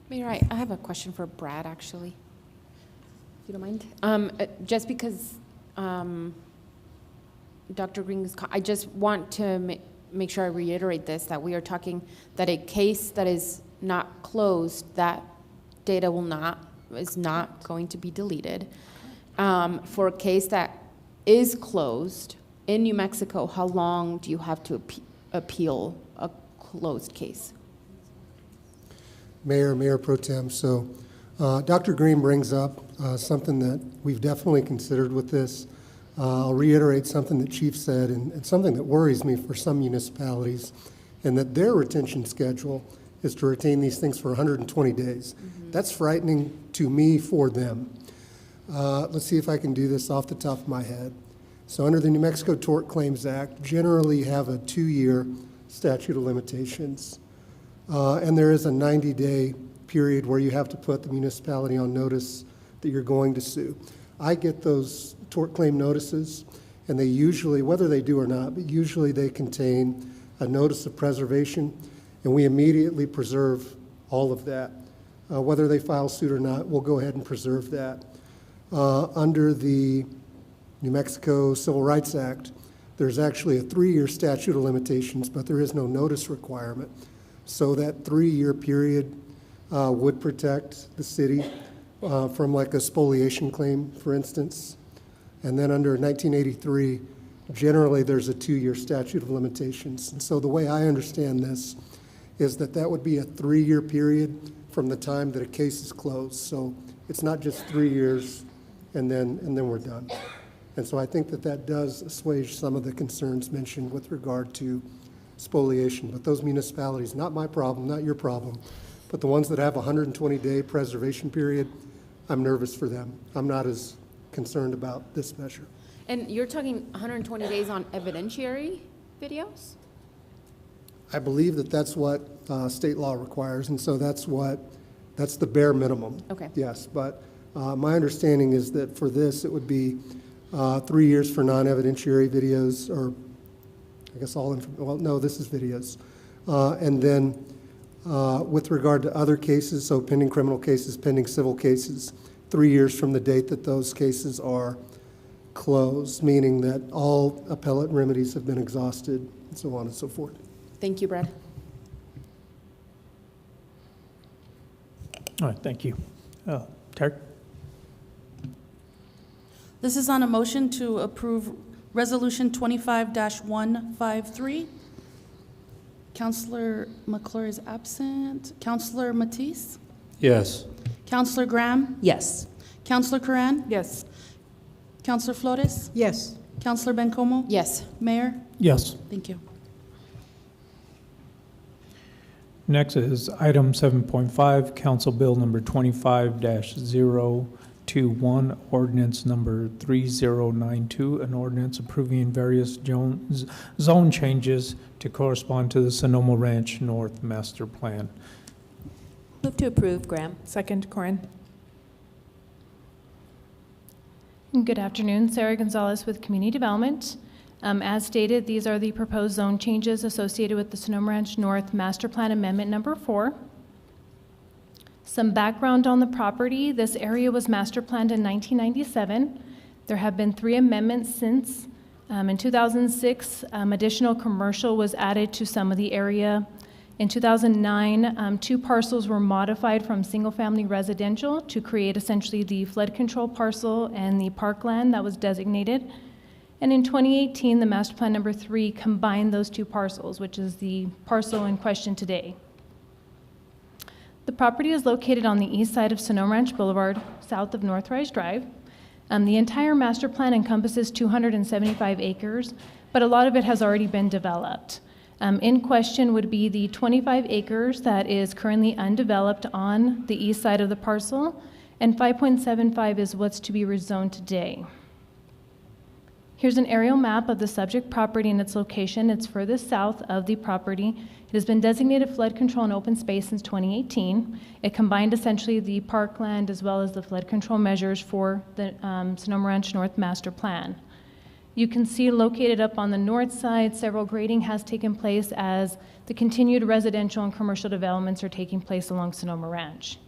Speaker 21: Mayor, I have a question for Brad, actually, if you don't mind. Just because Dr. Green, I just want to make sure I reiterate this, that we are talking that a case that is not closed, that data is not going to be deleted. For a case that is closed in New Mexico, how long do you have to appeal a closed case?
Speaker 18: Mayor Pro Tem, so Dr. Green brings up something that we've definitely considered with this. I'll reiterate something that Chief said, and something that worries me for some municipalities, and that their retention schedule is to retain these things for 120 days. Mm-hmm. That's frightening to me for them. Let's see if I can do this off the top of my head. So under the New Mexico Tort Claims Act, generally you have a 2-year statute of limitations. And there is a 90-day period where you have to put the municipality on notice that you're going to sue. I get those tort claim notices, and they usually, whether they do or not, but usually they contain a notice of preservation, and we immediately preserve all of that. Whether they file suit or not, we'll go ahead and preserve that. Under the New Mexico Civil Rights Act, there's actually a 3-year statute of limitations, but there is no notice requirement. So that 3-year period would protect the city from like a spoliation claim, for instance. And then under 1983, generally there's a 2-year statute of limitations. And so the way I understand this is that that would be a 3-year period from the time that a case is closed. So it's not just 3 years and then we're done. And so I think that that does assuage some of the concerns mentioned with regard to spoliation. But those municipalities, not my problem, not your problem, but the ones that have a 120-day preservation period, I'm nervous for them. I'm not as concerned about this measure.
Speaker 21: And you're talking 120 days on evidentiary videos?
Speaker 18: I believe that that's what state law requires, and so that's the bare minimum. Okay. Yes, but my understanding is that for this, it would be 3 years for non-evidentiary videos, or I guess this is videos. And then with regard to other cases, so pending criminal cases, pending civil cases, 3 years from the date that those cases are closed, meaning that all appellate remedies have been exhausted, and so on and so forth.
Speaker 21: Thank you, Brad.
Speaker 2: All right, thank you. Terry?
Speaker 10: This is on a motion to approve Resolution 25-153. Counselor McClure is absent. Counselor Matisse?
Speaker 3: Yes.
Speaker 10: Counselor Graham?
Speaker 1: Yes.
Speaker 10: Counselor Curran?
Speaker 20: Yes.
Speaker 10: Counselor Flores?
Speaker 4: Yes.
Speaker 10: Counselor Bencomo?
Speaker 21: Yes.
Speaker 10: Mayor?
Speaker 2: Yes.
Speaker 10: Thank you.
Speaker 2: Next is item 7.5, Council Bill number 25-021, ordinance number 3092, an ordinance approving various zone changes to correspond to the Sonoma Ranch North Master Plan.
Speaker 1: Move to approve, Graham.
Speaker 20: Second, Corin.
Speaker 9: Good afternoon, Sarah Gonzalez with Community Development. As stated, these are the proposed zone changes associated with the Sonoma Ranch North Master Plan Amendment number 4. Some background on the property. This area was master planned in 1997. There have been 3 amendments since. In 2006, additional commercial was added to some of the area. In 2009, 2 parcels were modified from single-family residential to create essentially the flood control parcel and the parkland that was designated. And in 2018, the master plan number 3 combined those 2 parcels, which is the parcel in question today. The property is located on the east side of Sonoma Ranch Boulevard, south of Northrise Drive. The entire master plan encompasses 275 acres, but a lot of it has already been developed. In question would be the 25 acres that is currently undeveloped on the east side of the parcel, and 5.75 is what's to be rezoned today. Here's an aerial map of the subject property and its location. It's further south of the property. It has been designated flood control and open space since 2018. It combined essentially the parkland as well as the flood control measures for the Sonoma Ranch North Master Plan. You can see located up on the north side, several grading has taken place as the continued residential and commercial developments are taking place along Sonoma Ranch.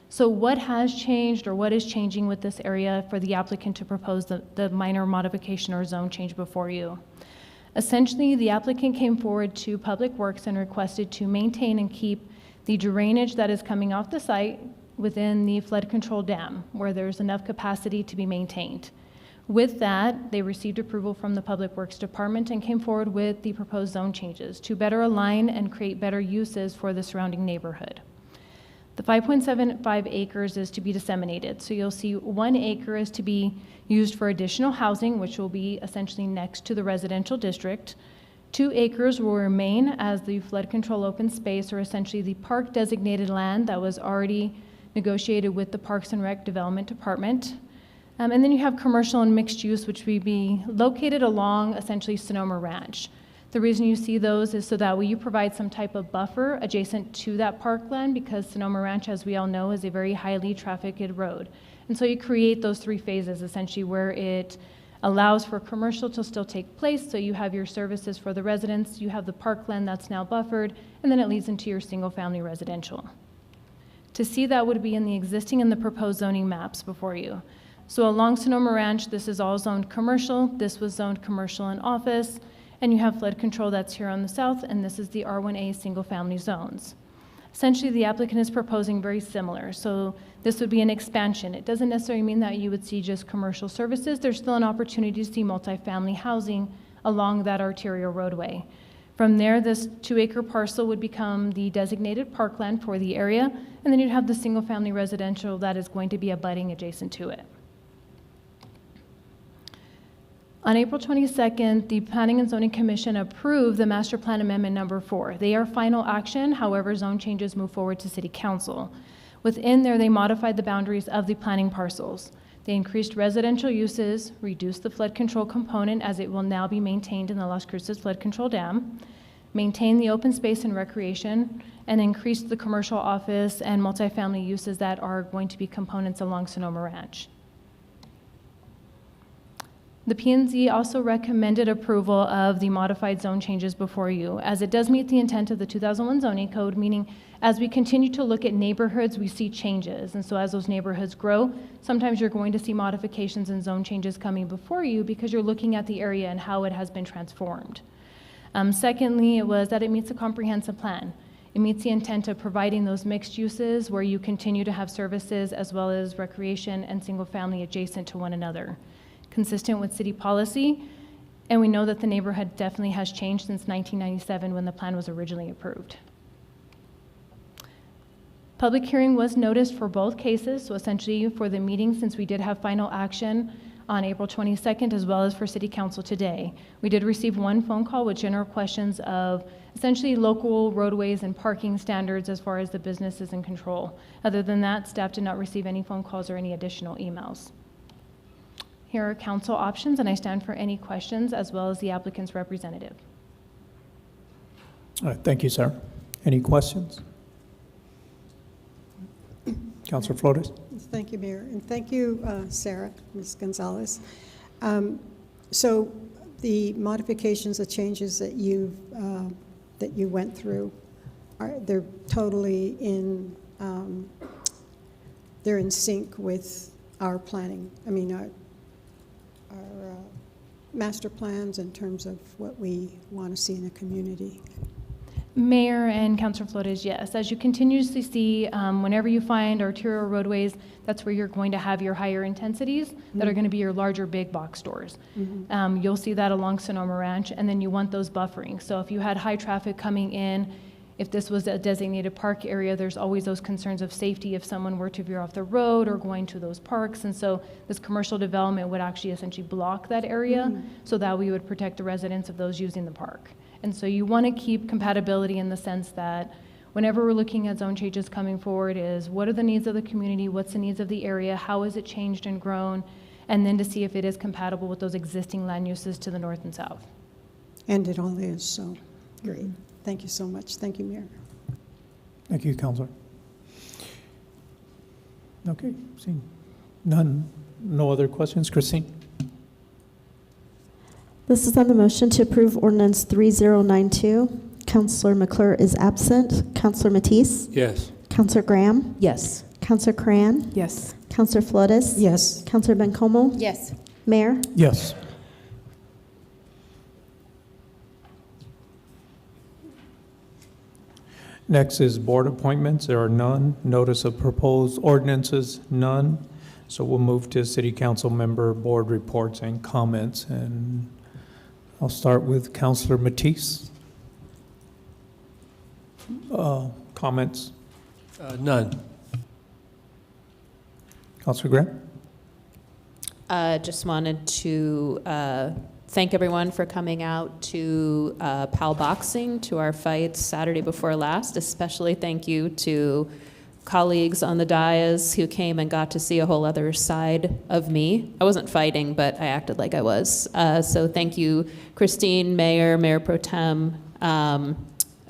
Speaker 9: So what has changed or what is changing with this area for the applicant to propose the minor modification or zone change before you? Essentially, the applicant came forward to Public Works and requested to maintain and keep the drainage that is coming off the site within the flood control dam, where there's enough capacity to be maintained. With that, they received approval from the Public Works Department and came forward with the proposed zone changes to better align and create better uses for the surrounding neighborhood. The 5.75 acres is to be disseminated. So you'll see 1 acre is to be used for additional housing, which will be essentially next to the residential district. 2 acres will remain as the flood control open space, or essentially the park designated land that was already negotiated with the Parks and Rec Development Department. And then you have commercial and mixed use, which will be located along essentially Sonoma Ranch. The reason you see those is so that way you provide some type of buffer adjacent to that parkland, because Sonoma Ranch, as we all know, is a very highly trafficked road. And so you create those 3 phases essentially where it allows for commercial to still take place. So you have your services for the residents, you have the parkland that's now buffered, and then it leads into your single family residential. To see that would be in the existing and the proposed zoning maps before you. So along Sonoma Ranch, this is all zoned commercial. This was zoned commercial and office. And you have flood control that's here on the south, and this is the R1A single-family zones. Essentially, the applicant is proposing very similar. So this would be an expansion. It doesn't necessarily mean that you would see just commercial services. There's still an opportunity to see multifamily housing along that arterial roadway. From there, this 2-acre parcel would become the designated parkland for the area, and then you'd have the single-family residential that is going to be abutting adjacent to it. On April 22nd, the Planning and Zoning Commission approved the Master Plan Amendment number 4. They are final action, however, zone changes move forward to City Council. Within there, they modified the boundaries of the planning parcels. They increased residential uses, reduced the flood control component as it will now be maintained in the Las Cruces Flood Control Dam, maintained the open space and recreation, and increased the commercial office and multifamily uses that are going to be components along Sonoma Ranch. The P&Z also recommended approval of the modified zone changes before you, as it does meet the intent of the 2001 zoning code, meaning as we continue to look at neighborhoods, we see changes. And so as those neighborhoods grow, sometimes you're going to see modifications and zone changes coming before you because you're looking at the area and how it has been transformed. Secondly, it was that it meets a comprehensive plan. It meets the intent of providing those mixed uses where you continue to have services as well as recreation and single family adjacent to one another. Consistent with city policy, And we know that the neighborhood definitely has changed since 1997 when the plan was originally approved. Public hearing was noticed for both cases, so essentially for the meeting, since we did have final action on April 22nd, as well as for City Council today. We did receive one phone call with general questions of essentially local roadways and parking standards as far as the business is in control. Other than that, staff did not receive any phone calls or any additional emails. Here are council options, and I stand for any questions as well as the applicant's representative.
Speaker 2: All right, thank you, Sarah. Any questions? Councilor Flores?
Speaker 4: Thank you, Mayor, and thank you, Sarah, Ms. Gonzalez. So the modifications, the changes that you went through, they're totally they're in sync with our planning. I mean, our master plans in terms of what we want to see in a community.
Speaker 9: Mayor and Councilor Flores, yes. As you continuously see, whenever you find arterial roadways, that's where you're going to have your higher intensities that are going to be your larger big box stores. You'll see that along Sonoma Ranch, and then you want those buffering. So if you had high traffic coming in, if this was a designated park area, there's always those concerns of safety if someone were to veer off the road or going to those parks. And so this commercial development would actually essentially block that area so that we would protect the residents of those using the park. And so you want to keep compatibility in the sense that whenever we're looking at zone changes coming forward is what are the needs of the community, what's the needs of the area, how has it changed and grown, and then to see if it is compatible with those existing land uses to the north and south.
Speaker 4: And it all is, so great. Thank you so much. Thank you, Mayor.
Speaker 2: Thank you, Councilor. Okay, seeing none, no other questions. Christine?
Speaker 17: This is on the motion to approve ordinance 3092. Councilor McClure is absent. Councilor Matisse?
Speaker 3: Yes.
Speaker 17: Councilor Graham?
Speaker 1: Yes.
Speaker 17: Councilor Cran?
Speaker 20: Yes.
Speaker 17: Councilor Flores?
Speaker 4: Yes.
Speaker 17: Councilor Bencomo?
Speaker 21: Yes.
Speaker 17: Mayor?
Speaker 2: Yes. Next is board appointments. There are none. Notice of proposed ordinances, none. So we'll move to city council member board reports and comments. And I'll start with Councilor Matisse. Comments?
Speaker 3: None.
Speaker 2: Councilor Graham?
Speaker 1: Just wanted to thank everyone for coming out to PAL Boxing, to our fights Saturday before last. Especially thank you to colleagues on the dais who came and got to see a whole other side of me. I wasn't fighting, but I acted like I was. So thank you, Christine, Mayor Pro Tem.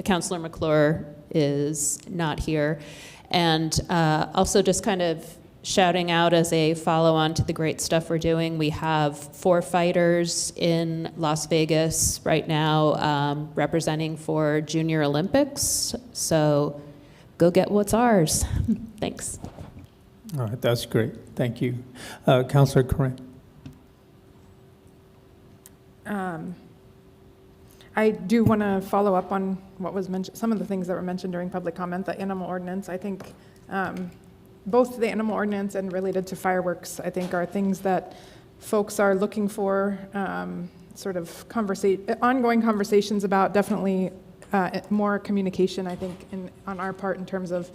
Speaker 1: Councilor McClure is not here. And also just kind of shouting out as a follow-on to the great stuff we're doing. We have 4 fighters in Las Vegas right now representing for Junior Olympics. So go get what's ours. Thanks.
Speaker 2: All right, that's great. Thank you. Councilor Corinne.
Speaker 20: I do want to follow up on what was mentioned, some of the things that were mentioned during public comment, the animal ordinance. I think both the animal ordinance and related to fireworks, I think, are things that folks are looking for sort of ongoing conversations about. Definitely more communication, I think, on our part in terms of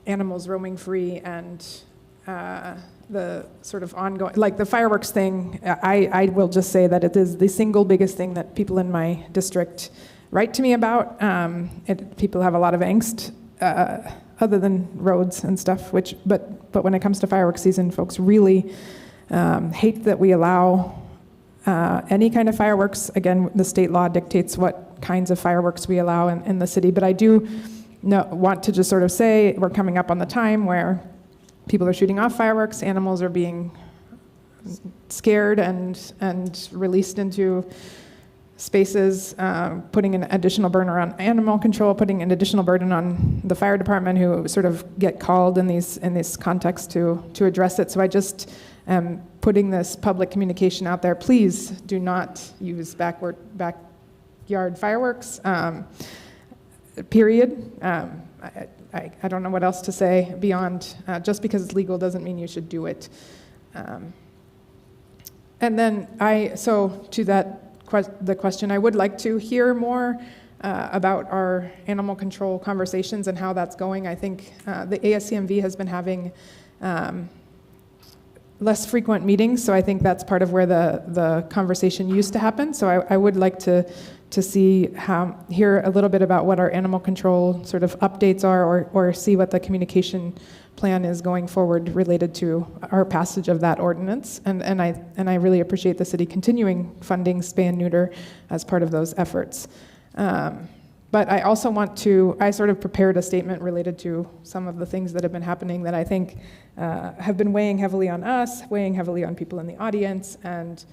Speaker 20: animals roaming free and the sort of ongoing, like the fireworks thing. I will just say that it is the single biggest thing that people in my district write to me about. People have a lot of angst other than roads and stuff, but when it comes to fireworks season, folks really hate that we allow any kind of fireworks. Again, the state law dictates what kinds of fireworks we allow in the city, but I do want to just sort of say we're coming up on the time where people are shooting off fireworks, animals are being scared and released into spaces, putting an additional burden on animal control, putting an additional burden on the fire department, who sort of get called in this context to address it. So I just am putting this public communication out there. Please do not use backyard fireworks, period. I don't know what else to say beyond just because it's legal doesn't mean you should do it. And then to the question, I would like to hear more about our animal control conversations and how that's going. I think the ASCMV has been having less frequent meetings, so I think that's part of where the conversation used to happen. So I would like to hear a little bit about what our animal control sort of updates are, or see what the communication plan is going forward related to our passage of that ordinance. And I really appreciate the city continuing funding spay and neuter as part of those efforts. But I also I sort of prepared a statement related to some of the things that have been happening that I think have been weighing heavily on us, weighing heavily on people in the audience. And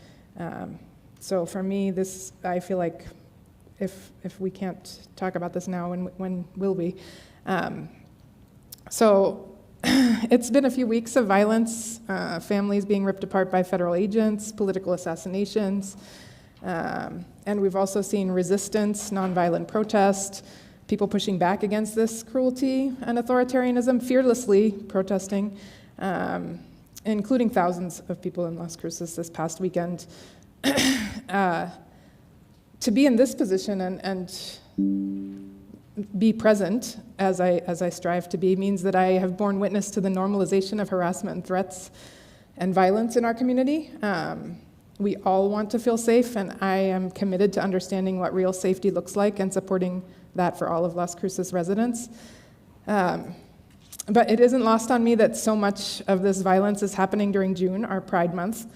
Speaker 20: so for me, I feel like if we can't talk about this now, when will we? So it's been a few weeks of violence, families being ripped apart by federal agents, political assassinations, and we've also seen resistance, nonviolent protest, people pushing back against this cruelty and authoritarianism, fearlessly protesting, including thousands of people in Las Cruces this past weekend. To be in this position and be present as I strive to be means that I have borne witness to the normalization of harassment and threats and violence in our community. We all want to feel safe, and I am committed to understanding what real safety looks like and supporting that for all of Las Cruces residents. But it isn't lost on me that so much of this violence is happening during June, our Pride Month,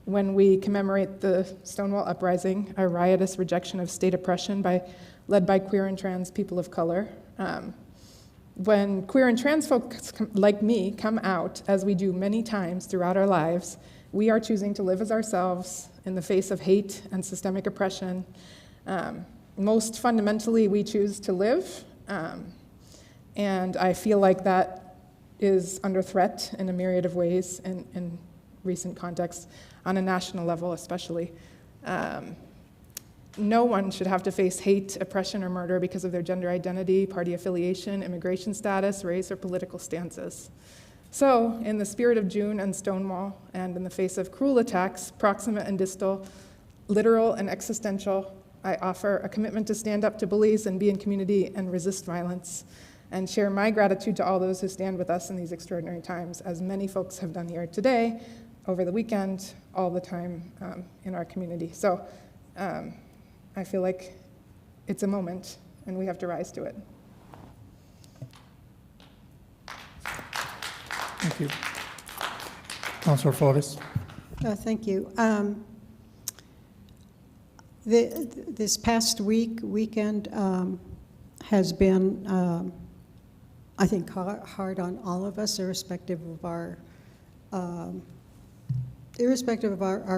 Speaker 20: when we commemorate the Stonewall Uprising, a riotous rejection of state oppression led by queer and trans people of color. When queer and trans folks like me come out, as we do many times throughout our lives, we are choosing to live as ourselves in the face of hate and systemic oppression. Most fundamentally, we choose to live, and I feel like that is under threat in a myriad of ways in recent contexts, on a national level especially. No one should have to face hate, oppression, or murder because of their gender identity, party affiliation, immigration status, race, or political stances. So, in the spirit of June and Stonewall, and in the face of cruel attacks, proximate and distal, literal and existential, I offer a commitment to stand up to bullies and be in community and resist violence, and share my gratitude to all those who stand with us in these extraordinary times, as many folks have done here today, over the weekend, all the time in our community. So I feel like it's a moment, and we have to rise to it.
Speaker 2: Thank you. Councilor Flores.
Speaker 4: Thank you. This past weekend has been, I think, hard on all of us, irrespective of our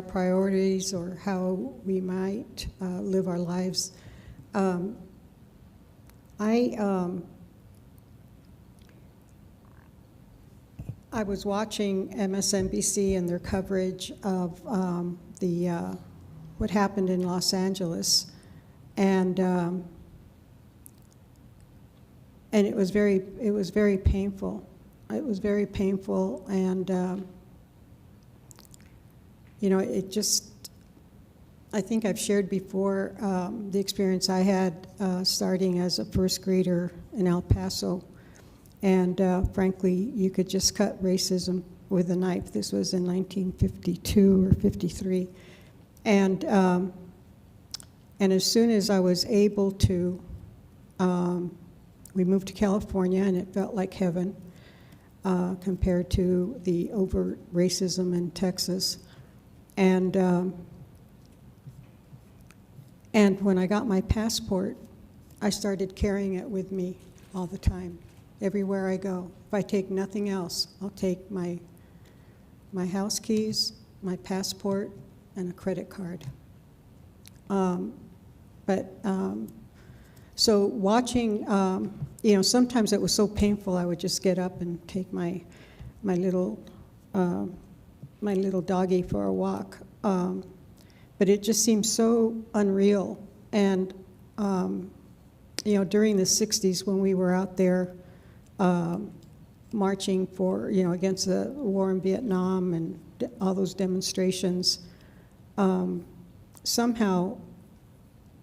Speaker 4: priorities or how we might live our lives. I was watching MSNBC and their coverage of what happened in Los Angeles, and it was very painful. It was very painful, and it just. I think I've shared before the experience I had starting as a first grader in El Paso. And frankly, you could just cut racism with a knife. This was in 1952 or 53. And as soon as I was able to, we moved to California, and it felt like heaven compared to the overt racism in Texas. And when I got my passport, I started carrying it with me all the time. Everywhere I go. If I take nothing else, I'll take my house keys, my passport, and a credit card. So watching, sometimes it was so painful I would just get up and take my little doggy for a walk. But it just seemed so unreal. And during the 60s when we were out there marching for, against the war in Vietnam and all those demonstrations, somehow,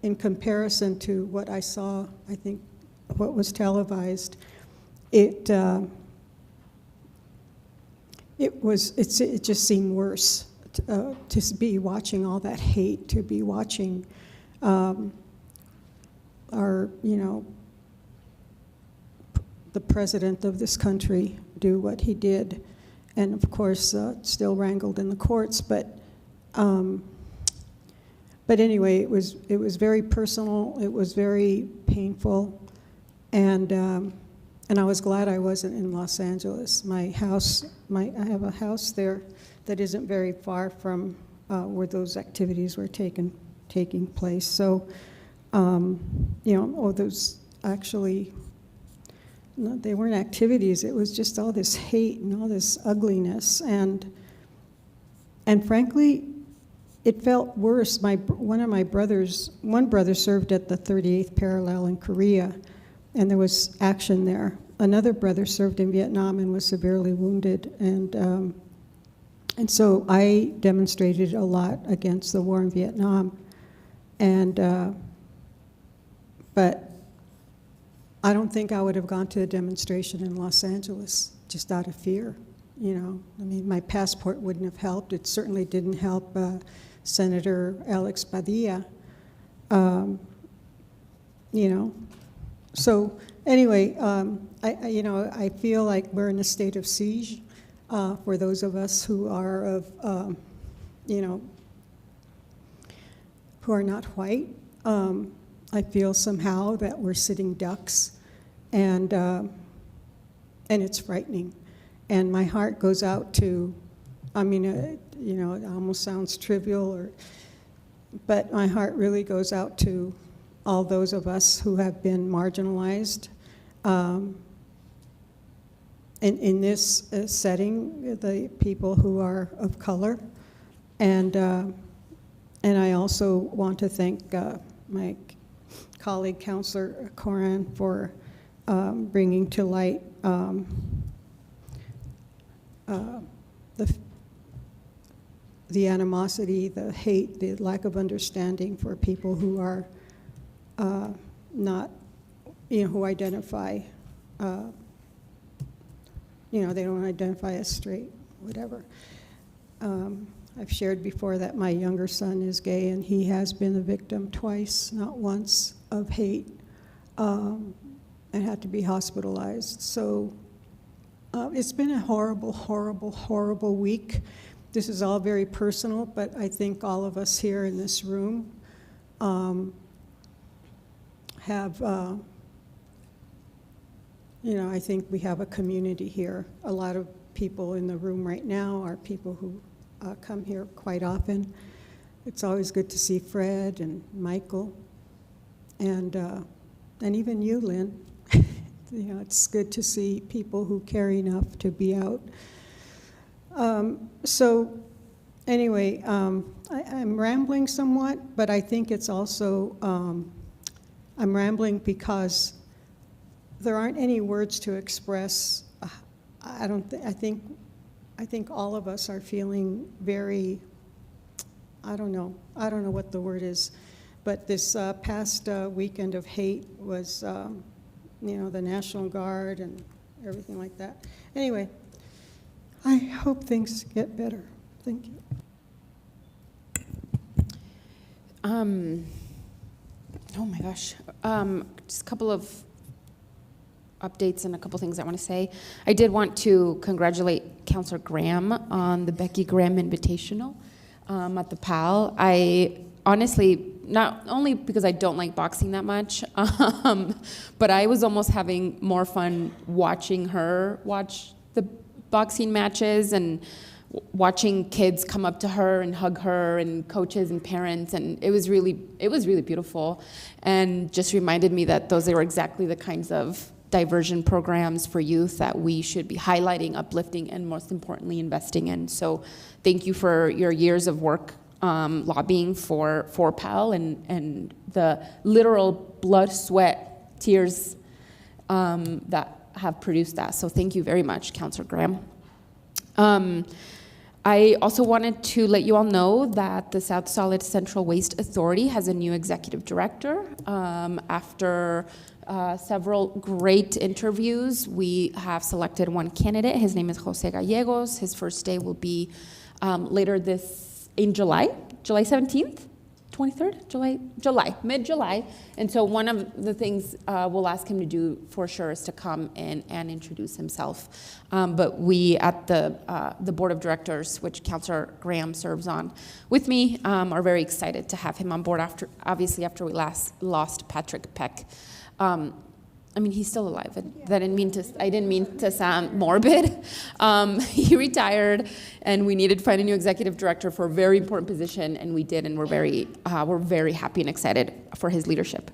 Speaker 4: in comparison to what I saw, I think what was televised, it just seemed worse to be watching all that hate, to be watching the president of this country do what he did, and of course still wrangled in the courts. But anyway, it was very personal. It was very painful, and I was glad I wasn't in Los Angeles. I have a house there that isn't very far from where those activities were taking place. So, those actually. No, they weren't activities. It was just all this hate and all this ugliness, and frankly, it felt worse. One brother served at the 38th parallel in Korea, and there was action there. Another brother served in Vietnam and was severely wounded, and so I demonstrated a lot against the war in Vietnam, but I don't think I would have gone to a demonstration in Los Angeles just out of fear. I mean, my passport wouldn't have helped. It certainly didn't help Senator Alex Padilla. So anyway, I feel like we're in a state of siege for those of us who are who are not white. I feel somehow that we're sitting ducks, and it's frightening. And my heart goes out to, it almost sounds trivial, but my heart really goes out to all those of us who have been marginalized in this setting, the people who are of color, and I also want to thank my colleague, Councilor Coran, for bringing to light the animosity, the hate, the lack of understanding for people who are not, who identify, they don't identify as straight, whatever. I've shared before that my younger son is gay, and he has been a victim twice, not once, of hate, and had to be hospitalized. So it's been a horrible, horrible, horrible week. This is all very personal, but I think all of us here in this room have, I think we have a community here. A lot of people in the room right now are people who come here quite often. It's always good to see Fred and Michael, and even you, Lynn. It's good to see people who care enough to be out. So anyway, I'm rambling somewhat, but I think it's also, I'm rambling because there aren't any words to express. I think all of us are feeling very, I don't know what the word is, but this past weekend of hate was, the National Guard and everything like that. Anyway, I hope things get better. Thank you.
Speaker 21: Oh my gosh. Just a couple of updates and a couple things I want to say. I did want to congratulate Councilor Graham on the Becky Graham Invitational at the PAL. I honestly, not only because I don't like boxing that much, but I was almost having more fun watching her watch the boxing matches and watching kids come up to her and hug her, and coaches and parents, and it was really beautiful, and just reminded me that those are exactly the kinds of diversion programs for youth that we should be highlighting, uplifting, and most importantly, investing in. So thank you for your years of work lobbying for PAL and the literal blood, sweat, tears that have produced that. So thank you very much, Councilor Graham. I also wanted to let you all know that the South Solid Central Waste Authority has a new executive director. After several great interviews, we have selected one candidate. His name is Jose Gallegos. His first day will be later in July 17th, 23rd, mid-July. And so one of the things we'll ask him to do for sure is to come in and introduce himself. But we at the board of directors, which Councilor Graham serves on with me, are very excited to have him on board after we last lost Patrick Peck. I mean, he's still alive. I didn't mean to sound morbid. He retired, and we needed to find a new executive director for a very important position, and we did, and we're very happy and excited for his leadership.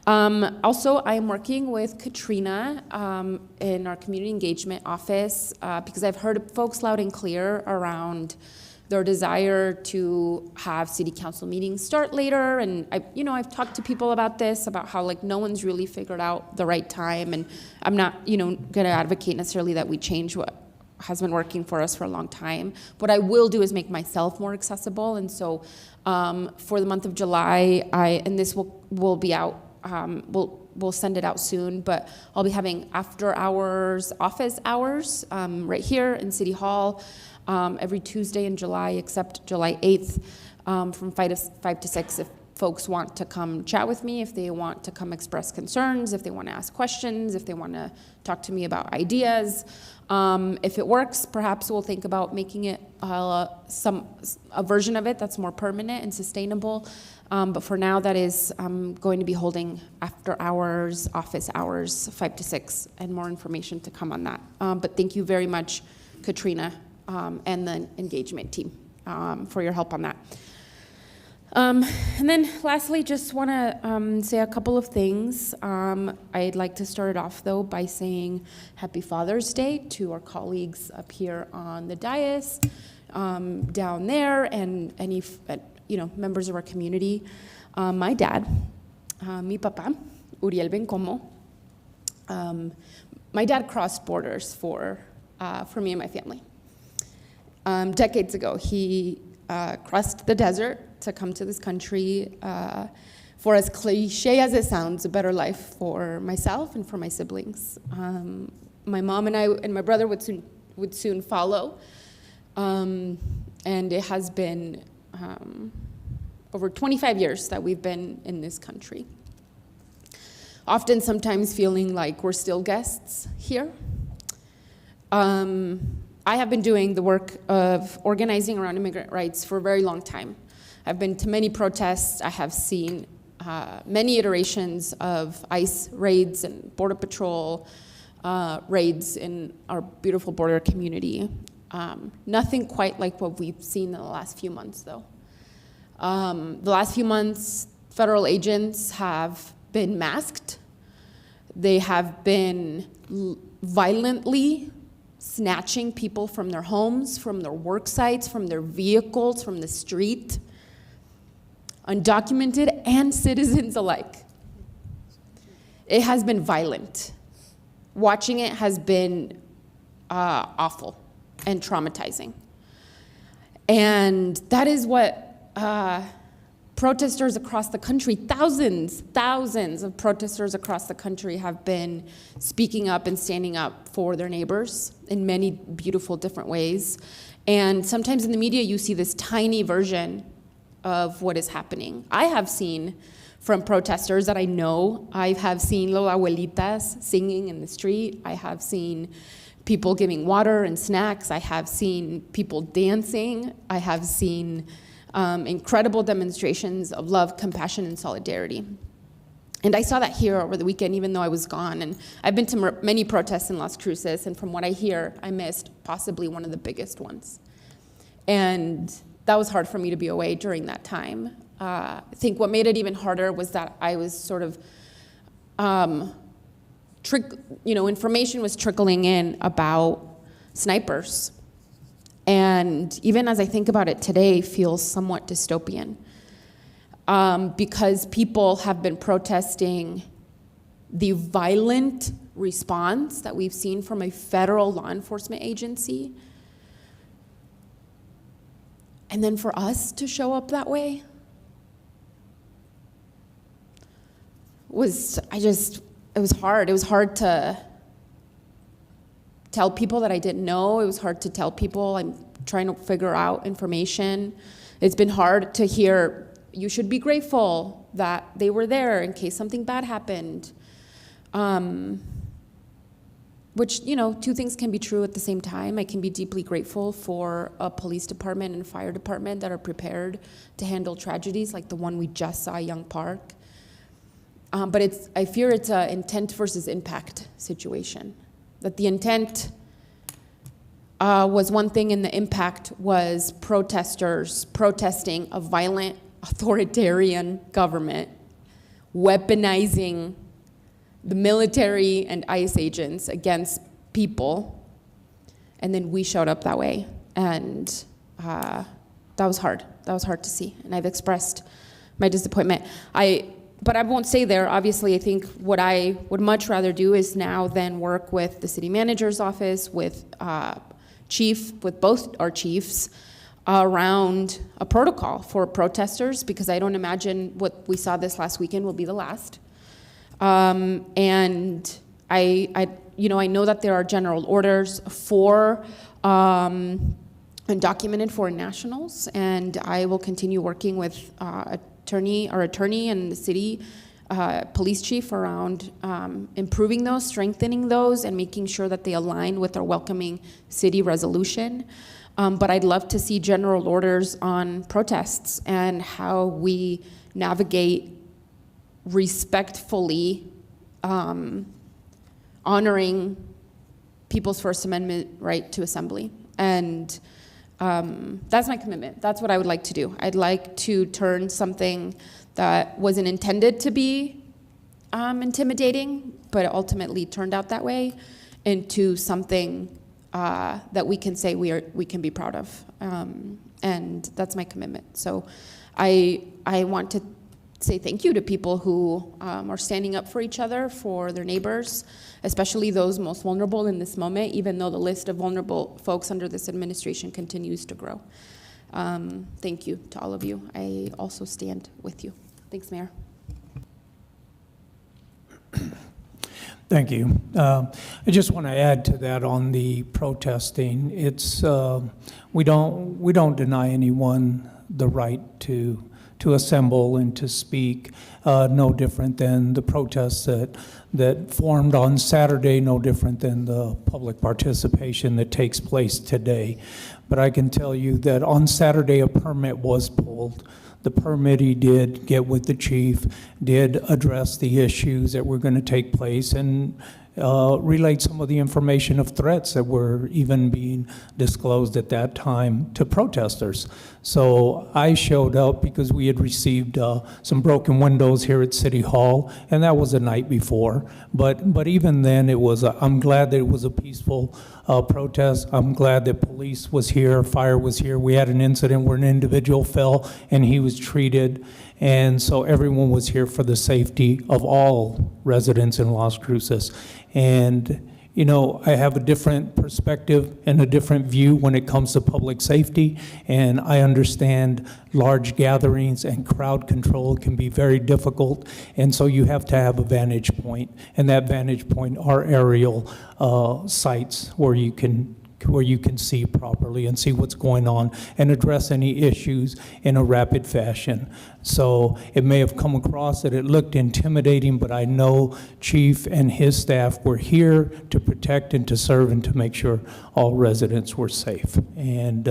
Speaker 21: Also, I am working with Katrina in our community engagement office because I've heard folks loud and clear around their desire to have city council meetings start later, and I've talked to people about this, about how no one's really figured out the right time, and I'm not going to advocate necessarily that we change what has been working for us for a long time. What I will do is make myself more accessible, and so for the month of July, and this will be out. We'll send it out soon, but I'll be having after hours, office hours, right here in City Hall. Every Tuesday in July, except July 8th, from 5 to 6, if folks want to come chat with me, if they want to come express concerns, if they want to ask questions, if they want to talk to me about ideas. If it works, perhaps we'll think about making it a version of it that's more permanent and sustainable. But for now, that is going to be holding after hours, office hours, 5 to 6, and more information to come on that. But thank you very much, Katrina, and the engagement team for your help on that. And then lastly, just want to say a couple of things. I'd like to start it off, though, by saying Happy Father's Day to our colleagues up here on the dais, down there, and any members of our community. My dad, mi papá, Uriel Bencomo, my dad crossed borders for me and my family. Decades ago, he crossed the desert to come to this country for, as cliche as it sounds, a better life for myself and for my siblings. My mom and I and my brother would soon follow, and it has been over 25 years that we've been in this country. Often, sometimes feeling like we're still guests here. I have been doing the work of organizing around immigrant rights for a very long time. I've been to many protests. I have seen many iterations of ICE raids and Border Patrol raids in our beautiful border community. Nothing quite like what we've seen in the last few months, though. The last few months, federal agents have been masked. They have been violently snatching people from their homes, from their work sites, from their vehicles, from the street, undocumented and citizens alike. It has been violent. Watching it has been awful and traumatizing. And that is what protesters across the country, thousands of protesters across the country have been speaking up and standing up for their neighbors in many beautiful different ways. And sometimes in the media you see this tiny version of what is happening. I have seen from protesters that I know, I have seen little abuelitas singing in the street. I have seen people giving water and snacks. I have seen people dancing. I have seen incredible demonstrations of love, compassion, and solidarity. And I saw that here over the weekend, even though I was gone. And I've been to many protests in Las Cruces, and from what I hear, I missed possibly one of the biggest ones. And that was hard for me to be away during that time. I think what made it even harder was that I was sort of, information was trickling in about snipers. And even as I think about it today, feels somewhat dystopian. Because people have been protesting the violent response that we've seen from a federal law enforcement agency And then for us to show up that way it was hard. It was hard to tell people that I didn't know. It was hard to tell people I'm trying to figure out information. It's been hard to hear, you should be grateful that they were there in case something bad happened. Which, two things can be true at the same time. I can be deeply grateful for a police department and fire department that are prepared to handle tragedies like the one we just saw at Young Park. But I fear it's an intent versus impact situation. That the intent was one thing and the impact was protesters protesting a violent authoritarian government, weaponizing the military and ICE agents against people, and then we showed up that way. And that was hard. That was hard to see, and I've expressed my disappointment. But I won't stay there. Obviously, I think what I would much rather do is now then work with the city manager's office, with with both our chiefs, around a protocol for protesters, because I don't imagine what we saw this last weekend will be the last. And I know that there are general orders for undocumented foreign nationals, and I will continue working with our attorney and the city police chief around improving those, strengthening those, and making sure that they align with our welcoming city resolution. But I'd love to see general orders on protests and how we navigate respectfully honoring people's First Amendment right to assembly. And that's my commitment. That's what I would like to do. I'd like to turn something that wasn't intended to be intimidating, but it ultimately turned out that way, into something that we can say we can be proud of. And that's my commitment. So I want to say thank you to people who are standing up for each other, for their neighbors, especially those most vulnerable in this moment, even though the list of vulnerable folks under this administration continues to grow. Thank you to all of you. I also stand with you. Thanks, Mayor.
Speaker 2: Thank you. I just want to add to that on the protesting. It's we don't deny anyone the right to assemble and to speak, no different than the protests that formed on Saturday, no different than the public participation that takes place today. But I can tell you that on Saturday a permit was pulled. The permittee did get with the chief, did address the issues that were going to take place, and relayed some of the information of threats that were even being disclosed at that time to protesters. So I showed up because we had received some broken windows here at City Hall, and that was the night before. But even then, I'm glad that it was a peaceful protest. I'm glad that police was here, fire was here. We had an incident where an individual fell and he was treated. And so everyone was here for the safety of all residents in Las Cruces. And, I have a different perspective and a different view when it comes to public safety. And I understand large gatherings and crowd control can be very difficult. And so you have to have a vantage point. And that vantage point are aerial sites where you can see properly and see what's going on and address any issues in a rapid fashion. So it may have come across that it looked intimidating, but I know Chief and his staff were here to protect and to serve and to make sure all residents were safe. And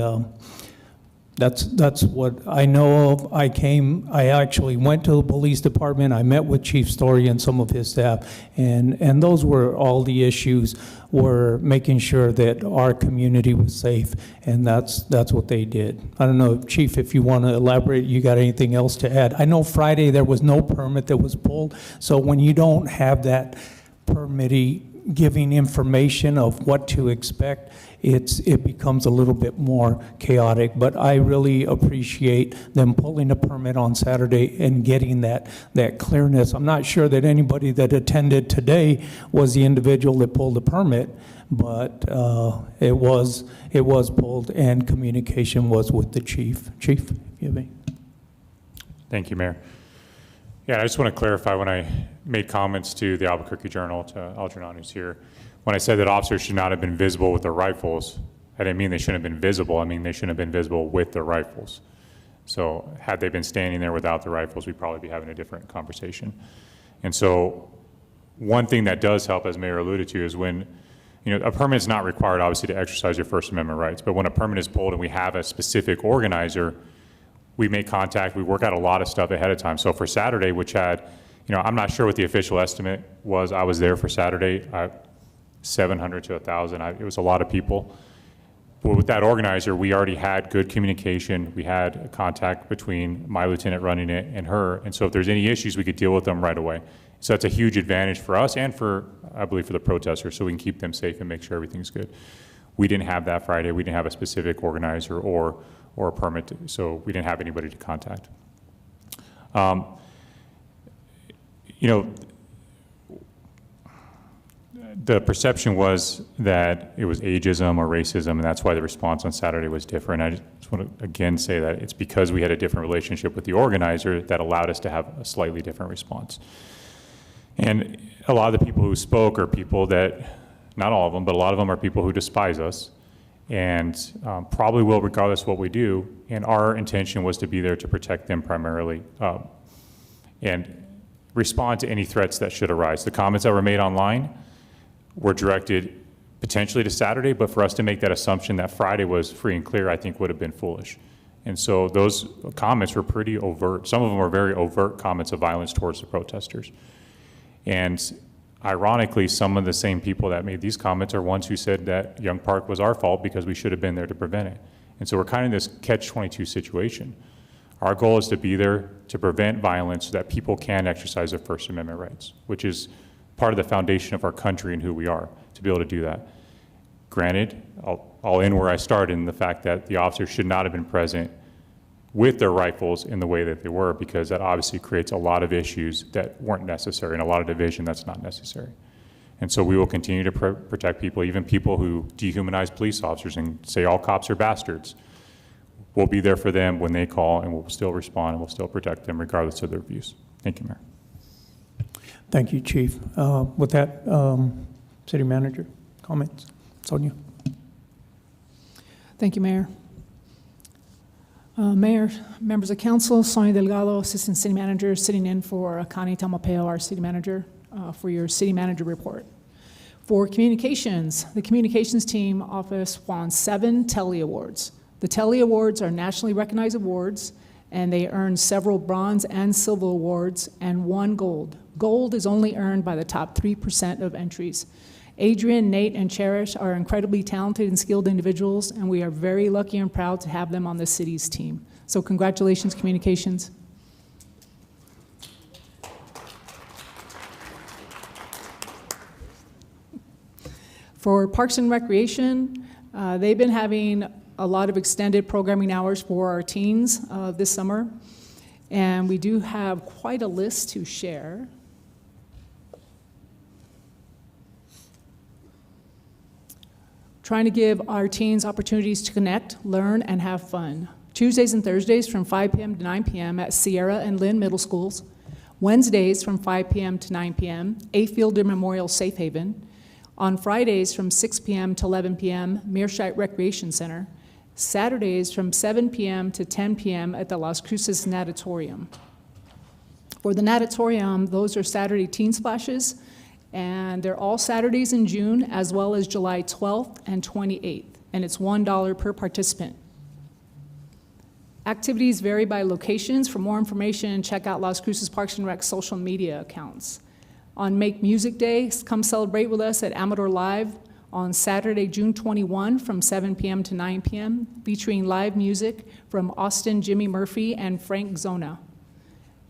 Speaker 2: that's what I know of. I actually went to the police department. I met with Chief Story and some of his staff, and those were all the issues, were making sure that our community was safe, and that's what they did. I don't know, Chief, if you want to elaborate, you got anything else to add? I know Friday there was no permit that was pulled, so when you don't have that permittee giving information of what to expect, it becomes a little bit more chaotic. But I really appreciate them pulling a permit on Saturday and getting that clearness. I'm not sure that anybody that attended today was the individual that pulled the permit, but it was pulled, and communication was with the chief. Chief, you may.
Speaker 11: Thank you, Mayor. Yeah, I just want to clarify, when I made comments to the Albuquerque Journal, to Algernon, who's here, when I said that officers should not have been visible with their rifles, I didn't mean they shouldn't have been visible. I mean they shouldn't have been visible with their rifles. So had they been standing there without the rifles, we'd probably be having a different conversation. And so one thing that does help, as Mayor alluded to, is when, a permit is not required, obviously, to exercise your First Amendment rights. But when a permit is pulled and we have a specific organizer, we make contact, we work out a lot of stuff ahead of time. So for Saturday, which had, I'm not sure what the official estimate was. I was there for Saturday, 700 to 1,000. It was a lot of people. But with that organizer, we already had good communication. We had a contact between my lieutenant running it and her. And so if there's any issues, we could deal with them right away. So that's a huge advantage for us and for, I believe, for the protesters, so we can keep them safe and make sure everything's good. We didn't have that Friday. We didn't have a specific organizer or a permit, so we didn't have anybody to contact. The perception was that it was ageism or racism, and that's why the response on Saturday was different. I just want to again say that it's because we had a different relationship with the organizer that allowed us to have a slightly different response. And a lot of the people who spoke are people that, not all of them, but a lot of them are people who despise us, and probably will regardless of what we do. And our intention was to be there to protect them primarily and respond to any threats that should arise. The comments that were made online were directed potentially to Saturday, but for us to make that assumption that Friday was free and clear, I think would have been foolish. And so those comments were pretty overt. Some of them were very overt comments of violence towards the protesters. And ironically, some of the same people that made these comments are ones who said that Young Park was our fault because we should have been there to prevent it. And so we're kind of in this catch-22 situation. Our goal is to be there to prevent violence so that people can exercise their First Amendment rights, which is part of the foundation of our country and who we are, to be able to do that. Granted, I'll end where I started in the fact that the officers should not have been present with their rifles in the way that they were, because that obviously creates a lot of issues that weren't necessary and a lot of division that's not necessary. And so we will continue to protect people, even people who dehumanize police officers and say all cops are bastards. We'll be there for them when they call, and we'll still respond, and we'll still protect them regardless of their views. Thank you, Mayor.
Speaker 2: Thank you, Chief. With that, City Manager, comments? Sonia.
Speaker 16: Thank you, Mayor. Mayor, members of council, Sonia Delgado, Assistant City Manager, sitting in for Connie Tamalpeo, our City Manager, for your City Manager report. For communications, the communications team office won 7 Telly Awards. The Telly Awards are nationally recognized awards, and they earned several bronze and silver awards and 1 gold. Gold is only earned by the top 3% of entries. Adrian, Nate, and Cherish are incredibly talented and skilled individuals, and we are very lucky and proud to have them on the city's team. So congratulations, communications. For Parks and Recreation, they've been having a lot of extended programming hours for our teens this summer, and we do have quite a list to share. Trying to give our teens opportunities to connect, learn, and have fun. Tuesdays and Thursdays from 5 p.m. to 9 p.m. at Sierra and Lynn Middle Schools. Wednesdays from 5 p.m. to 9 p.m., A. Fielder Memorial Safe Haven. On Fridays from 6 p.m. to 11 p.m., Mearshite Recreation Center. Saturdays from 7 p.m. to 10 p.m. at the Las Cruces Natatorium. For the Natatorium, those are Saturday teen splashes, and they're all Saturdays in June, as well as July 12th and 28th, and it's $1 per participant. Activities vary by locations. For more information, check out Las Cruces Parks and Rec social media accounts. On Make Music Day, come celebrate with us at Amador Live on Saturday, June 21 from 7 p.m. to 9 p.m., featuring live music from Austin Jimmy Murphy and Frank Zona.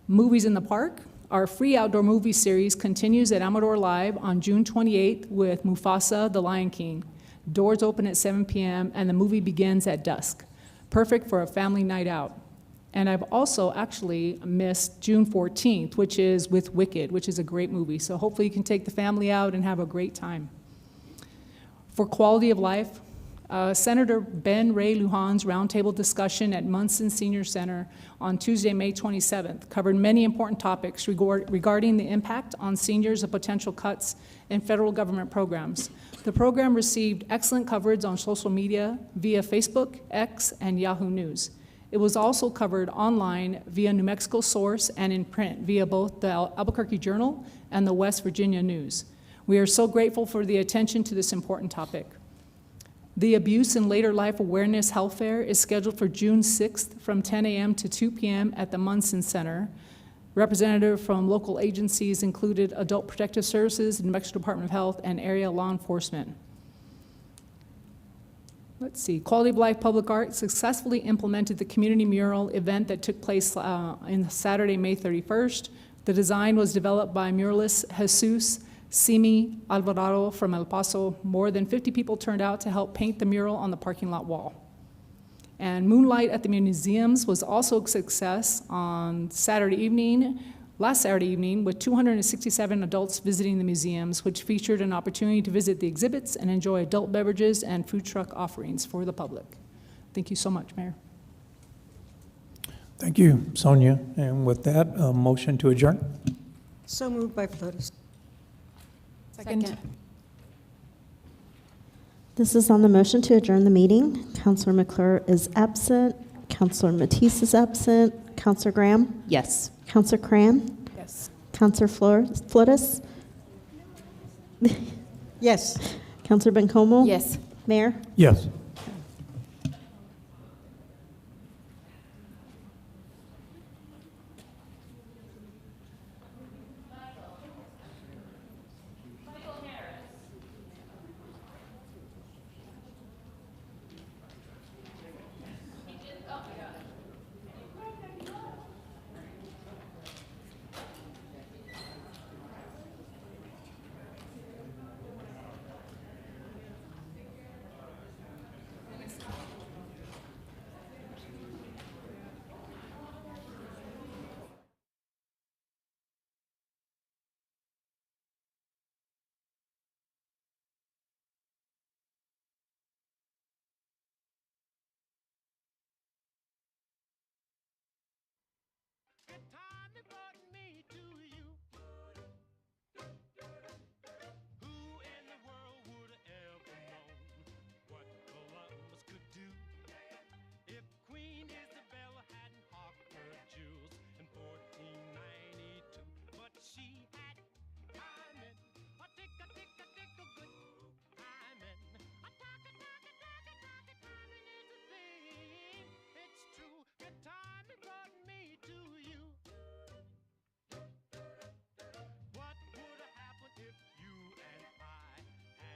Speaker 16: Movies in the Park Our free outdoor movie series continues at Amador Live on June 28th with Mufasa, the Lion King. Doors open at 7 p.m. and the movie begins at dusk. Perfect for a family night out. And I've also actually missed June 14th, which is with Wicked, which is a great movie. So hopefully you can take the family out and have a great time. For quality of life, Senator Ben Ray Lujan's roundtable discussion at Munson Senior Center on Tuesday, May 27th covered many important topics regarding the impact on seniors of potential cuts in federal government programs. The program received excellent coverage on social media via Facebook, X, and Yahoo News. It was also covered online via New Mexico Source and in print via both the Albuquerque Journal and the West Virginia News. We are so grateful for the attention to this important topic. The Abuse and Later Life Awareness Health Fair is scheduled for June 6th from 10 a.m. to 2 p.m. at the Munson Center. Representatives from local agencies included Adult Protective Services, New Mexico Department of Health, and area law enforcement. Let's see, Quality of Life Public Art successfully implemented the community mural event that took place on Saturday, May 31st. The design was developed by muralist Jesus Simi Alvarado from El Paso. More than 50 people turned out to help paint the mural on the parking lot wall. And Moonlight at the Museums was also a success on last Saturday evening, with 267 adults visiting the museums, which featured an opportunity to visit the exhibits and enjoy adult beverages and food truck offerings for the public. Thank you so much, Mayor.
Speaker 2: Thank you, Sonia. And with that, a motion to adjourn.
Speaker 4: So moved by Flores.
Speaker 9: Second.
Speaker 17: This is on the motion to adjourn the meeting. Councilor McClure is absent. Councilor Matisse is absent. Councilor Graham?
Speaker 1: Yes.
Speaker 17: Councilor Cran?
Speaker 16: Yes.
Speaker 17: Councilor Flores?
Speaker 4: Yes.
Speaker 17: Councilor Bencomo?
Speaker 21: Yes.
Speaker 17: Mayor?
Speaker 2: Yes.
Speaker 5: Time to put me